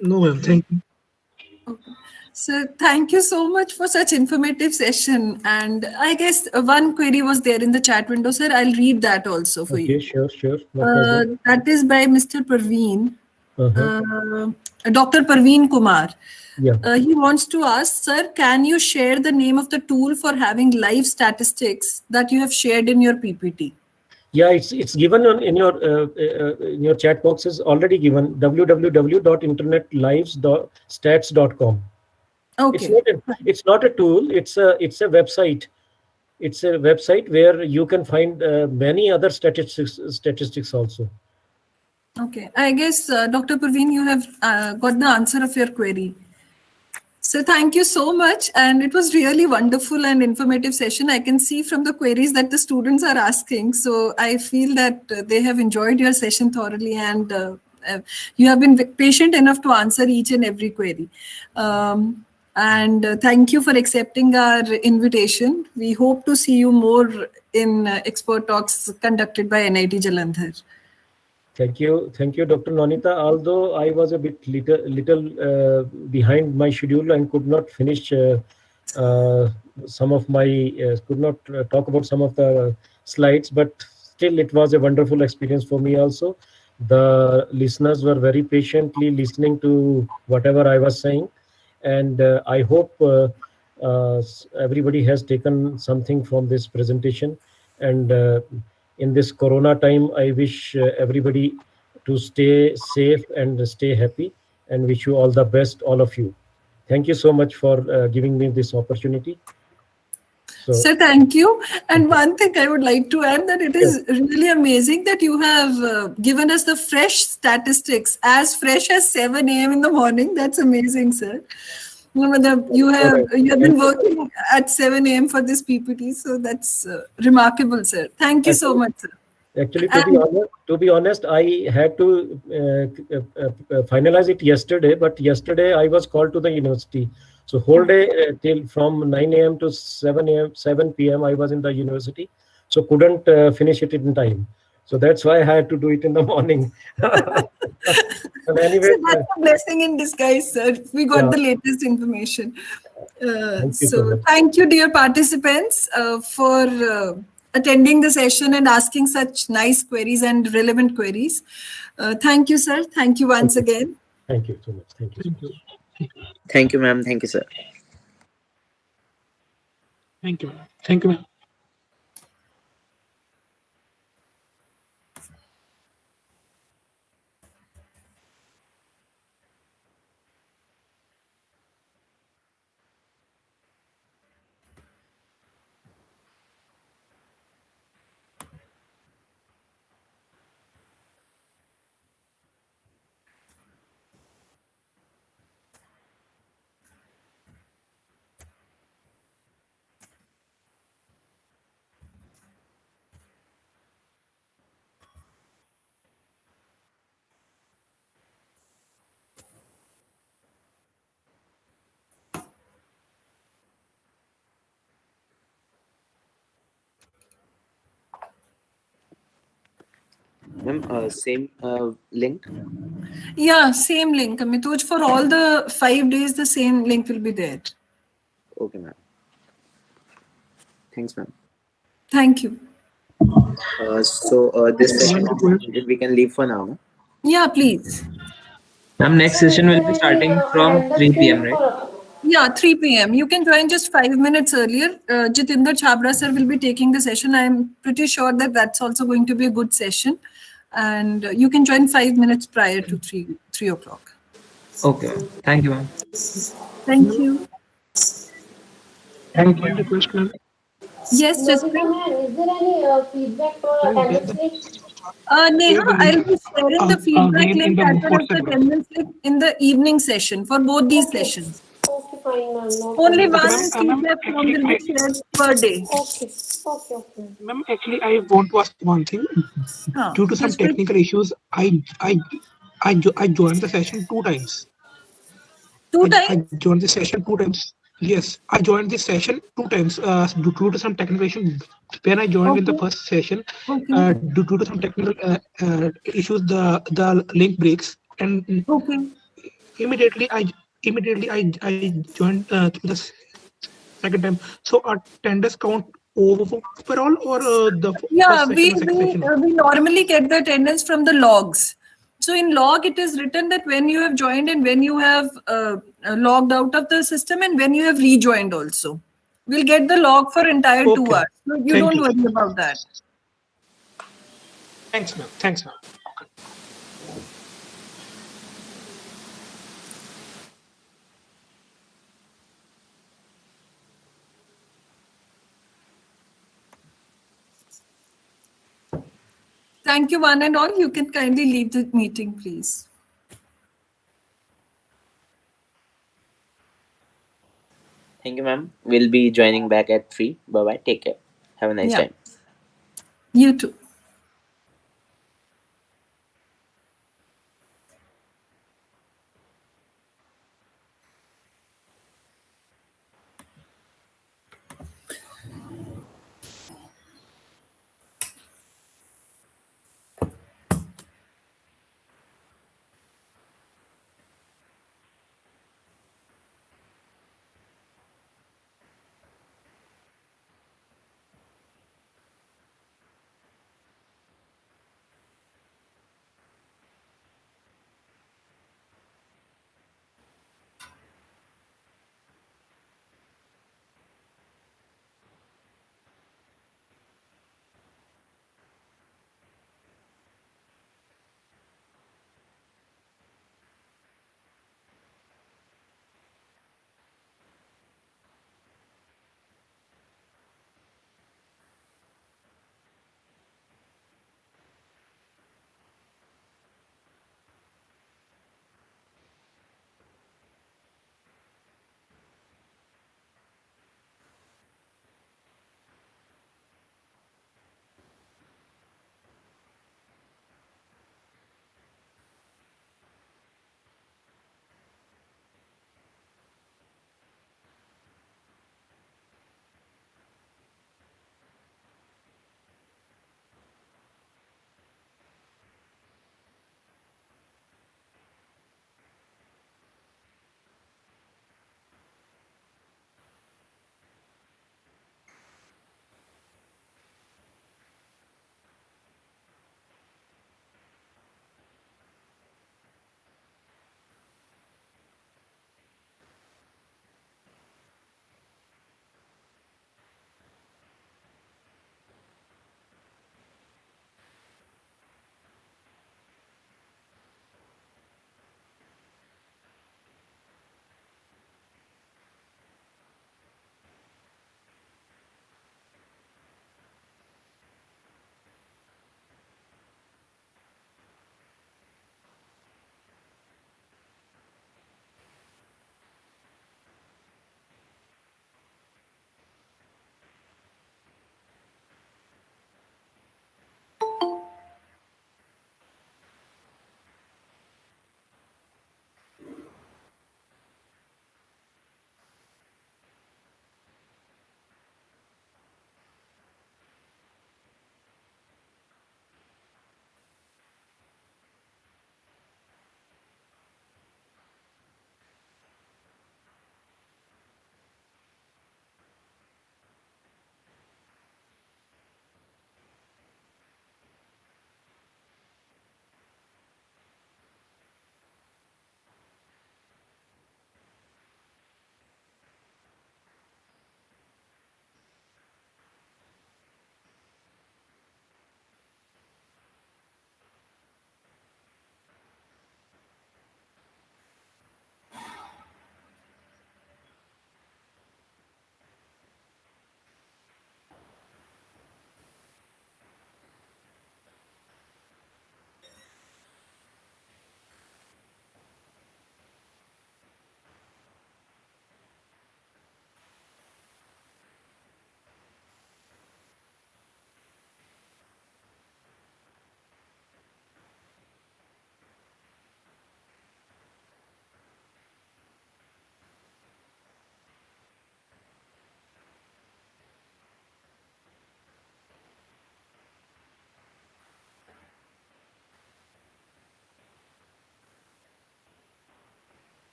No, ma'am. Thank you. Okay. So thank you so much for such informative session. And I guess one query was there in the chat window, sir. I'll read that also for Okay, you. sure. No problem. That is by Mr. Parveen, Uh-huh. Dr. Parveen Kumar. Yeah. He wants to ask, sir, can you share the name of the tool for having live statistics that you have shared in your PPT? Yeah, it's given in your chat box is already given www.internetlives.stats.com. Okay. It's not a tool. It's a website. It's a website where you can find many other statistics also. Okay. I guess, Dr. Parveen, you have got the answer of your query. So thank you so much. And it was really wonderful and informative session. I can see from the queries that the students are asking. So I feel that they have enjoyed your session thoroughly, and you have been patient enough to answer each and every query. And thank you for accepting our invitation. We hope to see you more in expert talks conducted by NIT Jalandhar. Thank you, Dr. Nonita. Although I was a bit little behind my schedule and could not finish some of my could not talk about some of the slides, but still it was a wonderful experience for me also. The listeners were very patiently listening to whatever I was saying, and I hope everybody has taken something from this presentation. And in this corona time, I wish everybody to stay safe and stay happy, and wish you all the best, all of you. Thank you so much for giving me this opportunity. So thank you. And one thing I would like to add, that it is really amazing that you have given us the fresh statistics, as fresh as 7 a.m. in the morning. That's amazing, sir. You have been working at 7 a.m. for this PPT, so that's remarkable, sir. Thank you so much, sir. Actually, to be honest, I had to finalize it yesterday, but yesterday I was called to the university. So whole day till from 9 a.m. to 7 p.m. I was in the university, so couldn't finish it in time. So that's why I had to do it in the morning. Anyway, so that's a blessing in disguise, sir. We got the latest information. Thank you, dear participants, for attending the session and asking such nice queries and relevant queries. Thank you, sir. Thank you once again. Thank you so much. Thank you so much. Thank you, ma'am. Thank you, sir. Thank you. Thank you, ma'am. Ma'am, same link? Yeah, same link. Amituj, for all the 5 days, the same link will be there. Okay, ma'am. Thanks, ma'am. Thank you. So this session is completed. We can leave for now. Yeah, please. Ma'am, next session will be starting from 3 p.m., right? Yeah, 3 p.m. You can join just 5 minutes earlier. Jitinder Chabra sir will be taking the session. I'm pretty sure that that's also going to be a good session. And you can join 5 minutes prior to 3 o'clock. Okay, ma'am. Thank you, ma'am. Thank you. Thank you. One request, ma'am. Yes, Nafisa Jaspreet. ma'am, is there any feedback for Ma'am, where attendance the link? Neha, share the I'll link be sharing the feedback again in link the as well as the WhatsApp group. attendance link in the evening session for both these Okay. sessions. Okay, fine ma'am, no Only problem. Okay, ma'am. one Ma'am, feedback form actually, will be shared per day. Okay, okay, okay. ma'am, actually, I want to ask one thing. Due to some Jaspreet, technical issues, I joined the session two times. two I times? joined the session two times. Yes, I joined this session two times due to some technical issue. When I joined in the Okay. first session, Okay. due to some technical issues, the link breaks, and Okay. immediately I immediately I joined through the second time. So attendance count overall or the Yeah, first session we or second we session? uh, we normally get the attendance from the logs. So in log, it is written that when you have joined and when you have logged out of the system and when you have rejoined also. We'll get the log for entire 2 hours. Okay. So you Thank don't you. worry about that. Thanks, ma'am. Thanks, ma'am. Thank you, one and all. You can kindly leave the meeting, please. Thank you, ma'am. We'll be joining back at 3. Bye bye. Take care. Have a nice Yeah, time. you too.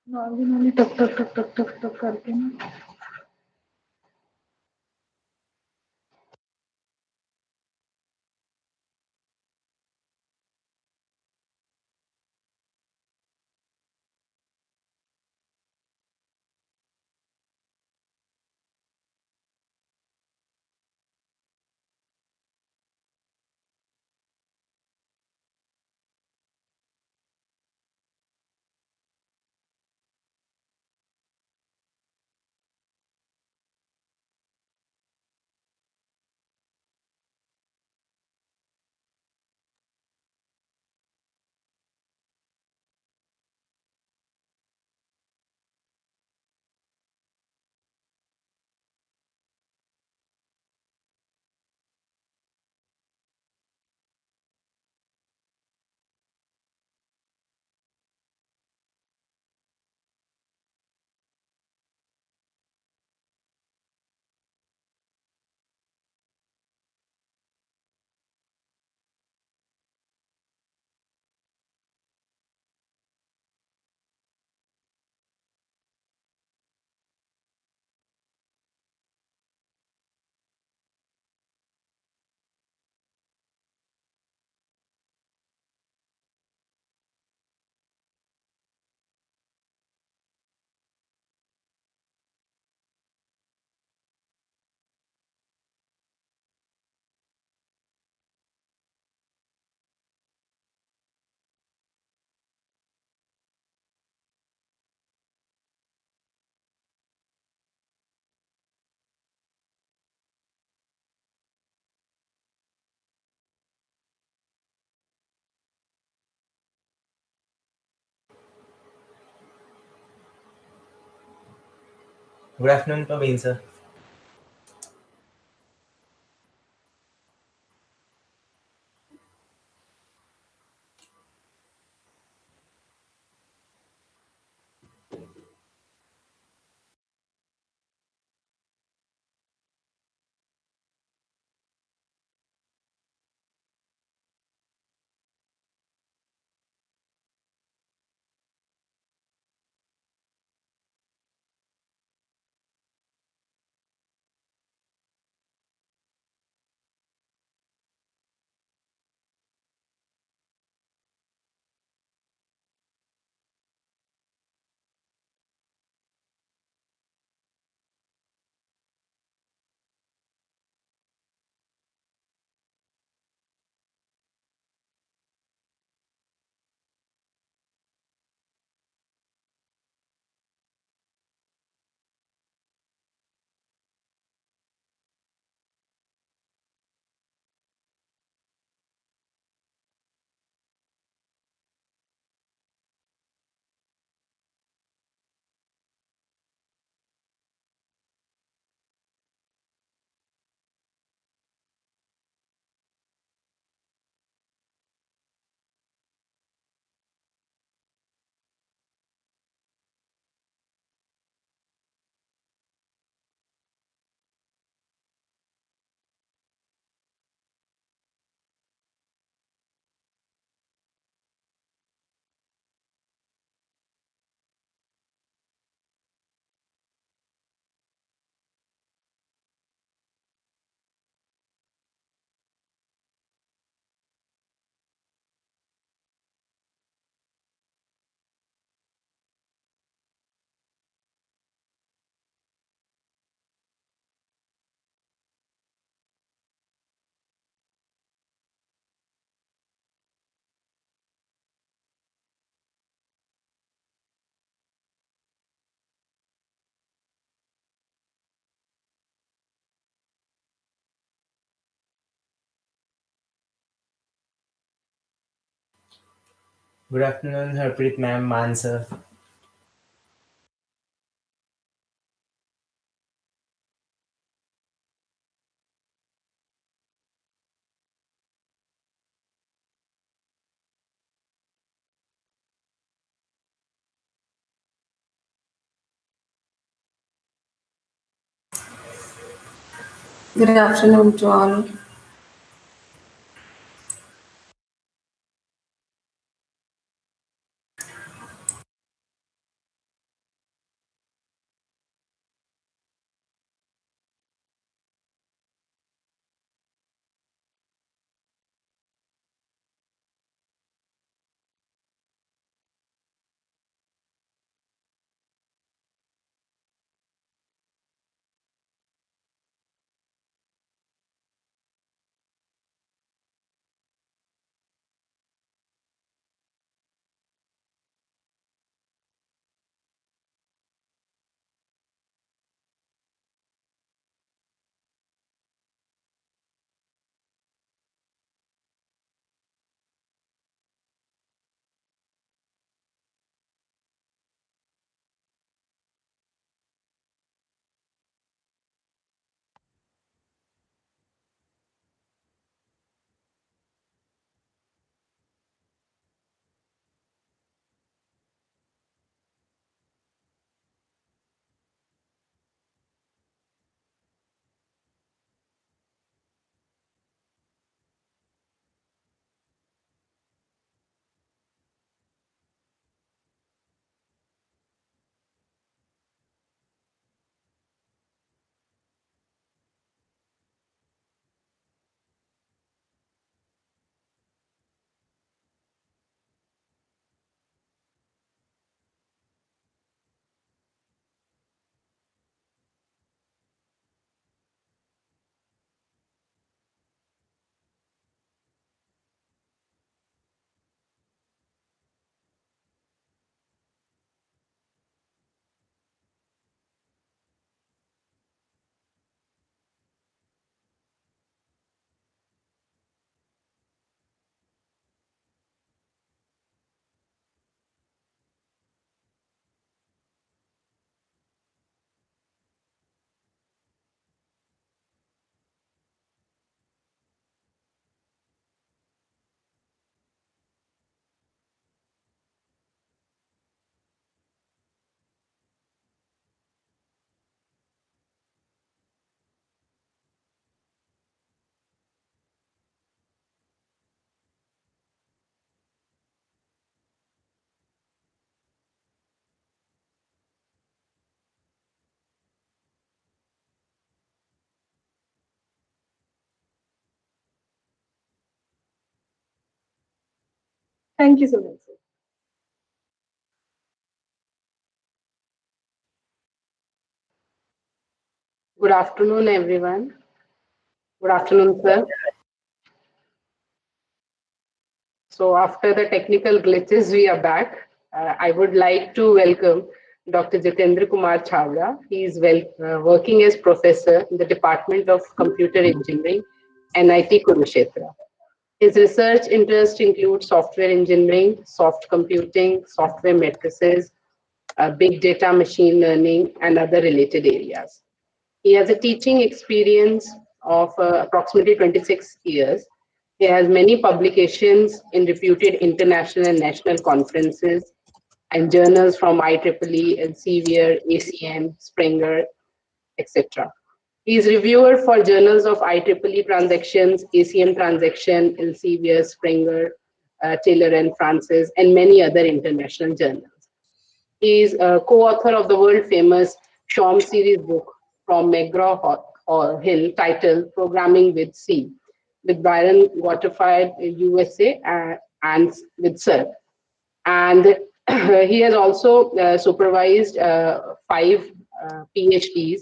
Normally टक टक टक टक टक टक करके ना Good afternoon, Praveen sir. Good afternoon, Harpreet ma'am, Man sir. good afternoon to all. Thank you so much, sir. Good afternoon, everyone. Good afternoon, sir. So after the technical glitches, we are back. I would like to welcome Dr. Jitendra Kumar Chawla. He is working as professor in the Department of Computer Engineering, NIT Kurukshetra. His research interests include software engineering, soft computing, software matrices, big data, machine learning, and other related areas. He has a teaching experience of approximately 26 years. He has many publications in reputed international and national conferences and journals from IEEE, Elsevier, ACM, Springer, etc. He is reviewer for journals of IEEE transactions, ACM transaction, Elsevier, Springer, Taylor and Francis, and many other international journals. He is a co-author of the world-famous Shom series book from McGraw-Hill titled Programming with C, with Byron Waterford, USA, and with Sir. And he has also supervised 5 PhDs,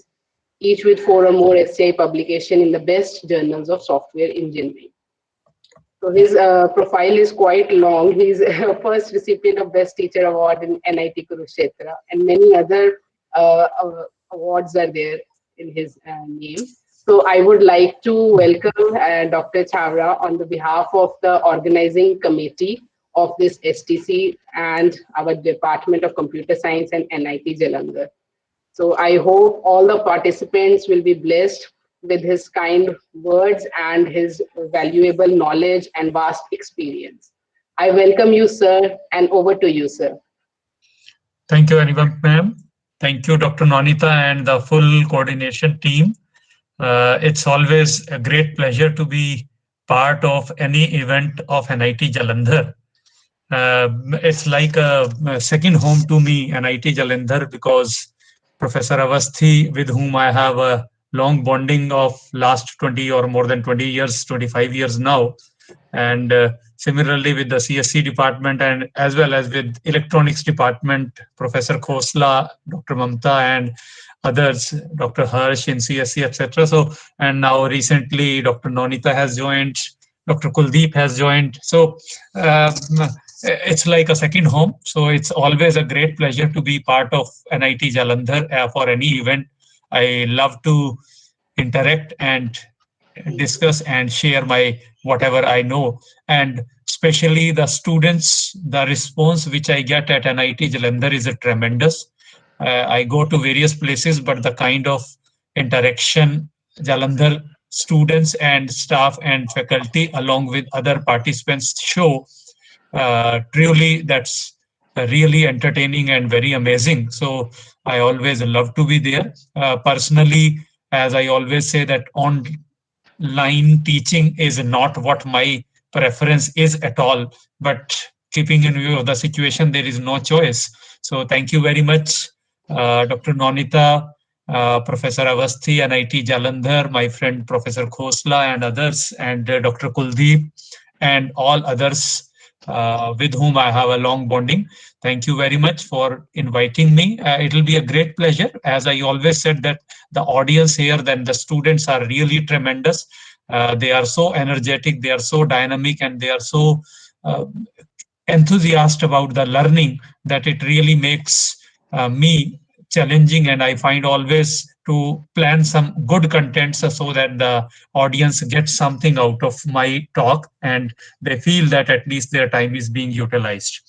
each with 4 or more essay publication in the best journals of software engineering. So his profile is quite long. He's a first recipient of Best Teacher Award in NIT Kurukshetra, and many other awards are there in his name. So I would like to welcome Dr. Chawla on the behalf of the organizing committee of this STC and our Department of Computer Science and NIT Jalandhar. So I hope all the participants will be blessed with his kind words and his valuable knowledge and vast experience. I welcome you, sir, and over to you, sir. Thank you very much, ma'am. Thank you, Dr. Nonita and the full coordination team. It's always a great pleasure to be part of any event of NIT Jalandhar. It's like a second home to me, NIT Jalandhar, because Professor Avasthi, with whom I have a long bonding of last 20 or more than 20 years, 25 years now, and similarly with the CSC department and as well as with electronics department, Professor Khosla, Dr. Mamta, and others, Dr. Harsh in CSC, etc. So, and now recently Dr. Nonita has joined, Dr. Kuldeep has joined. So it's like a second home. So it's always a great pleasure to be part of NIT Jalandhar for any event. I love to interact and discuss and share my whatever I know, and especially the students, the response which I get at NIT Jalandhar is a tremendous. I go to various places, but the kind of interaction Jalandhar students and staff and faculty along with other participants show, truly that's really entertaining and very amazing. So I always love to be there. Personally, as I always say, that online teaching is not what my preference is at all, but keeping in view of the situation, there is no choice. So thank you very much, Dr. Nonita, Professor Avasthi, NIT Jalandhar, my friend Professor Khosla and others, and Dr. Kuldeep, and all others with whom I have a long bonding. Thank you very much for inviting me. It will be a great pleasure. As I always said, that the audience here, then the students are really tremendous. They are so energetic, they are so dynamic, and they are so enthusiastic about the learning that it really makes me challenging, and I find always to plan some good contents so that the audience gets something out of my talk and they feel that at least their time is being utilized.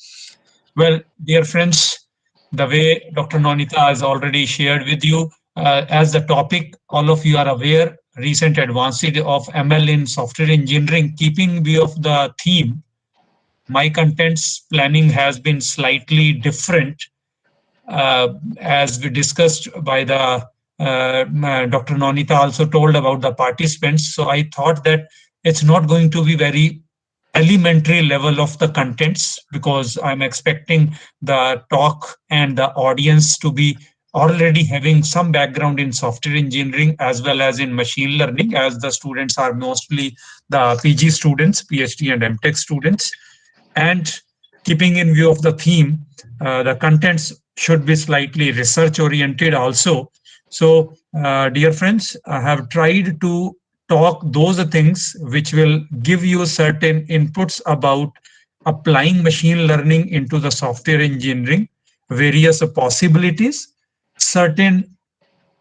Well, dear friends, the way Dr. Nonita has already shared with you, as the topic, all of you are aware, recent advances of ML in software engineering, keeping view of the theme, my contents planning has been slightly different, as we discussed by the Dr. Nonita also told about the participants. So I thought that it's not going to be very elementary level of the contents, because I'm expecting the talk and the audience to be already having some background in software engineering as well as in machine learning, as the students are mostly the PG students, PhD and MTech students. And keeping in view of the theme, the contents should be slightly research oriented also. So, dear friends, I have tried to talk those things which will give you certain inputs about applying machine learning into the software engineering, various possibilities, certain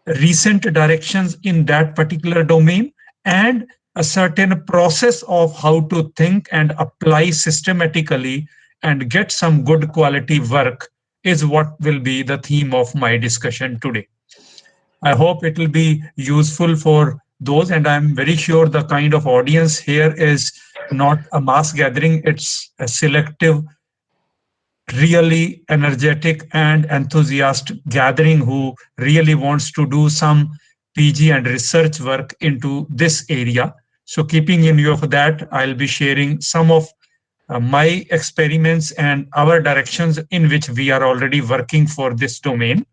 recent directions in that particular domain, and a certain process of how to think and apply systematically and get some good quality work is what will be the theme of my discussion today. I hope it will be useful for those, and I'm very sure the kind of audience here is not a mass gathering, it's a selective, really energetic and enthusiast gathering who really wants to do some PG and research work into this area. So keeping in view of that, I'll be sharing some of my experiments and our directions in which we are already working for this domain.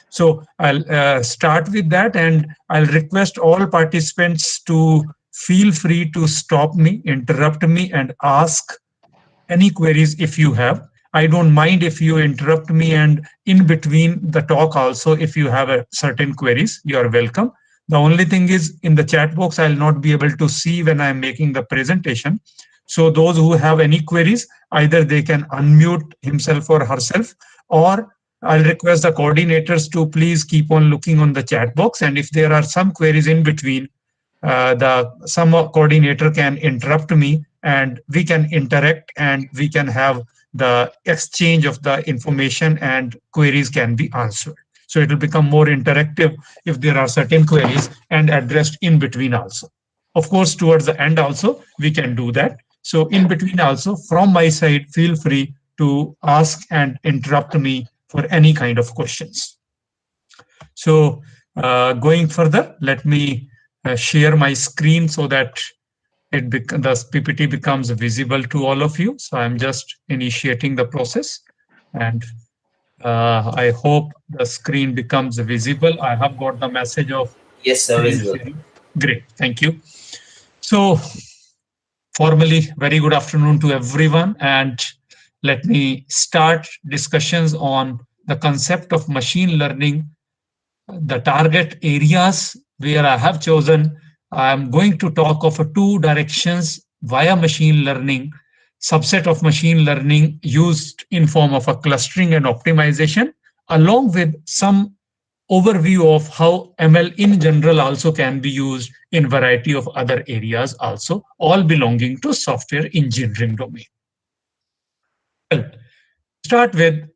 So I'll start with that, and I'll request all participants to feel free to stop me, interrupt me, and ask any queries if you have. I don't mind if you interrupt me, and in between the talk also, if you have a certain queries, you are welcome. The only thing is in the chat box, I'll not be able to see when I'm making the presentation. So those who have any queries, either they can unmute himself or herself, or I'll request the coordinators to please keep on looking on the chat box. And if there are some queries in between, some coordinator can interrupt me and we can interact and we can have the exchange of the information and queries can be answered. So it will become more interactive if there are certain queries and addressed in between also. Of course, towards the end also, we can do that. So in between also, from my side, feel free to ask and interrupt me for any kind of questions. So going further, let me share my screen so that the PPT becomes visible to all of you. So I'm just initiating the process, and I hope the screen becomes visible. I have got the message of yes, sir, visible. Great, thank you. So formally, very good afternoon to everyone, and let me start discussions on the concept of machine learning. The target areas where I have chosen, I'm going to talk of two directions via machine learning, subset of machine learning used in form of a clustering and optimization, along with some overview of how ML in general also can be used in variety of other areas also, all belonging to software engineering domain. Well, start with,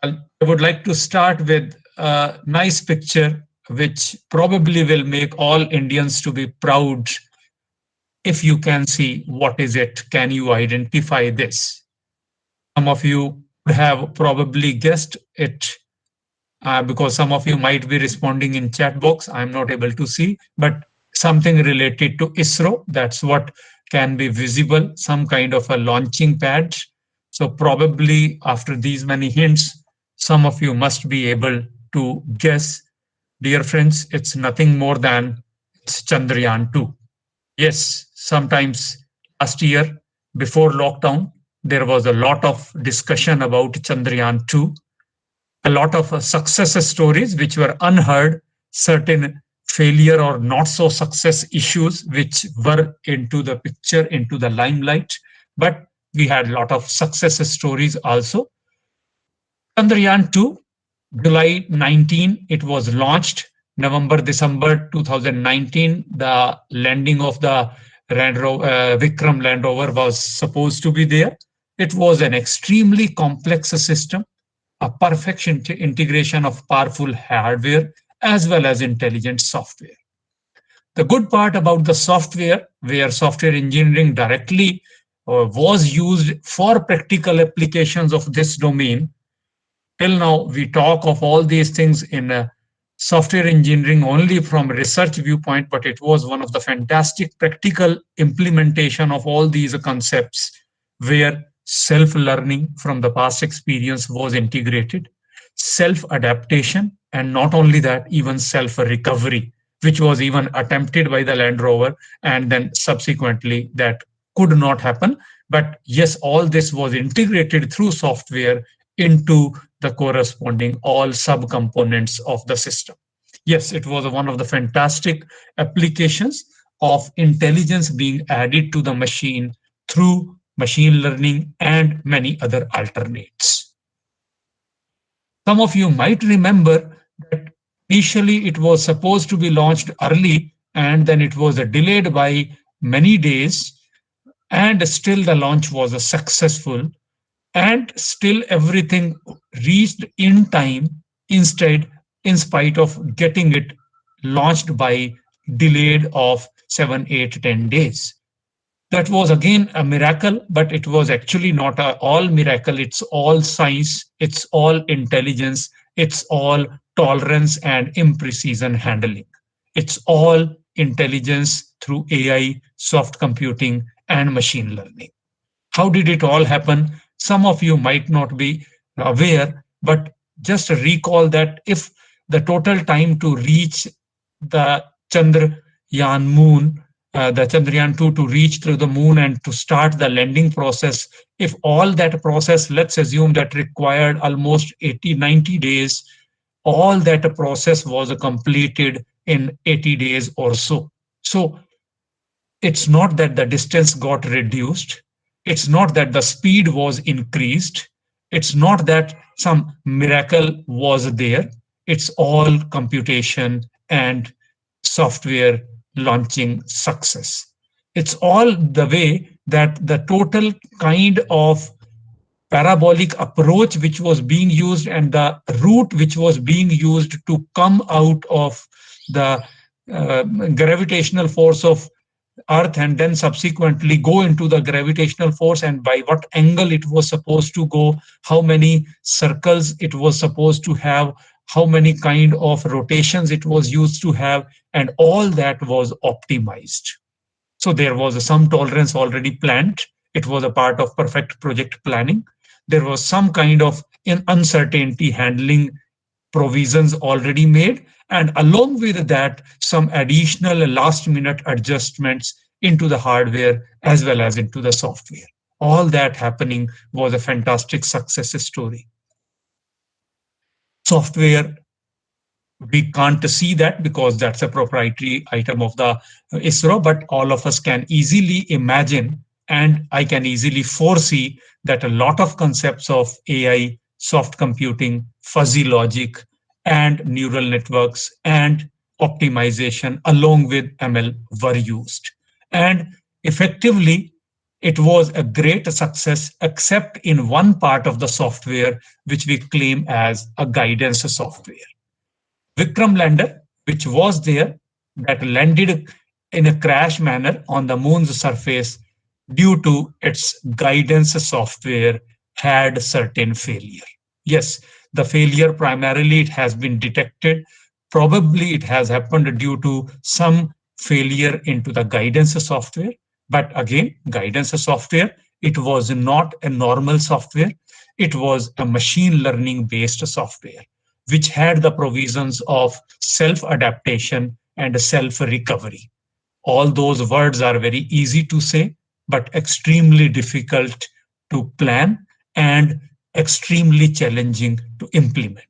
I would like to start with a nice picture which probably will make all Indians to be proud. If you can see what is it, can you identify this? Some of you have probably guessed it because some of you might be responding in chat box. I'm not able to see, but something related to ISRO. That's what can be visible, some kind of a launching pad. So probably after these many hints, some of you must be able to guess. Dear friends, it's nothing more than it's Chandrayaan-2. Yes, sometimes last year before lockdown, there was a lot of discussion about Chandrayaan-2, a lot of success stories which were unheard, certain failure or not so success issues which were into the picture, into the limelight, but we had a lot of success stories also. Chandrayaan-2, July 19, it was launched. November, December 2019, the landing of the Vikram Land Rover was supposed to be there. It was an extremely complex system, a perfect integration of powerful hardware as well as intelligent software. The good part about the software, where software engineering directly was used for practical applications of this domain. Till now, we talk of all these things in software engineering only from a research viewpoint, but it was one of the fantastic practical implementation of all these concepts where self-learning from the past experience was integrated, self-adaptation, and not only that, even self-recovery, which was even attempted by the Land Rover, and then subsequently that could not happen But yes, all this was integrated through software into the corresponding all subcomponents of the system. Yes, it was one of the fantastic applications of intelligence being added to the machine through machine learning and many other alternates. Some of you might remember that initially it was supposed to be launched early and then it was delayed by many days, and still the launch was successful, and still everything reached in time, instead, in spite of getting it launched by delayed of 7, 8, 10 days. That was again a miracle, but it was actually not all miracle. It's all science, it's all intelligence, it's all tolerance and imprecision handling. It's all intelligence through AI, soft computing, and machine learning. How did it all happen? Some of you might not be aware, but just recall that if the total time to reach the Chandrayaan moon, the Chandrayaan 2 to reach through the moon and to start the landing process, if all that process, let's assume that required almost 80, 90 days, all that process was completed in 80 days or so. So it's not that the distance got reduced. It's not that the speed was increased. It's not that some miracle was there. It's all computation and software launching success. It's all the way that the total kind of parabolic approach which was being used and the route which was being used to come out of the gravitational force of Earth and then subsequently go into the gravitational force, and by what angle it was supposed to go, how many circles it was supposed to have, how many kind of rotations it was used to have, and all that was optimized. So there was some tolerance already planned. It was a part of perfect project planning. There was some kind of uncertainty handling provisions already made, and along with that, some additional last minute adjustments into the hardware as well as into the software. All that happening was a fantastic success story. Software, we can't see that because that's a proprietary item of the ISRO, but all of us can easily imagine, and I can easily foresee that a lot of concepts of AI, soft computing, fuzzy logic, and neural networks and optimization along with ML were used. And effectively, it was a great success, except in one part of the software, which we claim as a guidance software. Vikram lander, which was there, that landed in a crash manner on the moon's surface due to its guidance software had certain failure. Yes, the failure primarily it has been detected. Probably it has happened due to some failure into the guidance software. But again, guidance software, it was not a normal software. It was a machine learning based software, which had the provisions of self-adaptation and self-recovery. All those words are very easy to say, but extremely difficult to plan and extremely challenging to implement.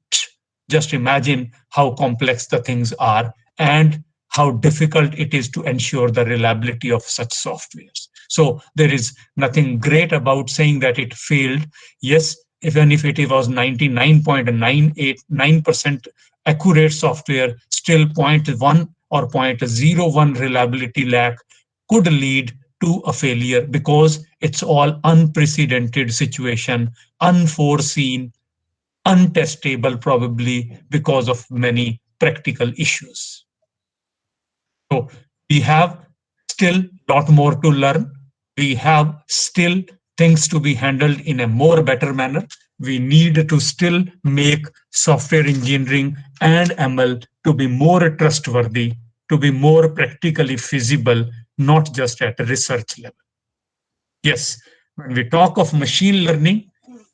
Just imagine how complex the things are and how difficult it is to ensure the reliability of such softwares. So there is nothing great about saying that it failed. Yes, even if it was 99.989% accurate software, still 0.1 or 0.01 reliability lack could lead to a failure because it's all unprecedented situation, unforeseen, untestable probably because of many practical issues. So we have still a lot more to learn. We have still things to be handled in a more better manner. We need to still make software engineering and ML to be more trustworthy, to be more practically feasible, not just at a research level. Yes, when we talk of machine learning,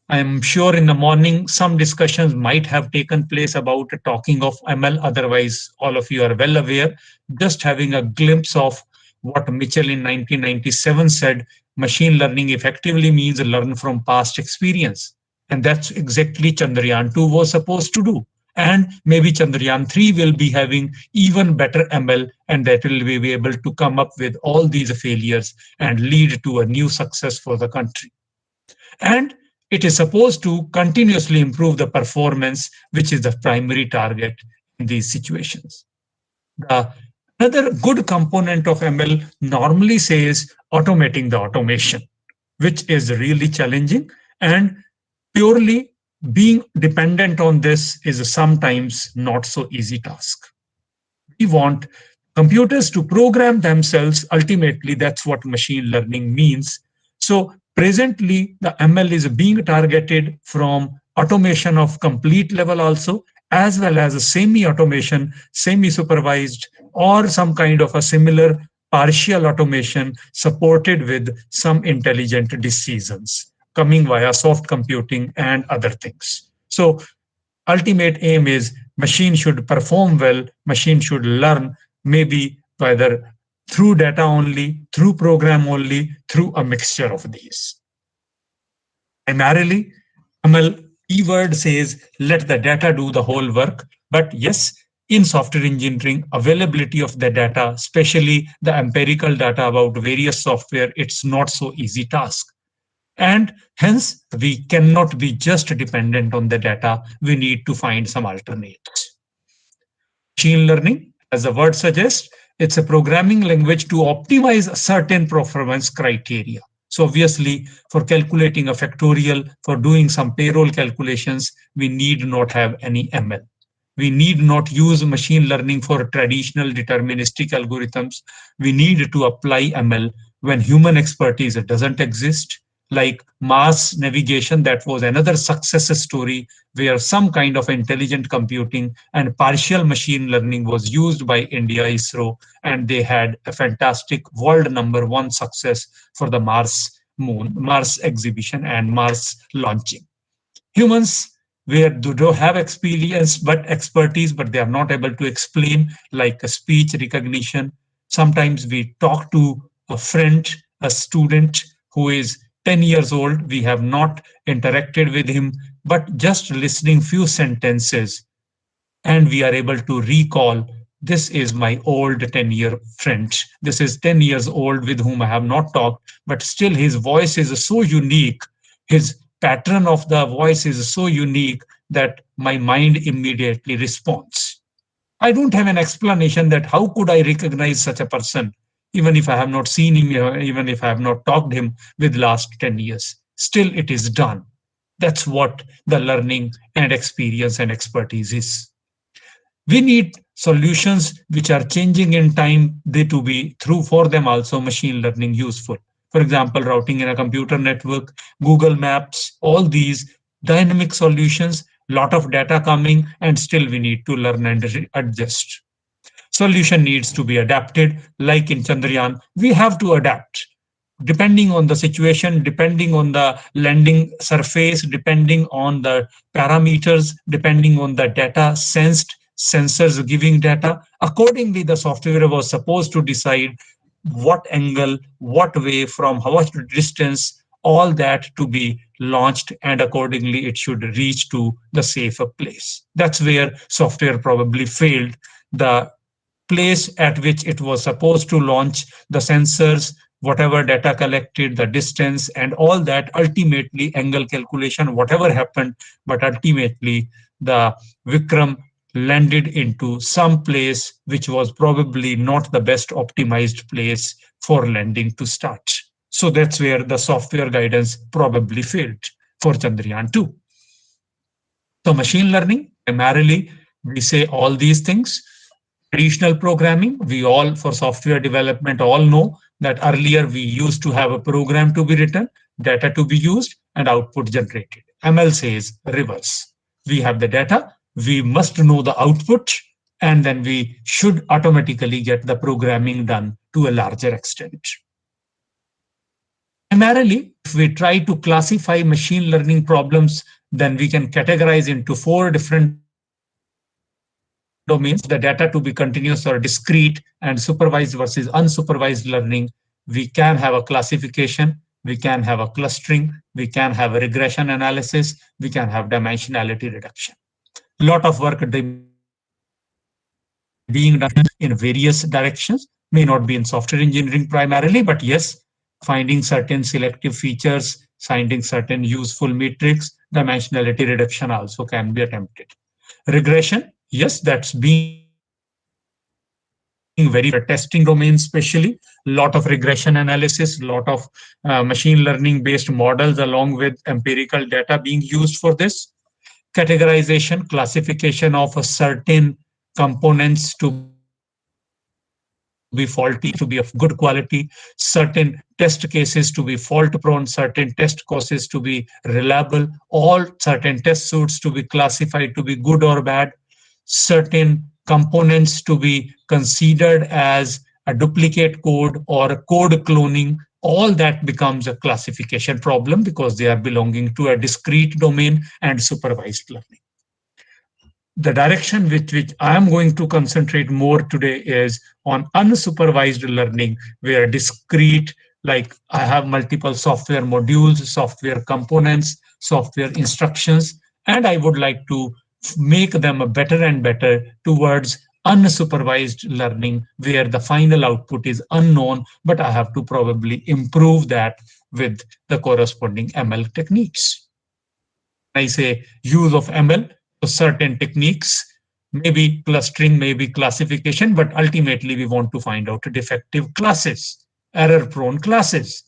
I am sure in the morning some discussions might have taken place about talking of ML. Otherwise, all of you are well aware. Just having a glimpse of what Mitchell in 1997 said, machine learning effectively means learn from past experience. And that's exactly Chandrayaan 2 was supposed to do. And maybe Chandrayaan 3 will be having even better ML, and that will be able to come up with all these failures and lead to a new success for the country. And it is supposed to continuously improve the performance, which is the primary target in these situations. Another good component of ML normally says automating the automation, which is really challenging, and purely being dependent on this is sometimes not so easy task. We want computers to program themselves. Ultimately, that's what machine learning means. So presently, the ML is being targeted from automation of complete level also, as well as a semi-automation, semi-supervised, or some kind of a similar partial automation supported with some intelligent decisions coming via soft computing and other things. So ultimate aim is machine should perform well, machine should learn, maybe whether through data only, through program only, through a mixture of these. Primarily, ML keyword says let the data do the whole work. But yes, in software engineering, availability of the data, especially the empirical data about various software, it's not so easy task. And hence, we cannot be just dependent on the data. We need to find some alternatives. Machine learning, as the word suggests, it's a programming language to optimize a certain performance criteria. So obviously, for calculating a factorial, for doing some payroll calculations, we need not have any ML. We need not use machine learning for traditional deterministic algorithms. We need to apply ML when human expertise doesn't exist, like Mars navigation. That was another success story where some kind of intelligent computing and partial machine learning was used by India ISRO, and they had a fantastic world #1 success for the Mars exhibition and Mars launching. Humans where do have experience but expertise, but they are not able to explain, like a speech recognition. Sometimes we talk to a friend, a student who is 10 years old. We have not interacted with him, but just listening few sentences, and we are able to recall, this is my old 10-year friend. This is 10 years old with whom I have not talked, but still his voice is so unique. His pattern of the voice is so unique that my mind immediately responds. I don't have an explanation that how could I recognize such a person, even if I have not seen him, even if I have not talked him with last 10 years. Still, it is done. That's what the learning and experience and expertise is. We need solutions which are changing in time, they to be through for them also machine learning useful. For example, routing in a computer network, Google Maps, all these dynamic solutions, lot of data coming, and still we need to learn and adjust. Solution needs to be adapted. Like in Chandrayaan, we have to adapt depending on the situation, depending on the landing surface, depending on the parameters, depending on the data sensed, sensors giving data. Accordingly, the software was supposed to decide what angle, what way, from how much distance, all that to be launched, and accordingly it should reach to the safer place. That's where software probably failed. The place at which it was supposed to launch the sensors, whatever data collected, the distance, and all that, ultimately angle calculation, whatever happened, but ultimately the Vikram landed into some place which was probably not the best optimized place for landing to start. So that's where the software guidance probably failed for Chandrayaan 2. So machine learning, primarily, we say all these things. Traditional programming, we all for software development all know that earlier we used to have a program to be written, data to be used, and output generated. ML says reverse. We have the data, we must know the output, and then we should automatically get the programming done to a larger extent. Primarily, if we try to classify machine learning problems, then we can categorize into 4 different domains: the data to be continuous or discrete, and supervised versus unsupervised learning. We can have a classification. we can have a clustering, we can have a regression analysis, we can have dimensionality reduction. Lot of work being done in various directions, may not be in software engineering primarily, but yes, finding certain selective features, finding certain useful metrics, dimensionality reduction also can be attempted. Regression, yes, that's being very testing domain, especially lot of regression analysis, lot of machine learning based models along with empirical data being used for this. Categorization, classification of a certain components to be faulty, to be of good quality, certain test cases to be fault prone, certain test cases to be reliable, all certain test suits to be classified to be good or bad, certain components to be considered as a duplicate code or code cloning, all that becomes a classification problem because they are belonging to a discrete domain and supervised learning. The direction which I am going to concentrate more today is on unsupervised learning, where discrete, like I have multiple software modules, software components, software instructions, and I would like to make them better and better towards unsupervised learning, where the final output is unknown, but I have to probably improve that with the corresponding ML techniques. I say use of ML, so certain techniques, maybe clustering, maybe classification, but ultimately we want to find out defective classes, error prone classes,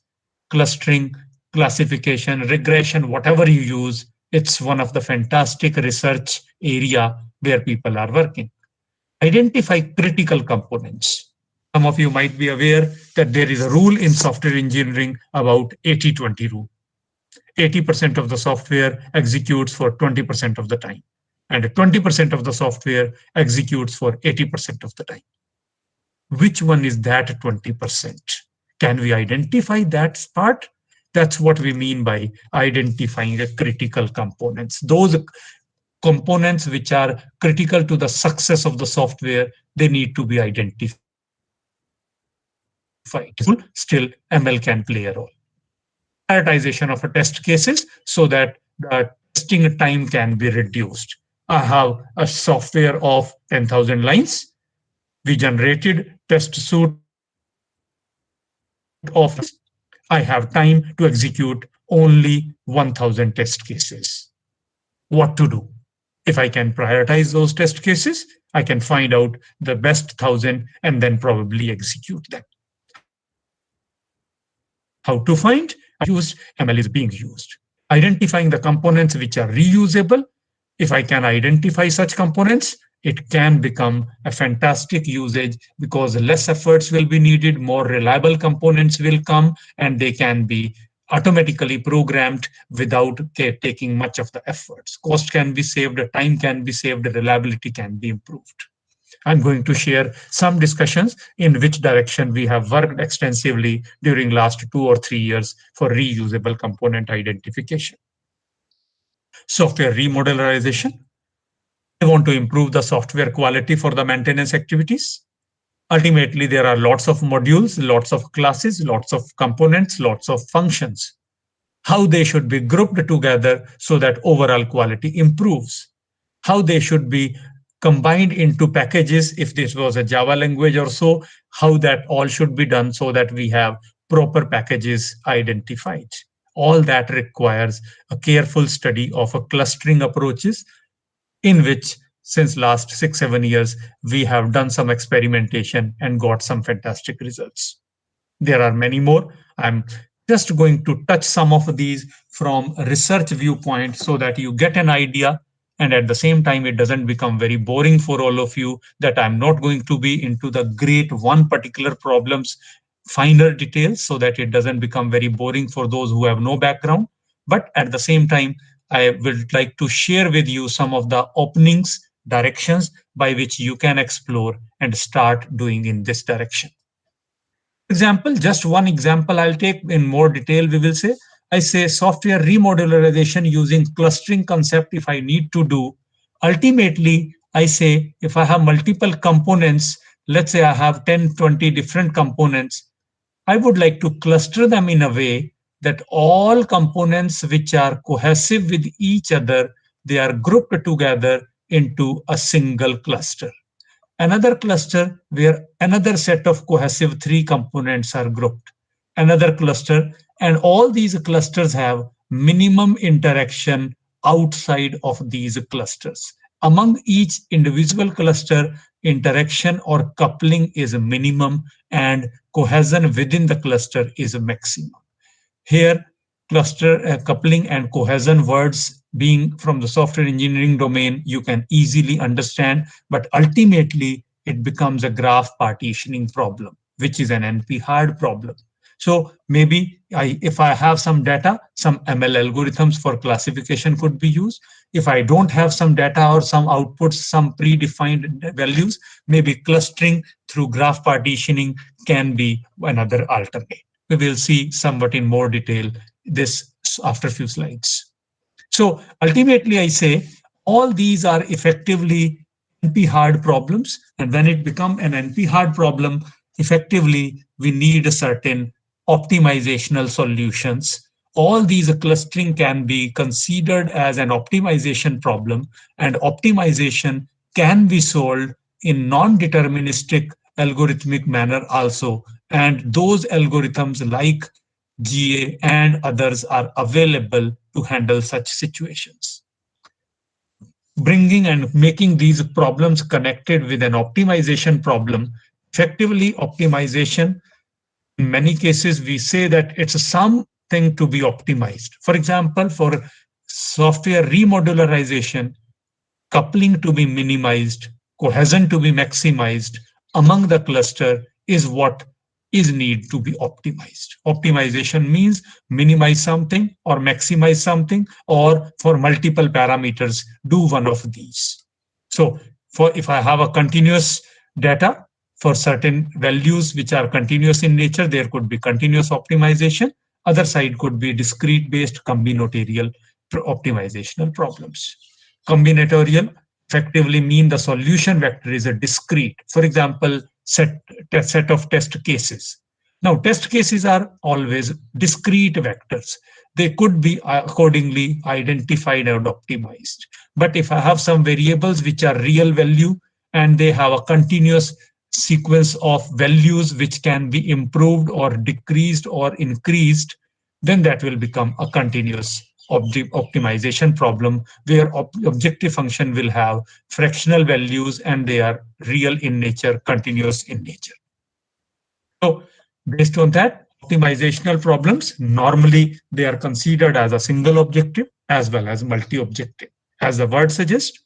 clustering, classification, regression, whatever you use. It's one of the fantastic research area where people are working. Identify critical components. Some of you might be aware that there is a rule in software engineering about 80-20 rule. 80% of the software executes for 20% of the time, and 20% of the software executes for 80% of the time. Which one is that 20%? Can we identify that part? That's what we mean by identifying the critical components. Those components which are critical to the success of the software, they need to be identified. Still, ML can play a role. Prioritization of a test cases so that the testing time can be reduced. I have a software of 10,000 lines. We generated test suite of, I have time to execute only 1,000 test cases. What to do? If I can prioritize those test cases, I can find out the best 1,000 and then probably execute them. How to find? ML is being used. Identifying the components which are reusable. If I can identify such components, it can become a fantastic usage because less efforts will be needed, more reliable components will come, and they can be automatically programmed without taking much of the efforts. Cost can be saved, time can be saved, reliability can be improved. I'm going to share some discussions in which direction we have worked extensively during last 2 or 3 years for reusable component identification. Software remodularization. I want to improve the software quality for the maintenance activities. Ultimately, there are lots of modules, lots of classes, lots of components, lots of functions. How they should be grouped together so that overall quality improves. How they should be combined into packages if this was a Java language or so, how that all should be done so that we have proper packages identified. All that requires a careful study of a clustering approaches in which since last 6-7 years, we have done some experimentation and got some fantastic results. There are many more. I'm just going to touch some of these from a research viewpoint so that you get an idea, and at the same time, it doesn't become very boring for all of you that I'm not going to be into the great one particular problem's finer details so that it doesn't become very boring for those who have no background. But at the same time, I would like to share with you some of the openings, directions by which you can explore and start doing in this direction. Example, just one example I'll take in more detail, we will say, I say software remodularization using clustering concept if I need to do. Ultimately, I say if I have multiple components, let's say I have 10, 20 different components, I would like to cluster them in a way that all components which are cohesive with each other, they are grouped together into a single cluster. Another cluster where another set of cohesive three components are grouped. Another cluster, and all these clusters have minimum interaction outside of these clusters. Among each individual cluster, interaction or coupling is minimum and cohesion within the cluster is maximum. Here, cluster coupling and cohesion words being from the software engineering domain, you can easily understand, but ultimately it becomes a graph partitioning problem, which is an NP-hard problem. So maybe if I have some data, some ML algorithms for classification could be used. If I don't have some data or some outputs, some predefined values, maybe clustering through graph partitioning can be another alternate. We will see somewhat in more detail this after a few slides. So ultimately, I say all these are effectively NP-hard problems. And when it becomes an NP-hard problem, effectively, we need a certain optimizational solutions. All these clustering can be considered as an optimization problem, and optimization can be solved in non-deterministic algorithmic manner also. And those algorithms like GA and others are available to handle such situations. Bringing and making these problems connected with an optimization problem, effectively optimization, in many cases we say that it's something to be optimized. For example, for software remodularization, coupling to be minimized, cohesion to be maximized among the cluster is what is need to be optimized. Optimization means minimize something or maximize something, or for multiple parameters, do one of these. So if I have a continuous data for certain values which are continuous in nature, there could be continuous optimization. Other side could be discrete based combinatorial optimizational problems. Combinatorial effectively mean the solution vector is a discrete. For example, set of test cases. Now, test cases are always discrete vectors. They could be accordingly identified and optimized. But if I have some variables which are real value and they have a continuous sequence of values which can be improved or decreased or increased, then that will become a continuous optimization problem where objective function will have fractional values and they are real in nature, continuous in nature. So based on that, optimizational problems, normally they are considered as a single objective as well as multi-objective. As the word suggests,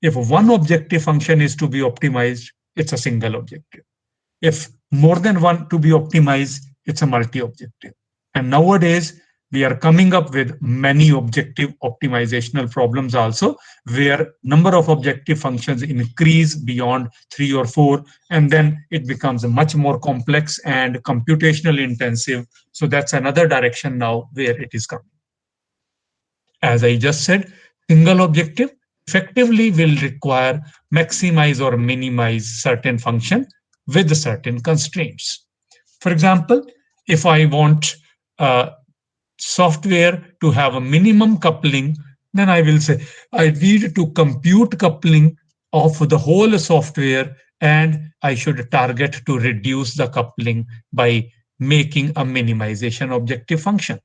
if one objective function is to be optimized, it's a single objective. If more than one to be optimized, it's a multi-objective. And nowadays, we are coming up with many objective optimizational problems also, where number of objective functions increase beyond 3 or 4, and then it becomes much more complex and computational intensive. So that's another direction now where it is coming. As I just said, single objective effectively will require maximize or minimize certain function with certain constraints. For example, if I want software to have a minimum coupling, then I will say I need to compute coupling of the whole software, and I should target to reduce the coupling by making a minimization objective function.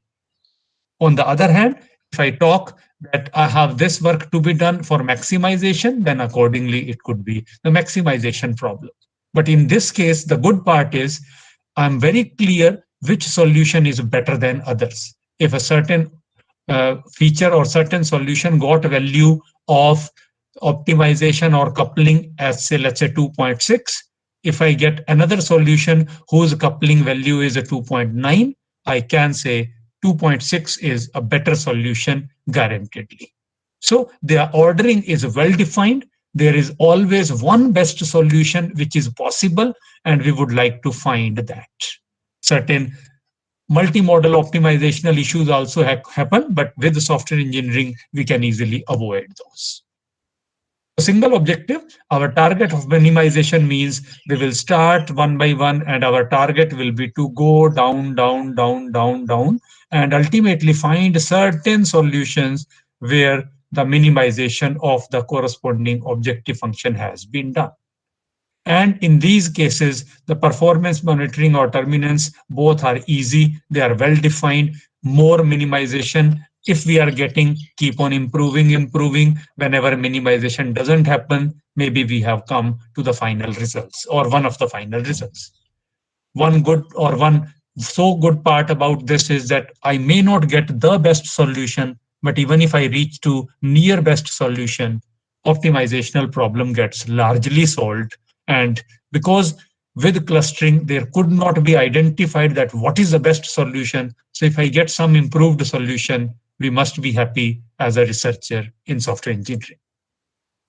On the other hand, if I talk that I have this work to be done for maximization, then accordingly it could be the maximization problem. But in this case, the good part is I'm very clear which solution is better than others. If a certain feature or certain solution got a value of optimization or coupling as say, let's say 2.6, if I get another solution whose coupling value is a 2.9, I can say 2.6 is a better solution guaranteedly. So the ordering is well defined. There is always one best solution which is possible, and we would like to find that. Certain multimodal optimizational issues also happen, but with the software engineering, we can easily avoid those. A single objective, our target of minimization means we will start one by one, and our target will be to go down, down, down, down, down, and ultimately find certain solutions where the minimization of the corresponding objective function has been done. And in these cases, the performance monitoring or terminants both are easy, they are well defined, more minimization. If we are getting, keep on improving. Whenever minimization doesn't happen, maybe we have come to the final results or one of the final results. One so good part about this is that I may not get the best solution, but even if I reach to near best solution, optimizational problem gets largely solved. And because with clustering, there could not be identified that what is the best solution. So if I get some improved solution, we must be happy as a researcher in software engineering.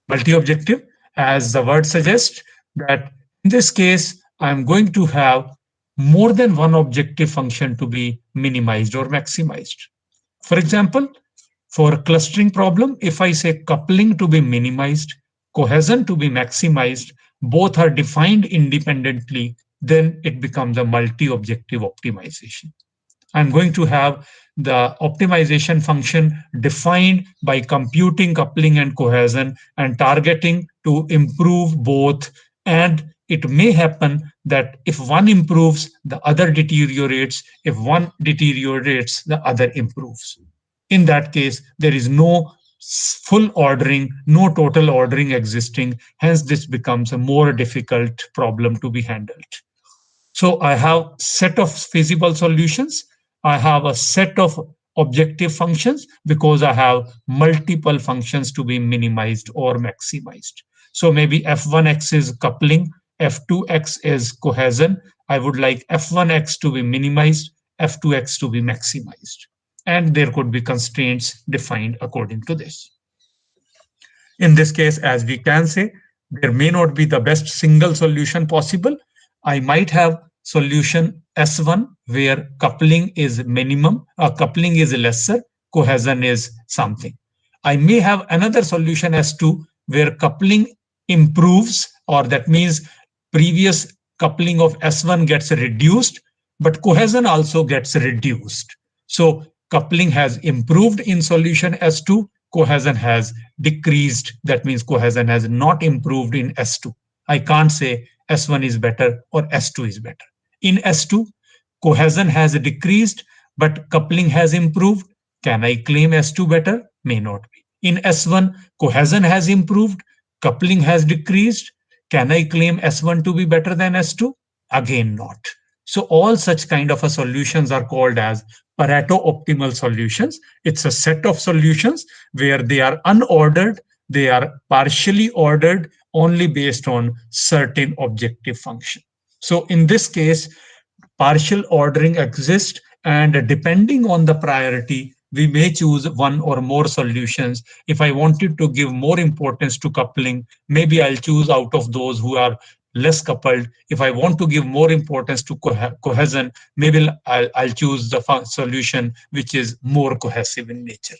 Multi-objective, as the word suggests, that in this case, I'm going to have more than one objective function to be minimized or maximized. For example, for a clustering problem, if I say coupling to be minimized, cohesion to be maximized, both are defined independently, then it becomes a multi-objective optimization. I'm going to have the optimization function defined by computing coupling and cohesion and targeting to improve both. And it may happen that if one improves, the other deteriorates. If one deteriorates, the other improves. In that case, there is no full ordering, no total ordering existing. Hence, this becomes a more difficult problem to be handled. So I have set of feasible solutions. I have a set of objective functions because I have multiple functions to be minimized or maximized. So maybe F1x is coupling, F2x is cohesion. I would like F1x to be minimized, F2x to be maximized. And there could be constraints defined according to this. In this case, as we can say, there may not be the best single solution possible. I might have solution S1 where coupling is minimum, coupling is lesser, cohesion is something. I may have another solution S2 where coupling improves, or that means previous coupling of S1 gets reduced, but cohesion also gets reduced. So coupling has improved in solution S2, cohesion has decreased. That means cohesion has not improved in S2. I can't say S1 is better or S2 is better. In S2, cohesion has decreased, but coupling has improved. Can I claim S2 better? May not be. In S1, cohesion has improved, coupling has decreased. Can I claim S1 to be better than S2? Again, not. So all such kind of solutions are called as Pareto optimal solutions. It's a set of solutions where they are unordered, they are partially ordered only based on certain objective function. So in this case, partial ordering exists, and depending on the priority, we may choose one or more solutions. If I wanted to give more importance to coupling, maybe I'll choose out of those who are less coupled. If I want to give more importance to cohesion, maybe I'll choose the solution which is more cohesive in nature.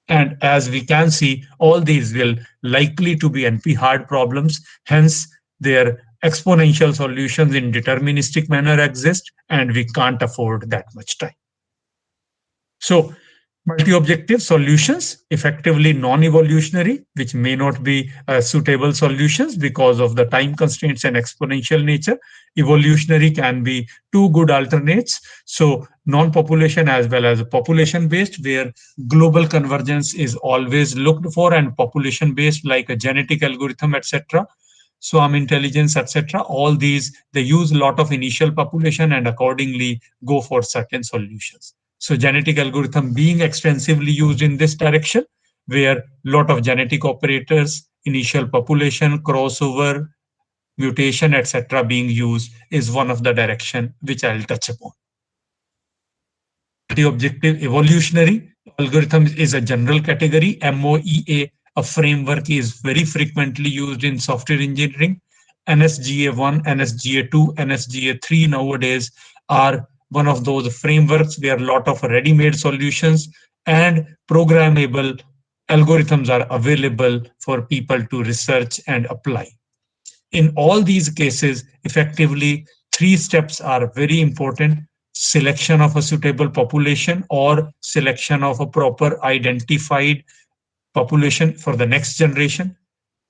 And as we can see, all these will likely to be NP-hard problems. Hence, their exponential solutions in deterministic manner exist, and we can't afford that much time. So multi-objective solutions, effectively non-evolutionary, which may not be suitable solutions because of the time constraints and exponential nature. Evolutionary can be two good alternates. So non-population as well as population-based, where global convergence is always looked for, and population-based like a genetic algorithm, etc. Swarm intelligence, etc. All these, they use a lot of initial population and accordingly go for certain solutions. So genetic algorithm being extensively used in this direction, where a lot of genetic operators, initial population, crossover, mutation, etc. being used is one of the direction which I'll touch upon. Multi-objective evolutionary algorithm is a general category. MOEA, a framework, is very frequently used in software engineering. NSGA1, NSGA2, NSGA3 nowadays are one of those frameworks where a lot of ready-made solutions and programmable algorithms are available for people to research and apply. In all these cases, effectively, three steps are very important. selection of a suitable population or selection of a proper identified population for the next generation,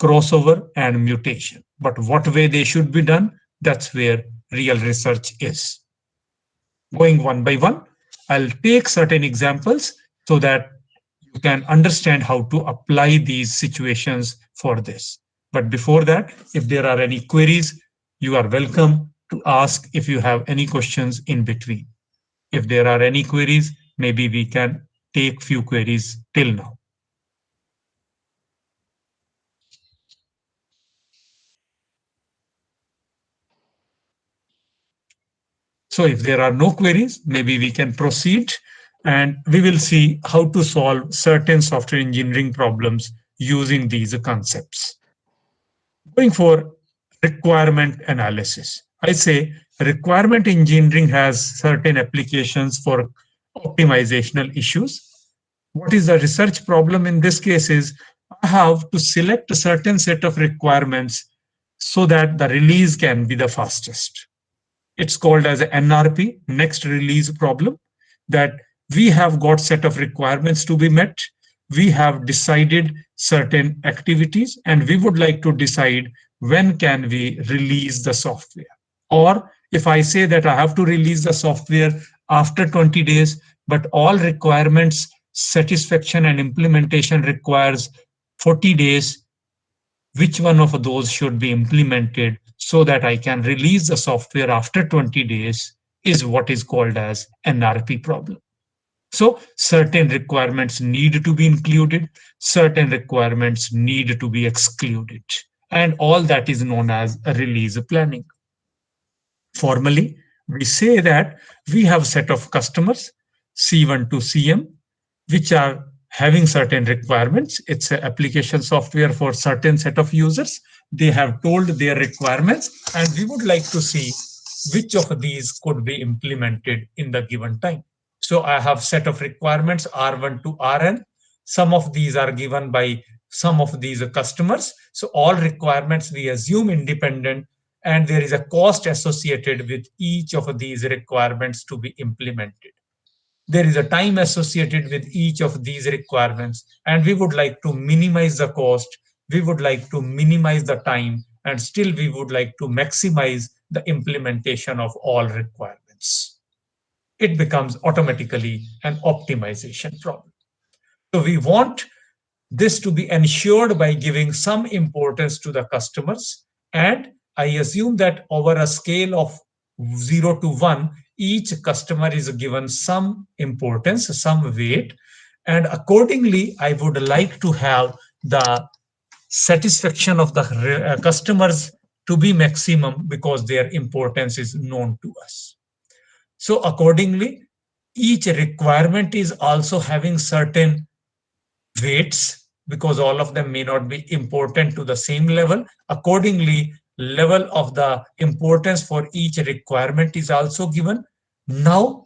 crossover and mutation. But what way they should be done, that's where real research is. Going one by one, I'll take certain examples so that you can understand how to apply these situations for this. But before that, if there are any queries, you are welcome to ask if you have any questions in between. If there are any queries, maybe we can take few queries till now. So if there are no queries, maybe we can proceed and we will see how to solve certain software engineering problems using these concepts. Going for requirement analysis. I say requirement engineering has certain applications for optimizational issues. What is the research problem in this case is I have to select a certain set of requirements so that the release can be the fastest. It's called as a NRP, next release problem, that we have got set of requirements to be met. We have decided certain activities and we would like to decide when can we release the software. Or if I say that I have to release the software after 20 days, but all requirements, satisfaction and implementation requires 40 days, which one of those should be implemented so that I can release the software after 20 days is what is called as NRP problem. So certain requirements need to be included, certain requirements need to be excluded, and all that is known as a release planning. Formally, we say that we have a set of customers, C1 to CM, which are having certain requirements. It's an application software for certain set of users. They have told their requirements, and we would like to see which of these could be implemented in the given time. So I have set of requirements R1 to Rn. Some of these are given by some of these customers. So all requirements we assume independent, and there is a cost associated with each of these requirements to be implemented. There is a time associated with each of these requirements, and we would like to minimize the cost, we would like to minimize the time, and still we would like to maximize the implementation of all requirements. It becomes automatically an optimization problem. So we want this to be ensured by giving some importance to the customers. And I assume that over a scale of 0 to 1, each customer is given some importance, some weight. And accordingly, I would like to have the satisfaction of the customers to be maximum because their importance is known to us. So accordingly, each requirement is also having certain weights because all of them may not be important to the same level. Accordingly, level of the importance for each requirement is also given. Now,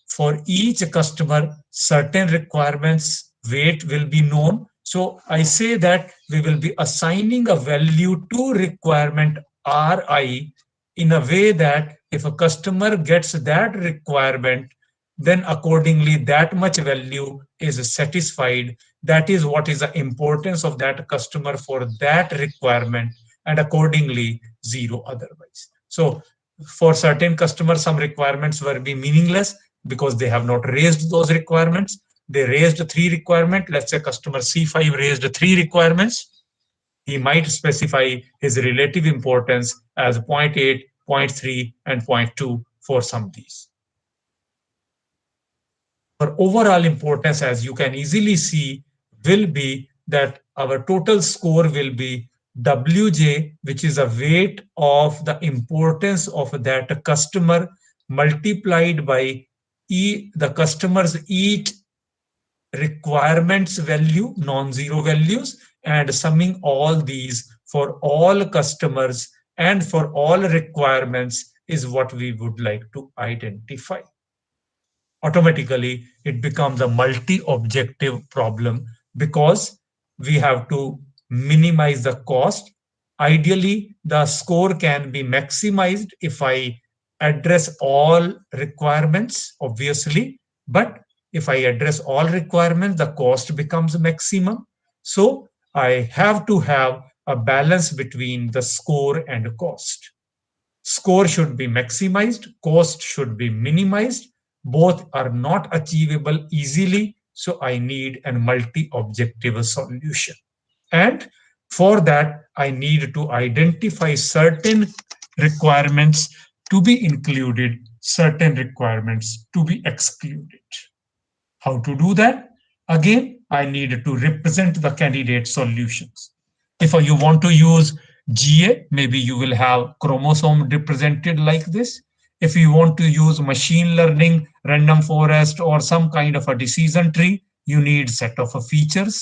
for each customer, certain requirements weight will be known. So I say that we will be assigning a value to requirement Ri in a way that if a customer gets that requirement, then accordingly that much value is satisfied. That is what is the importance of that customer for that requirement, and accordingly zero otherwise. So for certain customers, some requirements will be meaningless because they have not raised those requirements. They raised 3 requirements. Let's say customer C5 raised 3 requirements. He might specify his relative importance as 0.8, 0.3, and 0.2 for some of these. For overall importance, as you can easily see, will be that our total score will be Wj, which is a weight of the importance of that customer multiplied by the customer's each requirements value, non-zero values, and summing all these for all customers and for all requirements is what we would like to identify. Automatically, it becomes a multi-objective problem because we have to minimize the cost. Ideally, the score can be maximized if I address all requirements, obviously, but if I address all requirements, the cost becomes maximum. So I have to have a balance between the score and cost. Score should be maximized, cost should be minimized. Both are not achievable easily, so I need a multi-objective solution. And for that, I need to identify certain requirements to be included, certain requirements to be excluded. How to do that? Again, I need to represent the candidate solutions. If you want to use GA, maybe you will have chromosome represented like this. If you want to use machine learning, random forest, or some kind of a decision tree, you need set of features.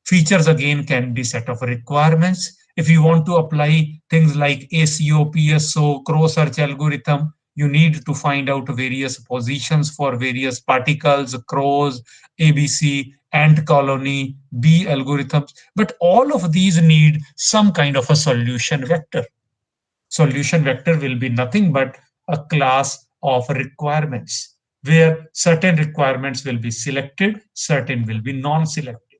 Features again can be set of requirements. If you want to apply things like ACO, PSO, crow search algorithm, you need to find out various positions for various particles, crows, ABC, ant colony, bee algorithms. But all of these need some kind of a solution vector. Solution vector will be nothing but a class of requirements where certain requirements will be selected, certain will be non-selected.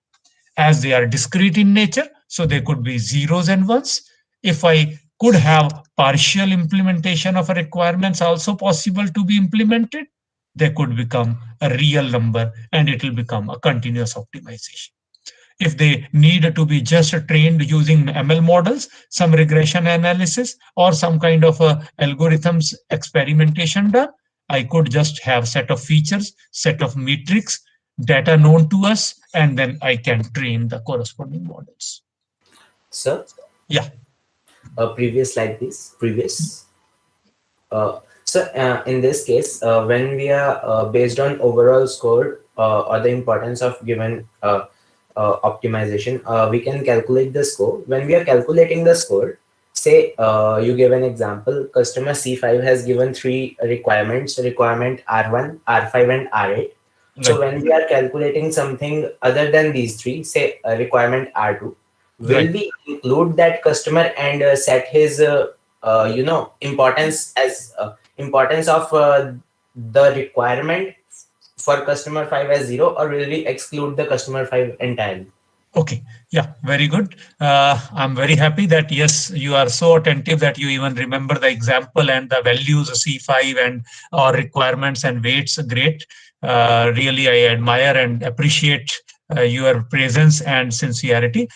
As they are discrete in nature, so they could be zeros and ones. If I could have partial implementation of requirements also possible to be implemented, they could become a real number and it will become a continuous optimization. If they need to be just trained using ML models, some regression analysis, or some kind of algorithms experimentation done, I could just have set of features, set of metrics, data known to us, and then I can train the corresponding models. Sir? Yeah. Previous slide, please. Previous. So in this case, when we are based on overall score or the importance of given optimization, we can calculate the score. When we are calculating the score, say you give an example, customer C5 has given 3 requirements, requirement R1, R5 and R8. So when we are calculating something other than these 3, say requirement R2, will we include that customer and set his importance as importance of the requirement for customer 5 as 0, or will we exclude the customer 5 entirely? Okay, yeah, very good. I'm very happy that, yes, you are so attentive that you even remember the example and the values of C5 and our requirements and weights. Great. Really, I admire and appreciate your presence and sincerity.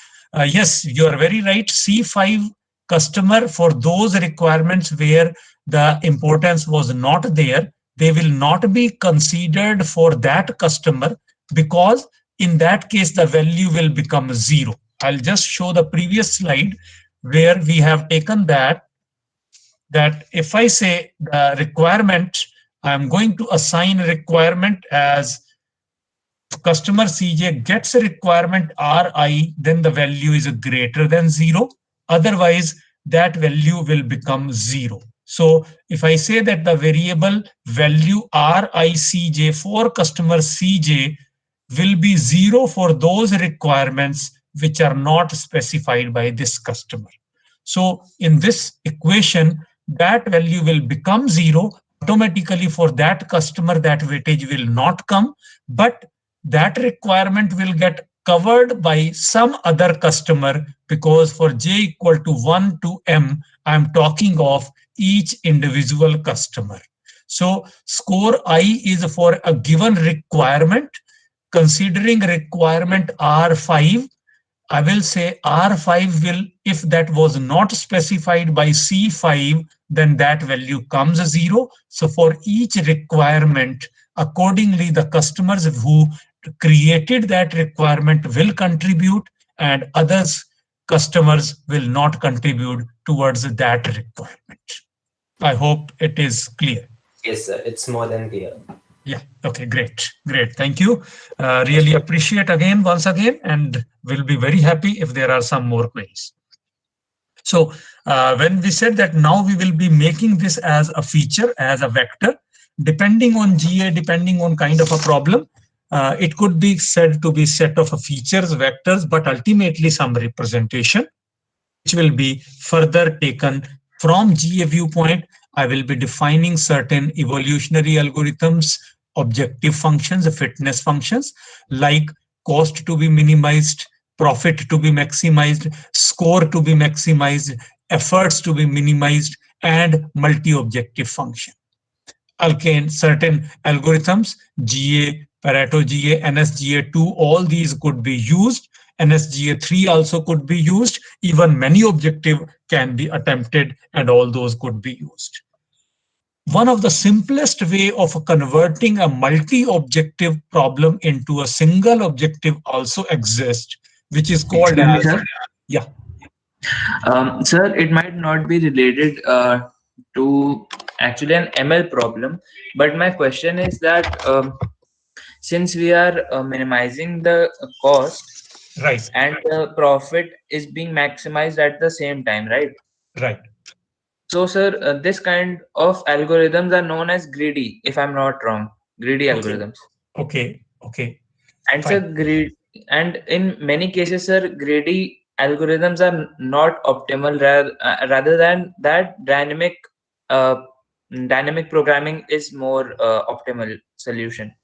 Yes, you are very right. C5 customer, for those requirements where the importance was not there, they will not be considered for that customer, because in that case, the value will become 0. I'll just show the previous slide where we have taken that if I say the requirement, I'm going to assign a requirement as customer CJ gets a requirement Ri, then the value is greater than 0. Otherwise, that value will become 0. So if I say that the variable value RICJ for customer CJ will be 0 for those requirements which are not specified by this customer. So in this equation, that value will become 0 automatically for that customer. That weightage will not come, but that requirement will get covered by some other customer, because for j equal to 1 to m, I'm talking of each individual customer. So score I is for a given requirement. Considering requirement R5, I will say R5 will, if that was not specified by C5, then that value comes 0. So for each requirement, accordingly, the customers who created that requirement will contribute, and others customers will not contribute towards that requirement. I hope it is clear. Yes, sir. It's more than clear. Yeah. Okay. Great. Great. Thank you. Really appreciate once again, and we'll be very happy if there are some more queries. So when we said that now we will be making this as a feature, as a vector, depending on GA, depending on kind of a problem, it could be said to be set of features, vectors, but ultimately some representation, which will be further taken from GA viewpoint I will be defining certain evolutionary algorithms, objective functions, fitness functions, like cost to be minimized, profit to be maximized, score to be maximized, efforts to be minimized, and multi-objective function. Again, certain algorithms, GA, Pareto GA, NSGA2, all these could be used. NSGA3 also could be used. Even many objective can be attempted, and all those could be used. One of the simplest way of converting a multi-objective problem into a single objective also exists, which is called Excuse me, as, sir. yeah. Sir, it might not be related to actually an ML problem, but my question is that since we are minimizing the cost, right, and the profit is being maximized at the same time, right? Right. So, sir, this kind of algorithms are known as greedy, if I'm not wrong. Greedy Okay. algorithms. Okay. And sir, and in many cases, sir, greedy algorithms are not optimal. Rather than that, uh, dynamic programming is more optimal solution.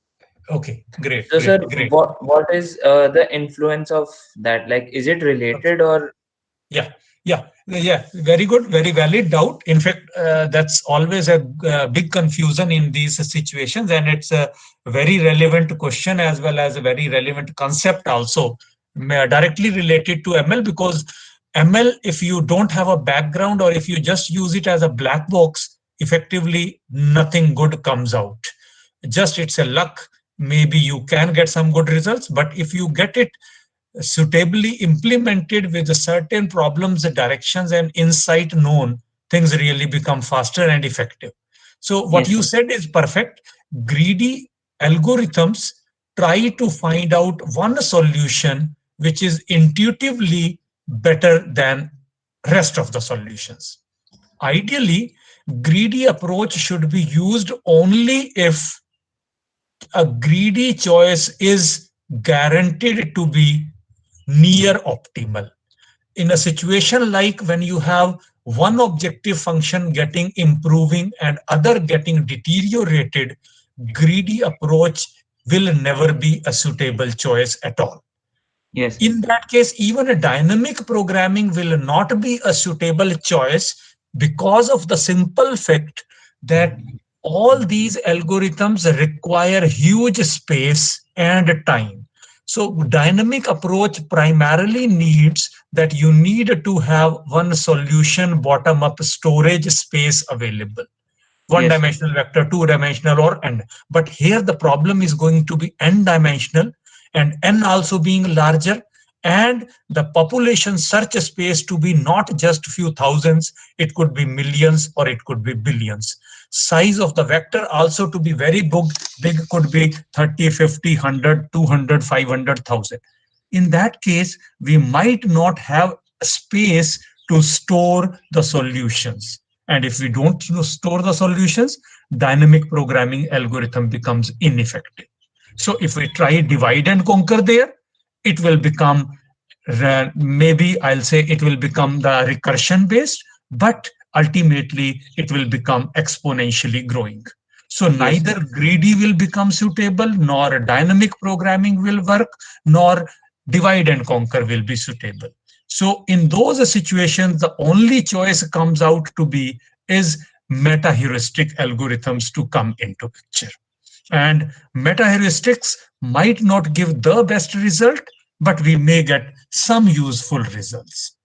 Okay, great. So, sir, what is the influence of that? Like, is it related or? Yeah, very good, very valid doubt. In fact, that's always a big confusion in these situations, and it's a very relevant question as well as a very relevant concept also, directly related to ML, because ML, if you don't have a background or if you just use it as a black box, effectively nothing good comes out. Just it's a luck. Maybe you can get some good results, but if you get it suitably implemented with certain problems, directions, and insight known, things really become faster and effective. So what Yes, you sir. said is perfect. Greedy algorithms try to find out one solution which is intuitively better than rest of the solutions. Ideally, greedy approach should be used only if a greedy choice is guaranteed to be near optimal. In a situation like when you have one objective function getting improving and other getting deteriorated, greedy approach will never be a suitable choice at all. Yes. In that case, even a dynamic programming will not be a suitable choice because of the simple fact that all these algorithms require huge space and time. So dynamic approach primarily needs that you need to have one solution bottom up storage space available. One Yes, sir. dimensional vector, two dimensional, or n. But here the problem is going to be n dimensional, and n also being larger, and the population search space to be not just few thousands, it could be millions or it could be billions. Size of the vector also to be very big could be 30, 50, 100, 200, 500,000. In that case, we might not have space to store the solutions. And if we don't store the solutions, dynamic programming algorithm becomes ineffective. So if we try divide and conquer there, it will become, maybe I'll say it will become the recursion based, but ultimately it will become exponentially growing. So neither greedy will become suitable, nor dynamic programming will work, nor divide and conquer will be suitable. So in those situations, the only choice comes out to be is meta heuristic algorithms to come into picture. And meta heuristics might not give the best result, but we may get some useful results.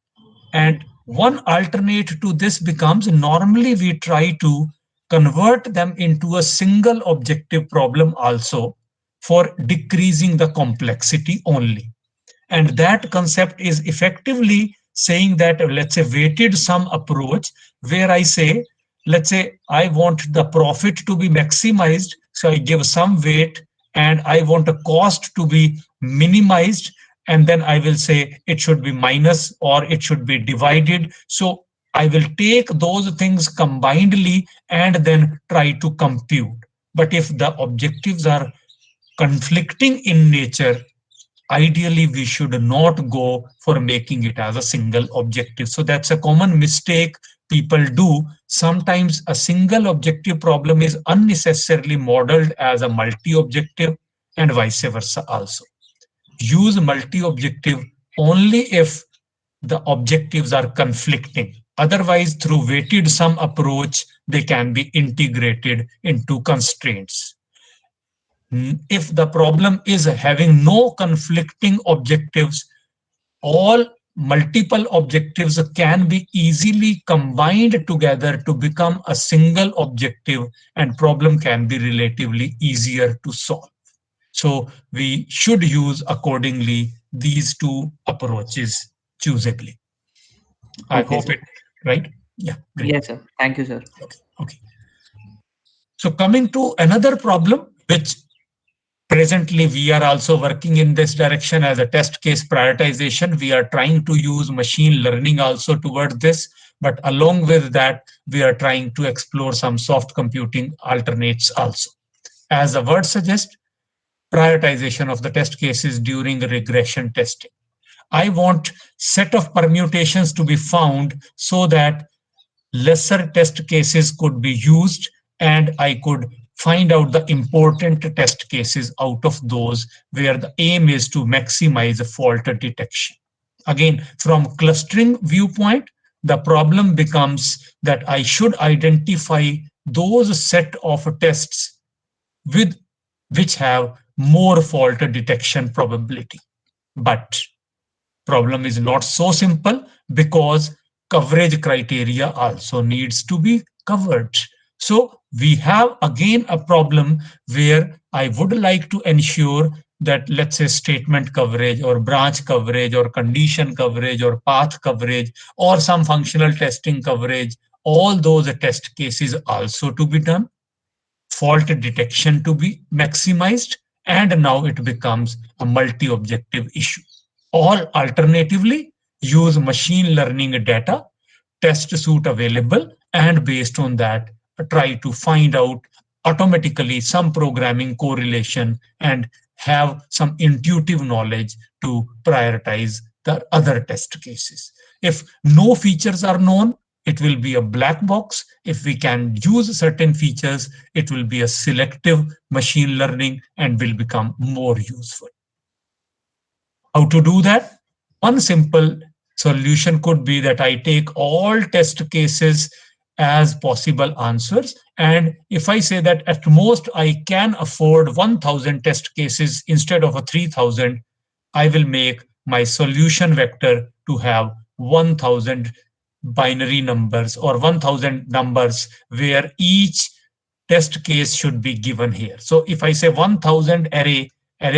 And one alternate to this becomes, normally we try to convert them into a single objective problem also for decreasing the complexity only. And that concept is effectively saying that, let's say, weighted sum approach, where I say, let's say I want the profit to be maximized, so I give some weight, and I want a cost to be minimized, and then I will say it should be minus or it should be divided. So I will take those things combinedly and then try to compute. But if the objectives are conflicting in nature, ideally we should not go for making it as a single objective. So that's a common mistake people do. Sometimes a single objective problem is unnecessarily modeled as a multi-objective and vice versa also. Use multi-objective only if the objectives are conflicting. Otherwise, through weighted sum approach, they can be integrated into constraints. If the problem is having no conflicting objectives, all multiple objectives can be easily combined together to become a single objective, and problem can be relatively easier to solve. So we should use accordingly these two approaches choosably. I Okay, hope sir. it right. Yeah, great. Yes, sir. Thank you, sir. Okay. So coming to another problem, which presently we are also working in this direction as a test case prioritization. We are trying to use machine learning also toward this, but along with that, we are trying to explore some soft computing alternates also. As the word suggests, prioritization of the test cases during regression testing. I want set of permutations to be found so that lesser test cases could be used and I could find out the important test cases out of those where the aim is to maximize fault detection. Again, from clustering viewpoint, the problem becomes that I should identify those set of tests with which have more fault detection probability. But problem is not so simple because coverage criteria also needs to be covered. So we have again a problem where I would like to ensure that, let's say, statement coverage or branch coverage or condition coverage or path coverage or some functional testing coverage, all those test cases also to be done, fault detection to be maximized, and now it becomes a multi-objective issue. Or alternatively, use machine learning data, test suite available, and based on that, try to find out automatically some programming correlation and have some intuitive knowledge to prioritize the other test cases. If no features are known, it will be a black box. If we can use certain features, it will be a selective machine learning and will become more useful. How to do that? One simple solution could be that I take all test cases as possible answers. And if I say that at most I can afford 1,000 test cases instead of a 3,000, I will make my solution vector to have 1,000 binary numbers or 1,000 numbers where each test case should be given here. So if I say 1,000 array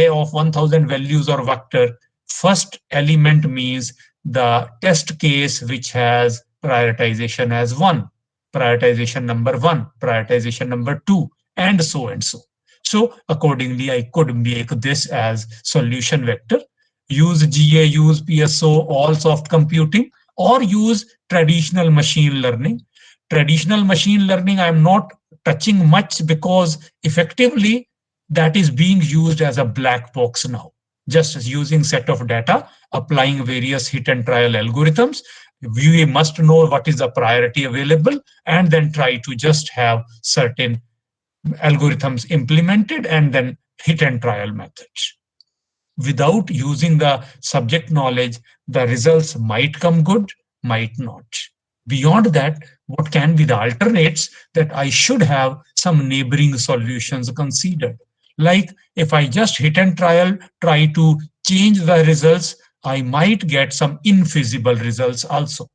of 1,000 values or vector, first element means the test case which has prioritization as 1, prioritization number 1, prioritization number 2, and so and so. So accordingly, I could make this as solution vector, use GA, use PSO, all soft computing, or use traditional machine learning. Traditional machine learning, I'm not touching much because effectively that is being used as a black box now. Just using set of data, applying various hit and trial algorithms, we must know what is the priority available and then try to just have certain algorithms implemented and then hit and trial methods. Without using the subject knowledge, the results might come good, might not. Beyond that, what can be the alternates that I should have some neighboring solutions considered? Like if I just hit and trial, try to change the results, I might get some infeasible results also.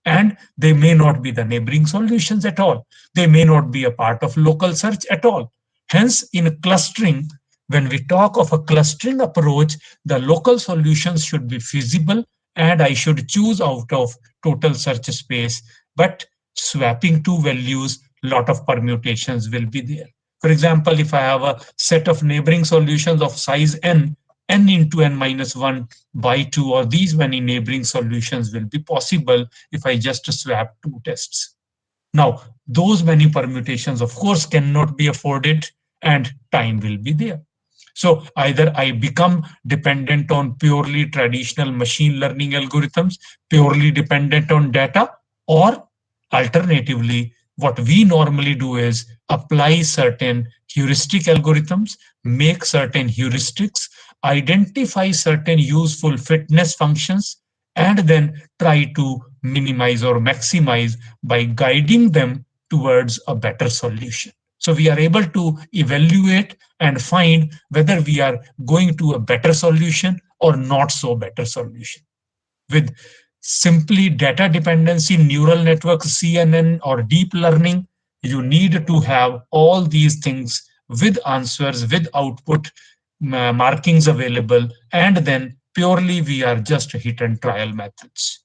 And they may not be the neighboring solutions at all. They may not be a part of local search at all. Hence, in clustering, when we talk of a clustering approach, the local solutions should be feasible and I should choose out of total search space. But swapping two values, lot of permutations will be there. For example, if I have a set of neighboring solutions of size n into n minus 1 by 2, or these many neighboring solutions will be possible if I just swap two tests. Now, those many permutations, of course, cannot be afforded and time will be there. So either I become dependent on purely traditional machine learning algorithms, purely dependent on data, or alternatively, what we normally do is apply certain heuristic algorithms, make certain heuristics, identify certain useful fitness functions, and then try to minimize or maximize by guiding them towards a better solution. So we are able to evaluate and find whether we are going to a better solution or not so better solution. With simply data dependency, neural networks, CNN, or deep learning, you need to have all these things with answers, with output markings available, and then purely we are just hit and trial methods.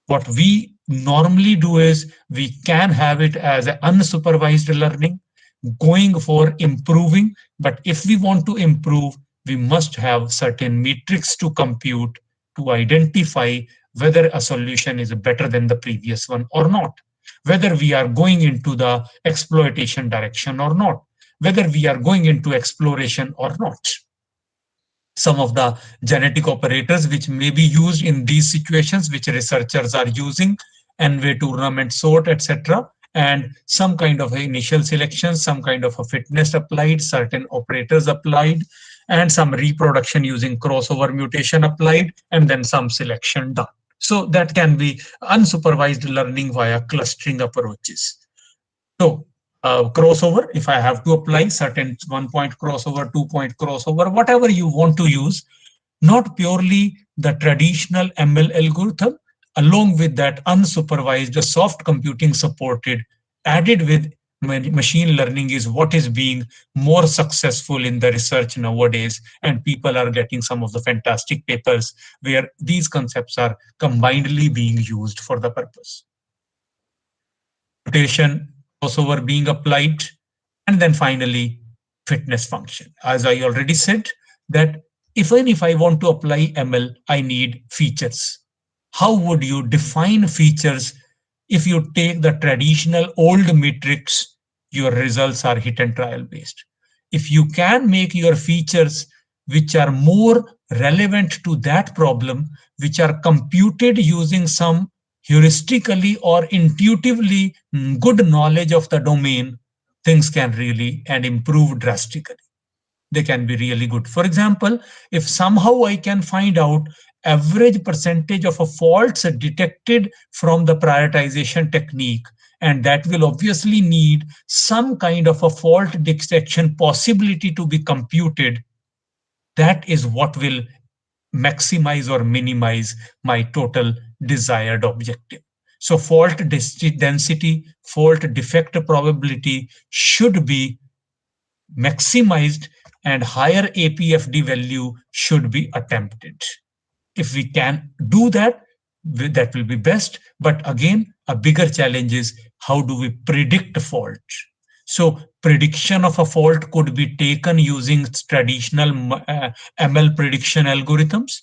What we normally do is we can have it as an unsupervised learning, going for improving. But if we want to improve, we must have certain metrics to compute to identify whether a solution is better than the previous one or not, whether we are going into the exploitation direction or not, whether we are going into exploration or not. Some of the genetic operators which may be used in these situations, which researchers are using, N-way tournament sort, etc. And some kind of initial selection, some kind of a fitness applied, certain operators applied, and some reproduction using crossover mutation applied, and then some selection done. So that can be unsupervised learning via clustering approaches. So crossover, if I have to apply certain 1-point crossover, 2-point crossover, whatever you want to use, not purely the traditional ML algorithm, along with that unsupervised soft computing supported, added with machine learning is what is being more successful in the research nowadays. And people are getting some of the fantastic papers where these concepts are combinedly being used for the purpose. Mutation, crossover being applied, and then finally fitness function. As I already said, that even if I want to apply ML, I need features. How would you define features? If you take the traditional old metrics, your results are hit and trial based. If you can make your features which are more relevant to that problem, which are computed using some heuristically or intuitively good knowledge of the domain, things can really and improve drastically. They can be really good. For example, if somehow I can find out average percentage of a faults detected from the prioritization technique, and that will obviously need some kind of a fault detection possibility to be computed, that is what will maximize or minimize my total desired objective. So fault density, fault defect probability should be maximized, and higher APFD value should be attempted. If we can do that, that will be best. But again, a bigger challenge is how do we predict a fault? So prediction of a fault could be taken using traditional ML prediction algorithms.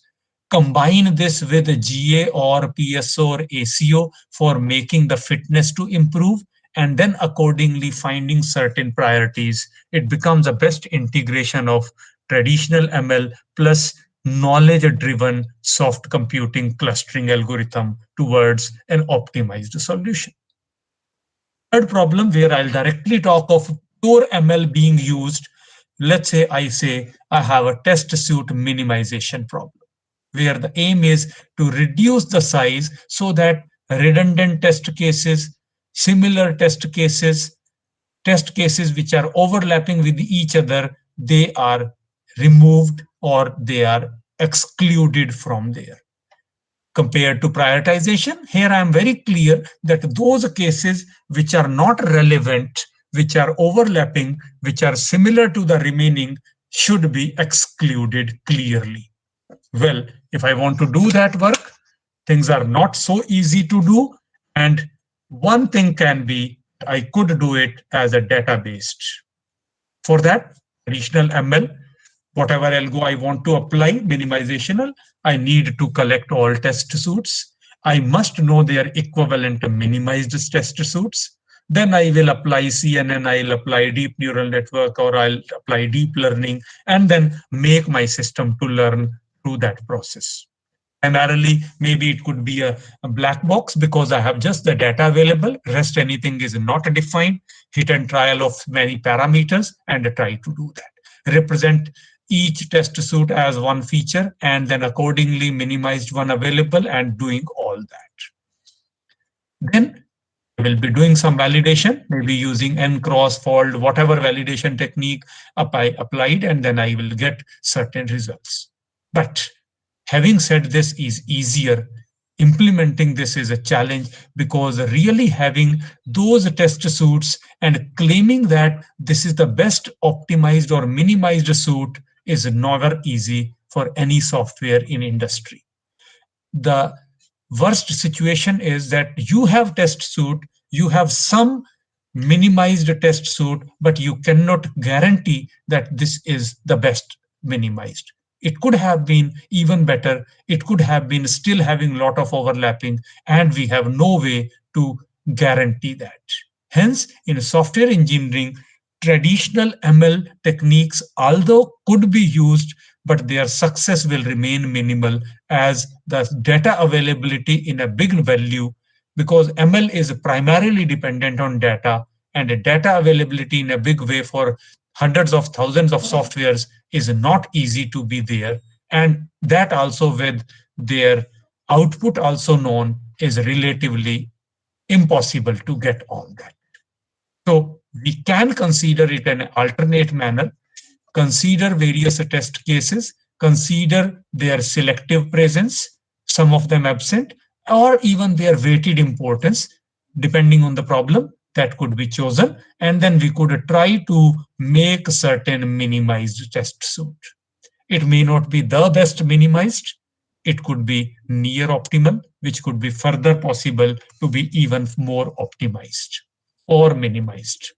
Combine this with a GA or PSO or ACO for making the fitness to improve, and then accordingly finding certain priorities. It becomes a best integration of traditional ML plus knowledge-driven soft computing clustering algorithm towards an optimized solution. Third problem where I'll directly talk of pure ML being used. Let's say I have a test suite minimization problem, where the aim is to reduce the size so that redundant test cases, similar test cases which are overlapping with each other, they are removed or they are excluded from there. Compared to prioritization, here I am very clear that those cases which are not relevant, which are overlapping, which are similar to the remaining, should be excluded clearly. Well, if I want to do that work, things are not so easy to do. And one thing can be, I could do it as a database. For that, traditional ML, whatever algo I want to apply, minimizational, I need to collect all test suites. I must know their equivalent minimized test suites. then I will apply CNN, I'll apply deep neural network, or I'll apply deep learning, and then make my system to learn through that process. Primarily, maybe it could be a black box because I have just the data available. Rest anything is not defined. Hit and trial of many parameters and try to do that. Represent each test suite as one feature and then accordingly minimized one available and doing all that. Then I will be doing some validation, maybe using n cross fold, whatever validation technique applied, and then I will get certain results. But having said this is easier. Implementing this is a challenge because really having those test suites and claiming that this is the best optimized or minimized suite is never easy for any software in industry. The worst situation is that you have test suite, you have some minimized test suite, but you cannot guarantee that this is the best minimized. It could have been even better. It could have been still having a lot of overlapping, and we have no way to guarantee that. Hence, in software engineering, traditional ML techniques, although could be used, but their success will remain minimal as the data availability in a big value, because ML is primarily dependent on data, and data availability in a big way for hundreds of thousands of softwares is not easy to be there. And that also with their output also known is relatively impossible to get all that. So we can consider it an alternate manner, consider various test cases, consider their selective presence, some of them absent, or even their weighted importance, depending on the problem that could be chosen. And then we could try to make certain minimized test suite. It may not be the best minimized. It could be near optimal, which could be further possible to be even more optimized or minimized.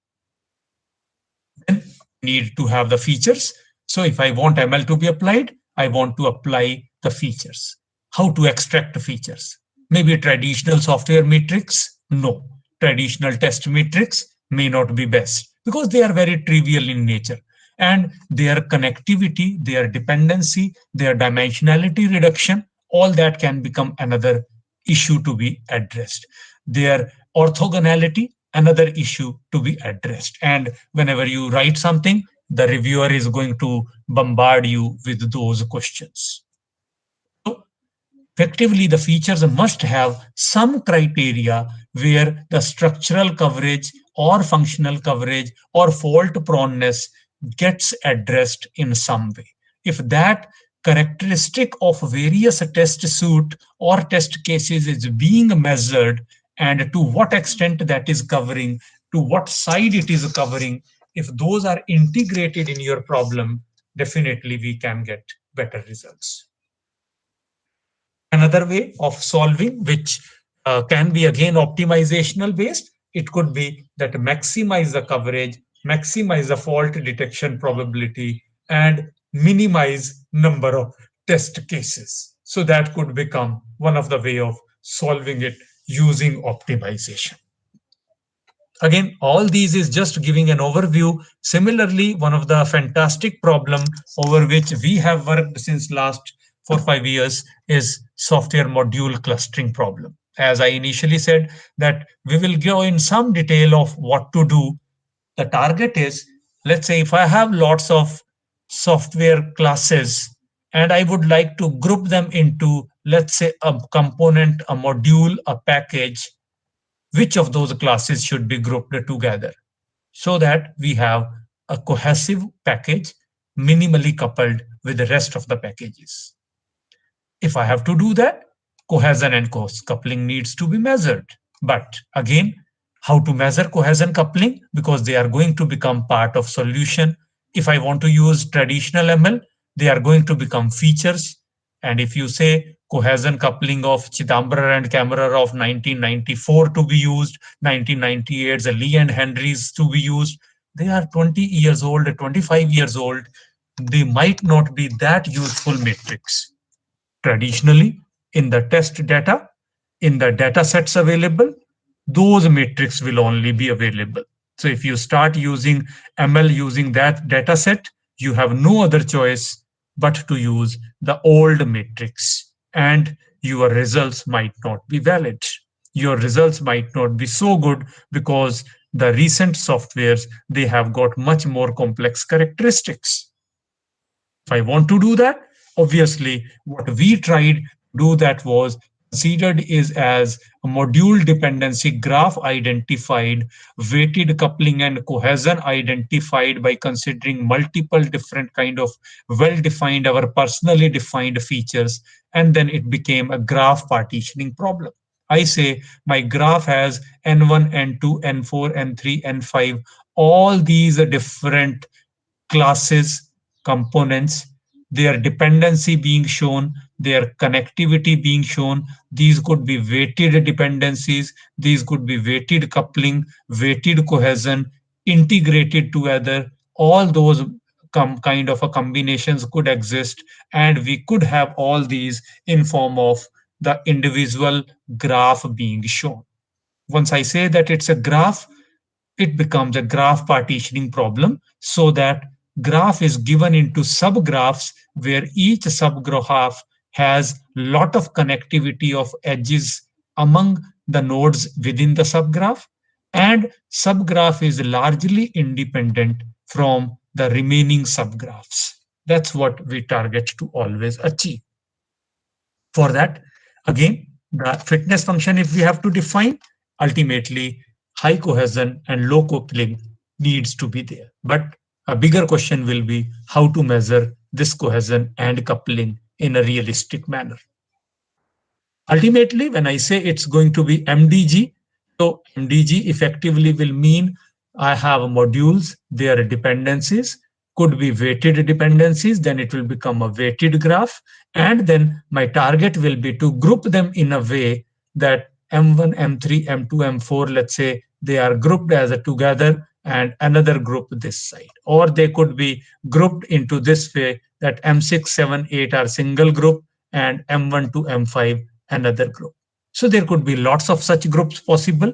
Then need to have the features. So if I want ML to be applied, I want to apply the features. How to extract the features? Maybe traditional software metrics? No. Traditional test metrics may not be best because they are very trivial in nature. And their connectivity, their dependency, their dimensionality reduction, all that can become another issue to be addressed. Their orthogonality, another issue to be addressed. And whenever you write something, the reviewer is going to bombard you with those questions. So effectively, the features must have some criteria where the structural coverage or functional coverage or fault proneness gets addressed in some way. If that characteristic of various test suite or test cases is being measured, and to what extent that is covering, to what side it is covering, if those are integrated in your problem, definitely we can get better results. Another way of solving, which can be again optimizational based, it could be that maximize the coverage, maximize the fault detection probability, and minimize number of test cases. So that could become one of the way of solving it using optimization. Again, all these is just giving an overview. Similarly, one of the fantastic problem over which we have worked since last 4-5 years is software module clustering problem. As I initially said, that we will go in some detail of what to do. The target is, let's say if I have lots of software classes and I would like to group them into, let's say, a component, a module, a package, which of those classes should be grouped together so that we have a cohesive package minimally coupled with the rest of the packages. If I have to do that, cohesion and coupling needs to be measured. But again, how to measure cohesion coupling? Because they are going to become part of solution. If I want to use traditional ML, they are going to become features. And if you say cohesion coupling of Chidambar and Kammerer of 1994 to be used, 1998's Lee and Henry's to be used, they are 20 years old, 25 years old. They might not be that useful metrics. Traditionally, in the test data, in the data sets available, those matrix will only be available. So if you start using ML using that data set, you have no other choice but to use the old matrix, and your results might not be valid. Your results might not be so good because the recent softwares, they have got much more complex characteristics. If I want to do that, obviously what we tried to do that was considered is as a module dependency graph identified, weighted coupling and cohesion identified by considering multiple different kind of well-defined or personally defined features, and then it became a graph partitioning problem. I say my graph has n1, n2, n4, n3, n5, all these are different classes, components, their dependency being shown, their connectivity being shown. These could be weighted dependencies, these could be weighted coupling, weighted cohesion, integrated together. All those kind of a combinations could exist, and we could have all these in form of the individual graph being shown. Once I say that it's a graph, it becomes a graph partitioning problem, so that graph is given into subgraphs where each subgraph has lot of connectivity of edges among the nodes within the subgraph, and subgraph is largely independent from the remaining subgraphs. That's what we target to always achieve. For that, again, the fitness function, if we have to define, ultimately high cohesion and low coupling needs to be there. But a bigger question will be how to measure this cohesion and coupling in a realistic manner. Ultimately, when I say it's going to be MDG, so MDG effectively will mean I have modules, their dependencies could be weighted dependencies, then it will become a weighted graph. And then my target will be to group them in a way that M1, M3, M2, M4, let's say they are grouped as a together and another group this side. Or they could be grouped into this way that M6, 7, 8 are single group and M1 to M5 another group. So there could be lots of such groups possible.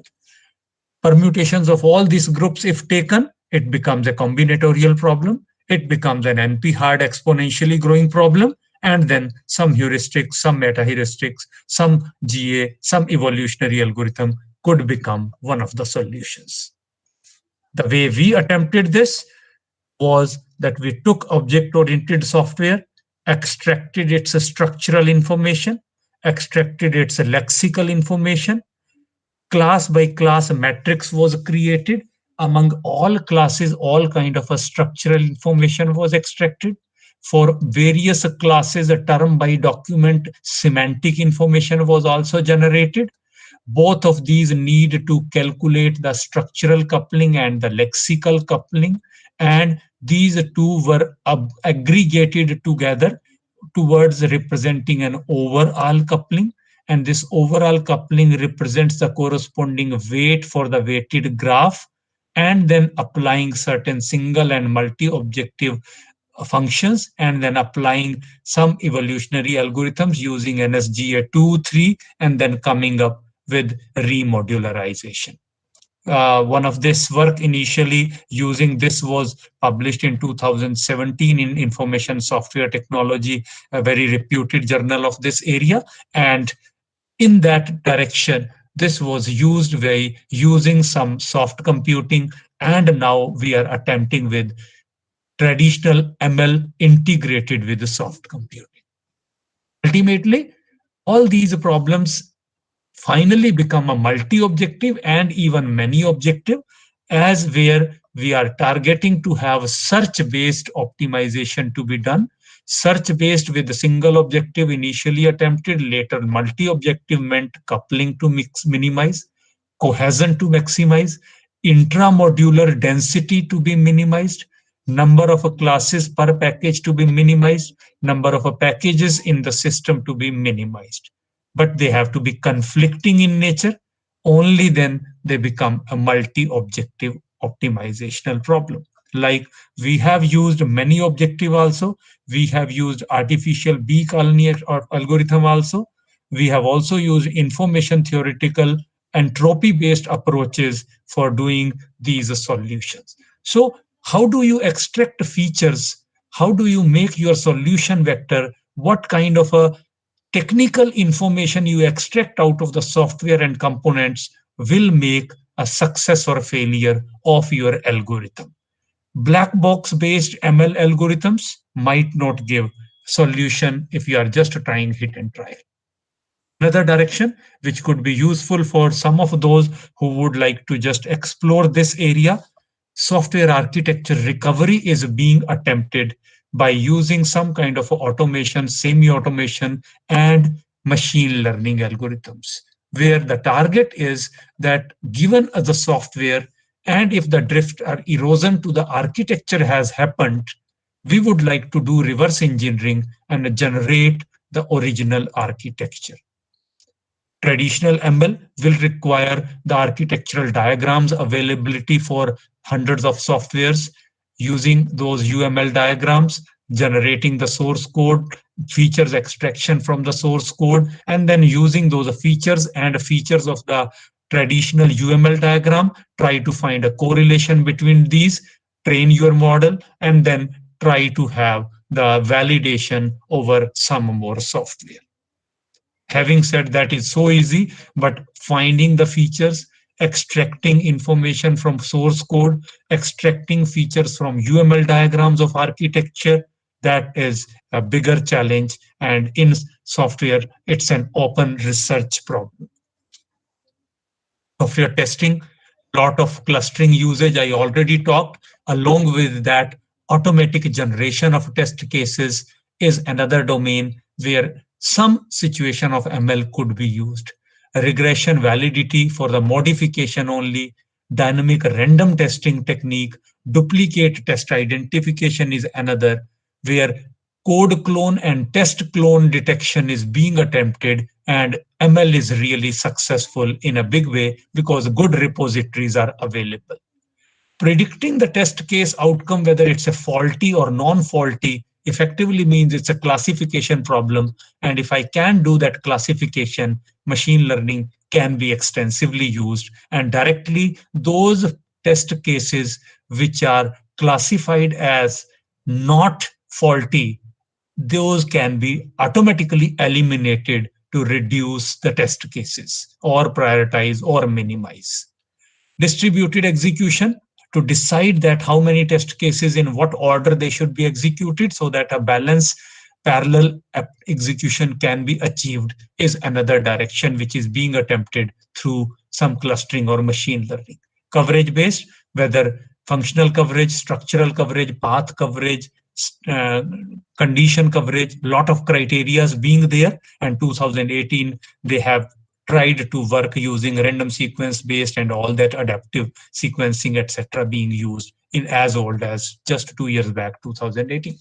Permutations of all these groups, if taken, it becomes a combinatorial problem. It becomes an NP-hard exponentially growing problem. And then some heuristics, some meta-heuristics, some GA, some evolutionary algorithm could become one of the solutions. The way we attempted this was that we took object-oriented software, extracted its structural information, extracted its lexical information, class by class matrix was created. Among all classes, all kind of a structural information was extracted. For various classes, a term by document semantic information was also generated. Both of these need to calculate the structural coupling and the lexical coupling, and these two were aggregated together towards representing an overall coupling, and this overall coupling represents the corresponding weight for the weighted graph, and then applying certain single and multi-objective functions, and then applying some evolutionary algorithms using NSGA 2, 3, and then coming up with remodularization. One of this work initially using this was published in 2017 in Information Software Technology, a very reputed journal of this area. And in that direction, this was used by using some soft computing. And now we are attempting with traditional ML integrated with the soft computing. Ultimately, all these problems finally become a multi-objective and even many-objective, as where we are targeting to have search-based optimization to be done. Search-based with a single objective initially attempted, later multi-objective meant coupling to minimize, cohesion to maximize, intramodular density to be minimized, number of classes per package to be minimized, number of packages in the system to be minimized. But they have to be conflicting in nature. Only then they become a multi-objective optimizational problem. Like we have used many objective also. We have used artificial B colony or algorithm also. We have also used information theoretical entropy-based approaches for doing these solutions. So how do you extract features? How do you make your solution vector? What kind of a technical information you extract out of the software and components will make a success or failure of your algorithm. Black box based ML algorithms might not give solution if you are just trying hit and try. Another direction which could be useful for some of those who would like to just explore this area, software architecture recovery is being attempted by using some kind of automation, semi-automation, and machine learning algorithms, where the target is that given the software and if the drift or erosion to the architecture has happened, we would like to do reverse engineering and generate the original architecture. Traditional ML will require the architectural diagrams availability for hundreds of softwares, using those UML diagrams, generating the source code, features extraction from the source code, and then using those features and features of the traditional UML diagram, try to find a correlation between these, train your model, and then try to have the validation over some more software. Having said that is so easy, but finding the features, extracting information from source code, extracting features from UML diagrams of architecture, that is a bigger challenge. And in software, it's an open research problem. Software testing, lot of clustering usage, I already talked. Along with that, automatic generation of test cases is another domain where some situation of ML could be used. Regression validity for the modification only, dynamic random testing technique, duplicate test identification is another, where code clone and test clone detection is being attempted, and ML is really successful in a big way because good repositories are available. Predicting the test case outcome, whether it's a faulty or non-faulty, effectively means it's a classification problem. And if I can do that classification, machine learning can be extensively used. And directly those test cases which are classified as not faulty, those can be automatically eliminated to reduce the test cases or prioritize or minimize. Distributed execution, to decide that how many test cases in what order they should be executed so that a balanced parallel execution can be achieved, is another direction which is being attempted through some clustering or machine learning. Coverage based, whether functional coverage, structural coverage, path coverage, condition coverage, lot of criterias being there. And 2018 they have tried to work using random sequence based and all that adaptive sequencing, etc., being used in as old as just 2 years back, 2018.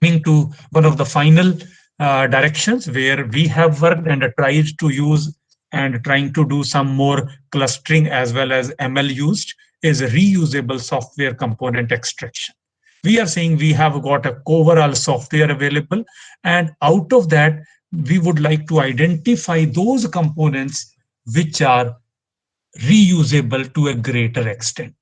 Coming to one of the final directions where we have worked and tried to use and trying to do some more clustering as well as ML used, is reusable software component extraction. We are saying we have got a overall software available, and out of that, we would like to identify those components which are reusable to a greater extent.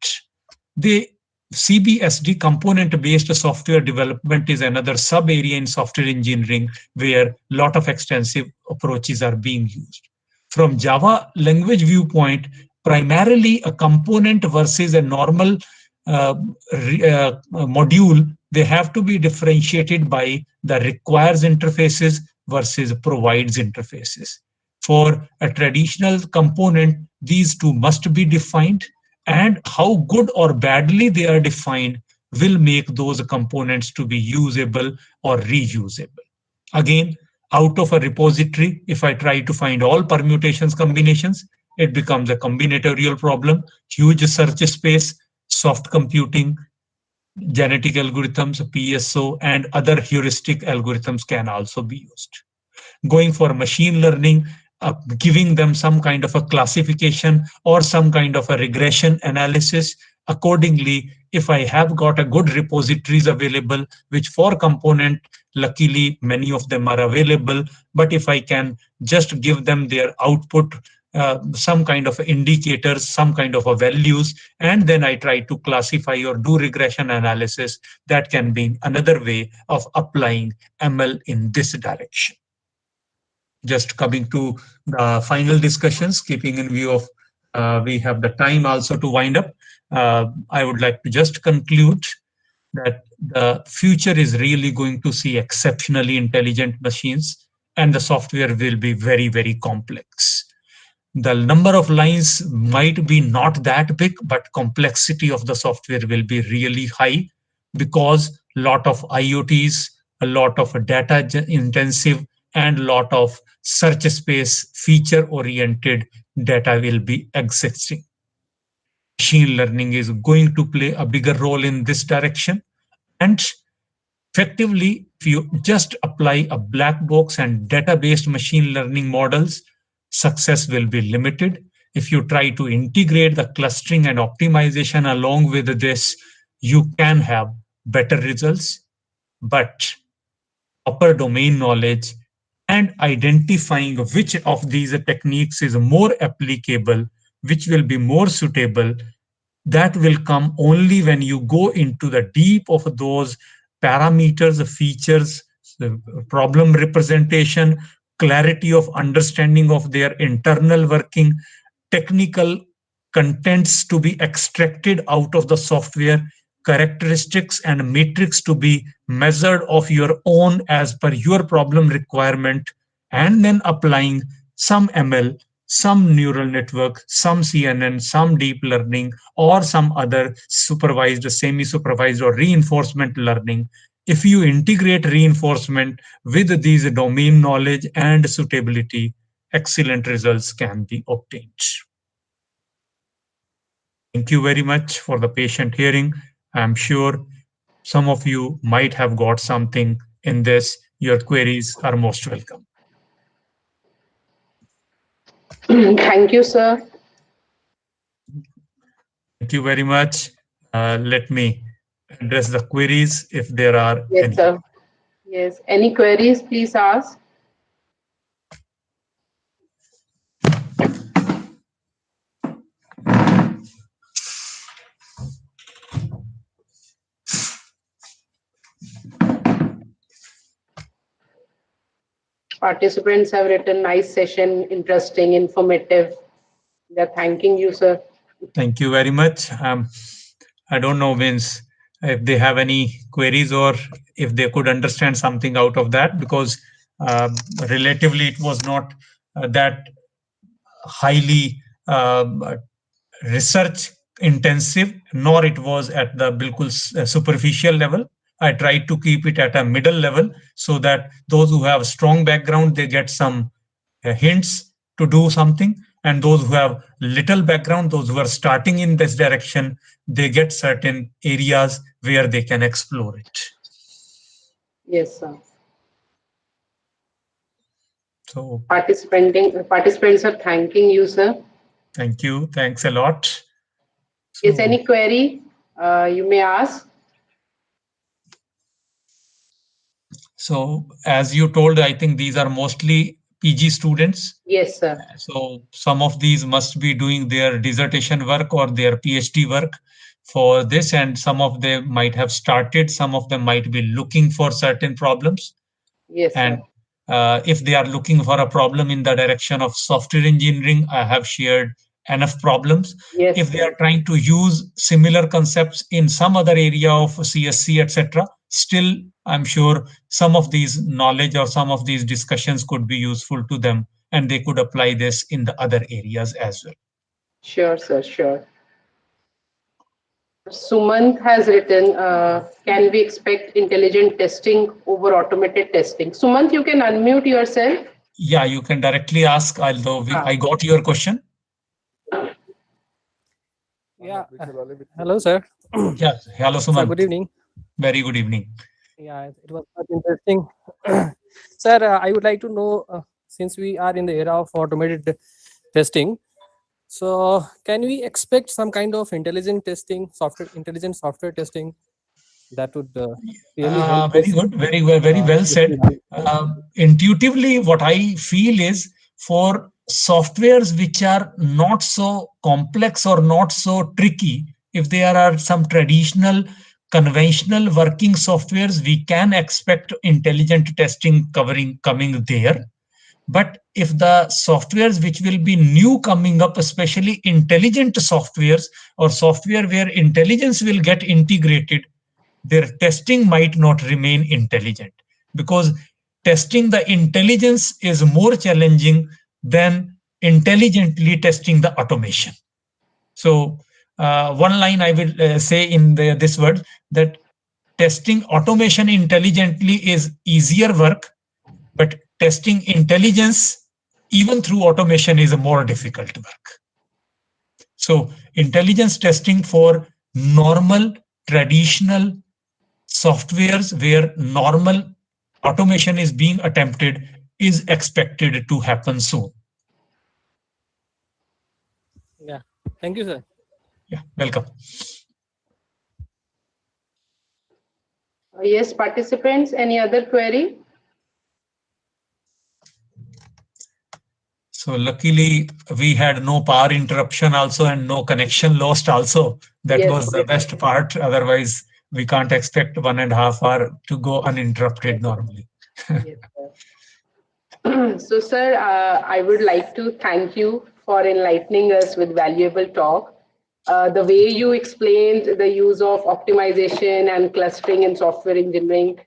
The CBSD, component-based software development, is another sub-area in software engineering where a lot of extensive approaches are being used. From Java language viewpoint, primarily a component versus a normal module, they have to be differentiated by the requires interfaces versus provides interfaces. For a traditional component, these two must be defined, and how good or badly they are defined will make those components to be usable or reusable. Again, out of a repository, if I try to find all permutations, combinations, it becomes a combinatorial problem, huge search space, soft computing, genetic algorithms, PSO, and other heuristic algorithms can also be used. Going for machine learning, giving them some kind of a classification or some kind of a regression analysis. Accordingly, if I have got a good repositories available, which for component, luckily, many of them are available, but if I can just give them their output some kind of indicators, some kind of a values, and then I try to classify or do regression analysis. That can be another way of applying ML in this direction. Just coming to the final discussions, keeping in view of we have the time also to wind up. I would like to just conclude that the future is really going to see exceptionally intelligent machines, and the software will be very, very complex. The number of lines might be not that big, but complexity of the software will be really high because a lot of IoTs, a lot of data intensive, and a lot of search space feature oriented data will be existing. Machine learning is going to play a bigger role in this direction. And effectively, if you just apply a black box and data-based machine learning models, success will be limited. If you try to integrate the clustering and optimization along with this, you can have better results. But proper domain knowledge and identifying which of these techniques is more applicable, which will be more suitable, that will come only when you go into the deep of those parameters, features, problem representation, clarity of understanding of their internal working, technical contents to be extracted out of the software, characteristics and metrics to be measured of your own as per your problem requirement, and then applying some ML, some neural network, some CNN, some deep learning, or some other supervised, semi-supervised, or reinforcement learning. If you integrate reinforcement with these domain knowledge and suitability, excellent results can be obtained. Thank you very much for the patient hearing. I'm sure some of you might have got something in this. Your queries are most welcome. Thank you, sir. Thank you very much. Let me address the queries if there are Yes, any. sir. Yes. Any queries, please ask. Participants have written nice session, interesting, informative. They're thanking you, sir. Thank you very much. I don't know, Vince, if they have any queries or if they could understand something out of that, because relatively it was not that highly research intensive, nor it was at the bilkul superficial level. I tried to keep it at a middle level so that those who have strong background, they get some hints to do something, and those who have little background, those who are starting in this direction, they get certain areas where they can explore it. Yes, sir. So participants are thanking you, sir. Thank you. Thanks a lot. So, yes, any query you may ask. So as you told, I think these are mostly PG students. Yes, sir. So some of these must be doing their dissertation work or their PhD work for this, and some of them might have started, some of them might be looking for certain problems. Yes, and sir. If they are looking for a problem in the direction of software engineering, I have shared enough problems. Yes, if they are trying to use similar concepts in some other area of CSC, etc., still I'm sure some of these knowledge or some of these discussions could be useful to them, and they could apply this in the other areas as well. Sure, sir, sure. Sumant has written, can we expect intelligent testing over automated testing? Sumant, you can unmute yourself. Yeah, you can directly ask, although I got your question. Yeah. Hello, sir. Yeah. Hello, Sumant. Sir, good evening. Very good evening. Yeah, it was quite interesting. Sir, I would like to know, since we are in the era of automated testing, so can we expect some kind of intelligent software testing that would really help? Very good. Very well said. Intuitively, what I feel is for softwares which are not so complex or not so tricky, if there are some traditional conventional working softwares, we can expect intelligent testing coming there. But if the softwares which will be new coming up, especially intelligent softwares or software where intelligence will get integrated, their testing might not remain intelligent, because testing the intelligence is more challenging than intelligently testing the automation. So one line I will say in this word, that testing automation intelligently is easier work, but testing intelligence even through automation is a more difficult work. So intelligence testing for normal traditional softwares where normal automation is being attempted is expected to happen soon. Yeah. Thank you, sir. Yeah, welcome. Yes, participants, any other query? So luckily we had no power interruption also and no connection lost also. That Yes, was the yes. best part. Otherwise, we can't expect 1.5 hours to go uninterrupted normally. Yes, sir. So, sir, I would like to thank you for enlightening us with valuable talk. The way you explained the use of optimization and clustering in software engineering,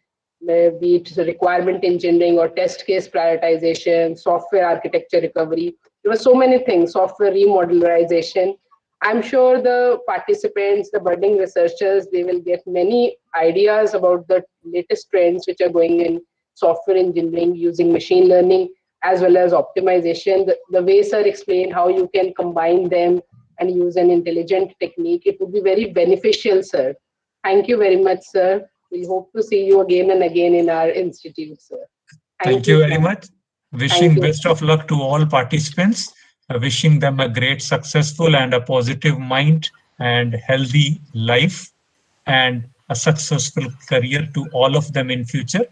be it requirement engineering or test case prioritization, software architecture recovery, there were so many things, software remodularization. I'm sure the participants, the budding researchers, they will get many ideas about the latest trends which are going in software engineering using machine learning as well as optimization. The way sir explained how you can combine them and use an intelligent technique, it would be very beneficial, sir. Thank you very much, sir. We hope to see you again and again in our institute, sir. Thank Thank you you, very sir. much. Thank Wishing you. best of luck to all participants. Wishing them a great, successful, and a positive mind and healthy life, and a successful career to all of them in future.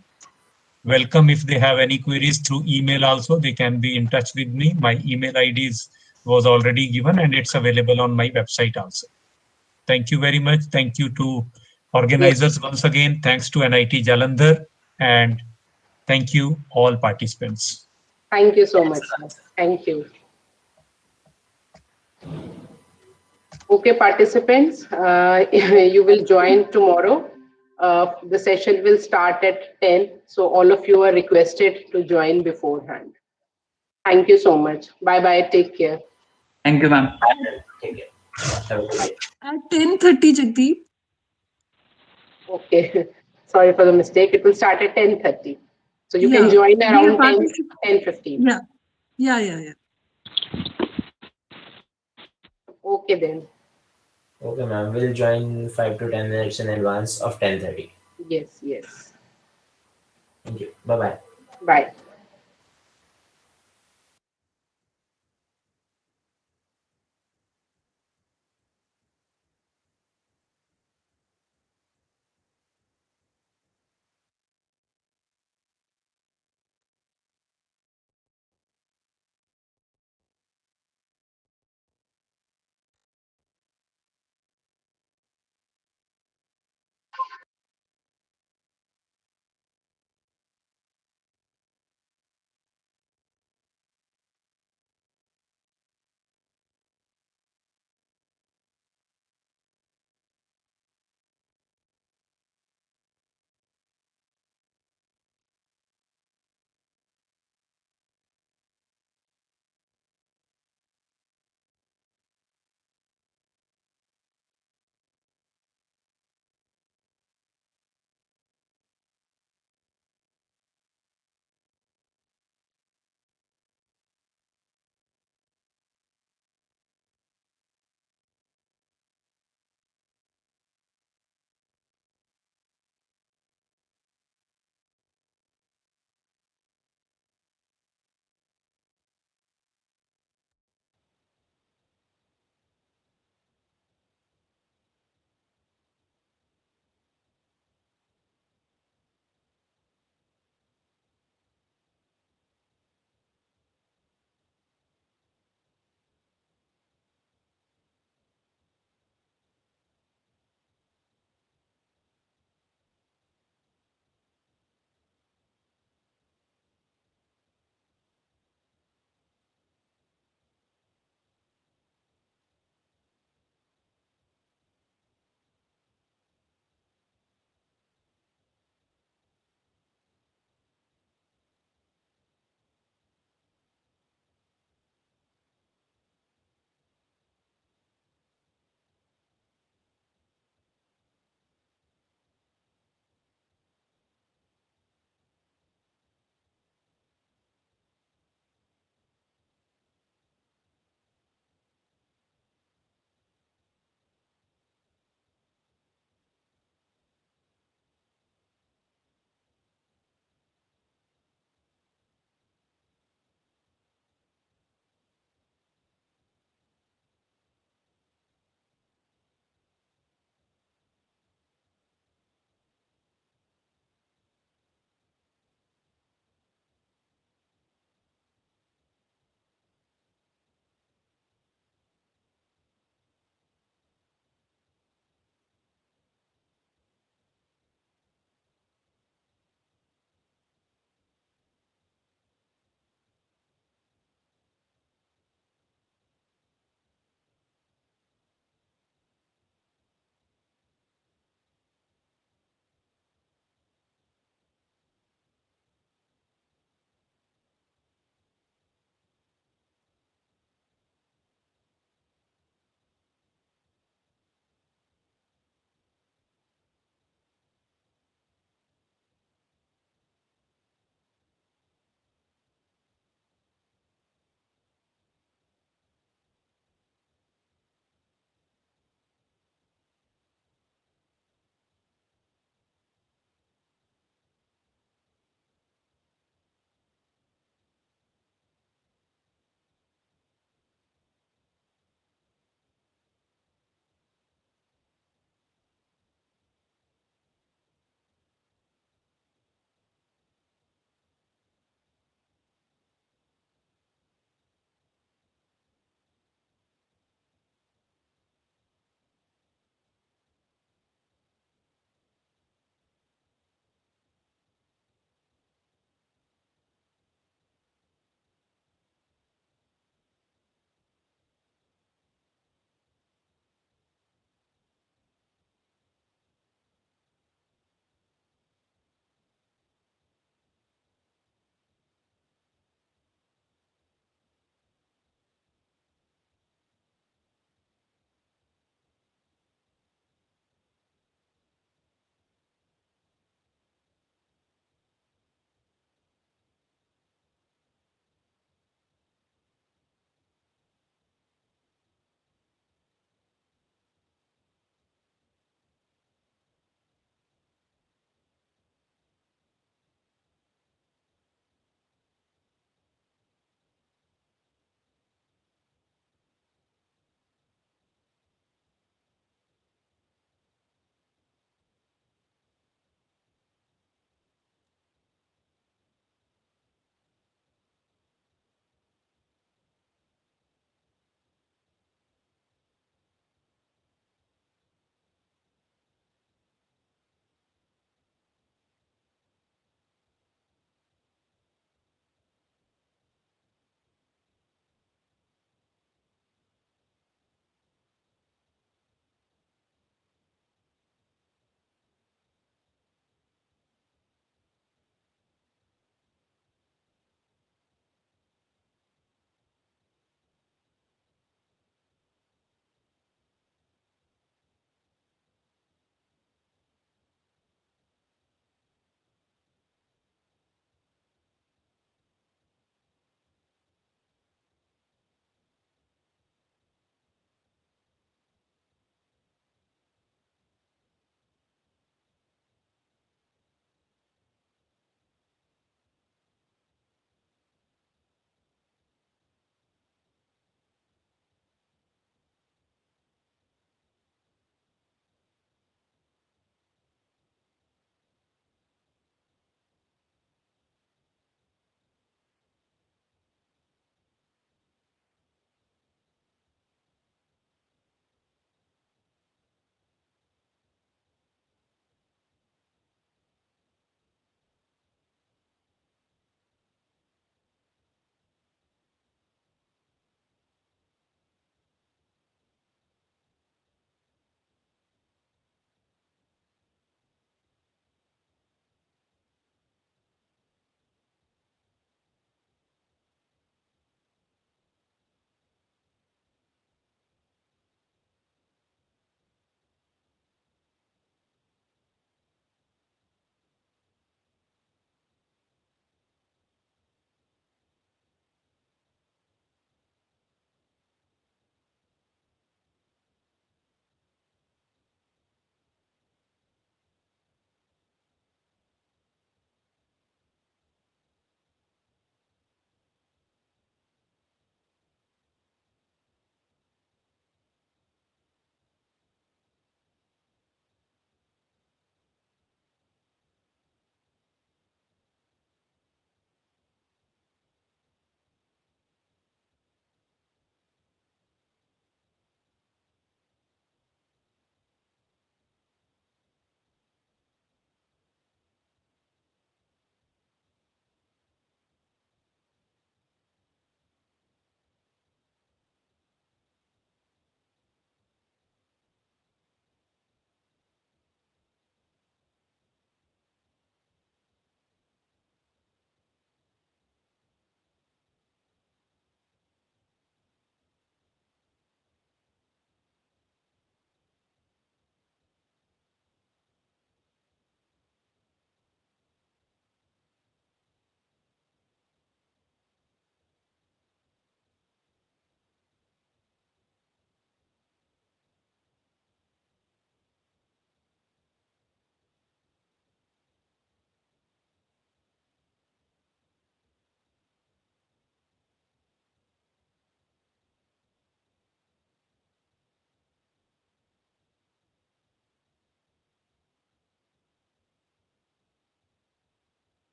Welcome. If they have any queries through email also, they can be in touch with me. My email ID was already given and it's available on my website also. Thank you very much. Thank you to organizers once again. Thanks to NIT Jalandhar, and thank you all participants. Thank you so much, sir. Thank you. Okay, participants, you will join tomorrow. The session will start at 10, so all of you are requested to join beforehand. Thank you so much. Bye-bye. Take care. Thank you, ma'am. Take care. Have a good day. At 10:30, Jagdeep. Okay. Sorry for the mistake. It will start at 10:30. So you can Yeah. join We are around 10, particip- 10:15. Yeah. Yeah. Okay then. Okay, ma'am. We'll join 5 to 10 minutes in advance of 10:30. Yes. Thank you. Bye-bye. Bye.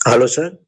Hello, sir.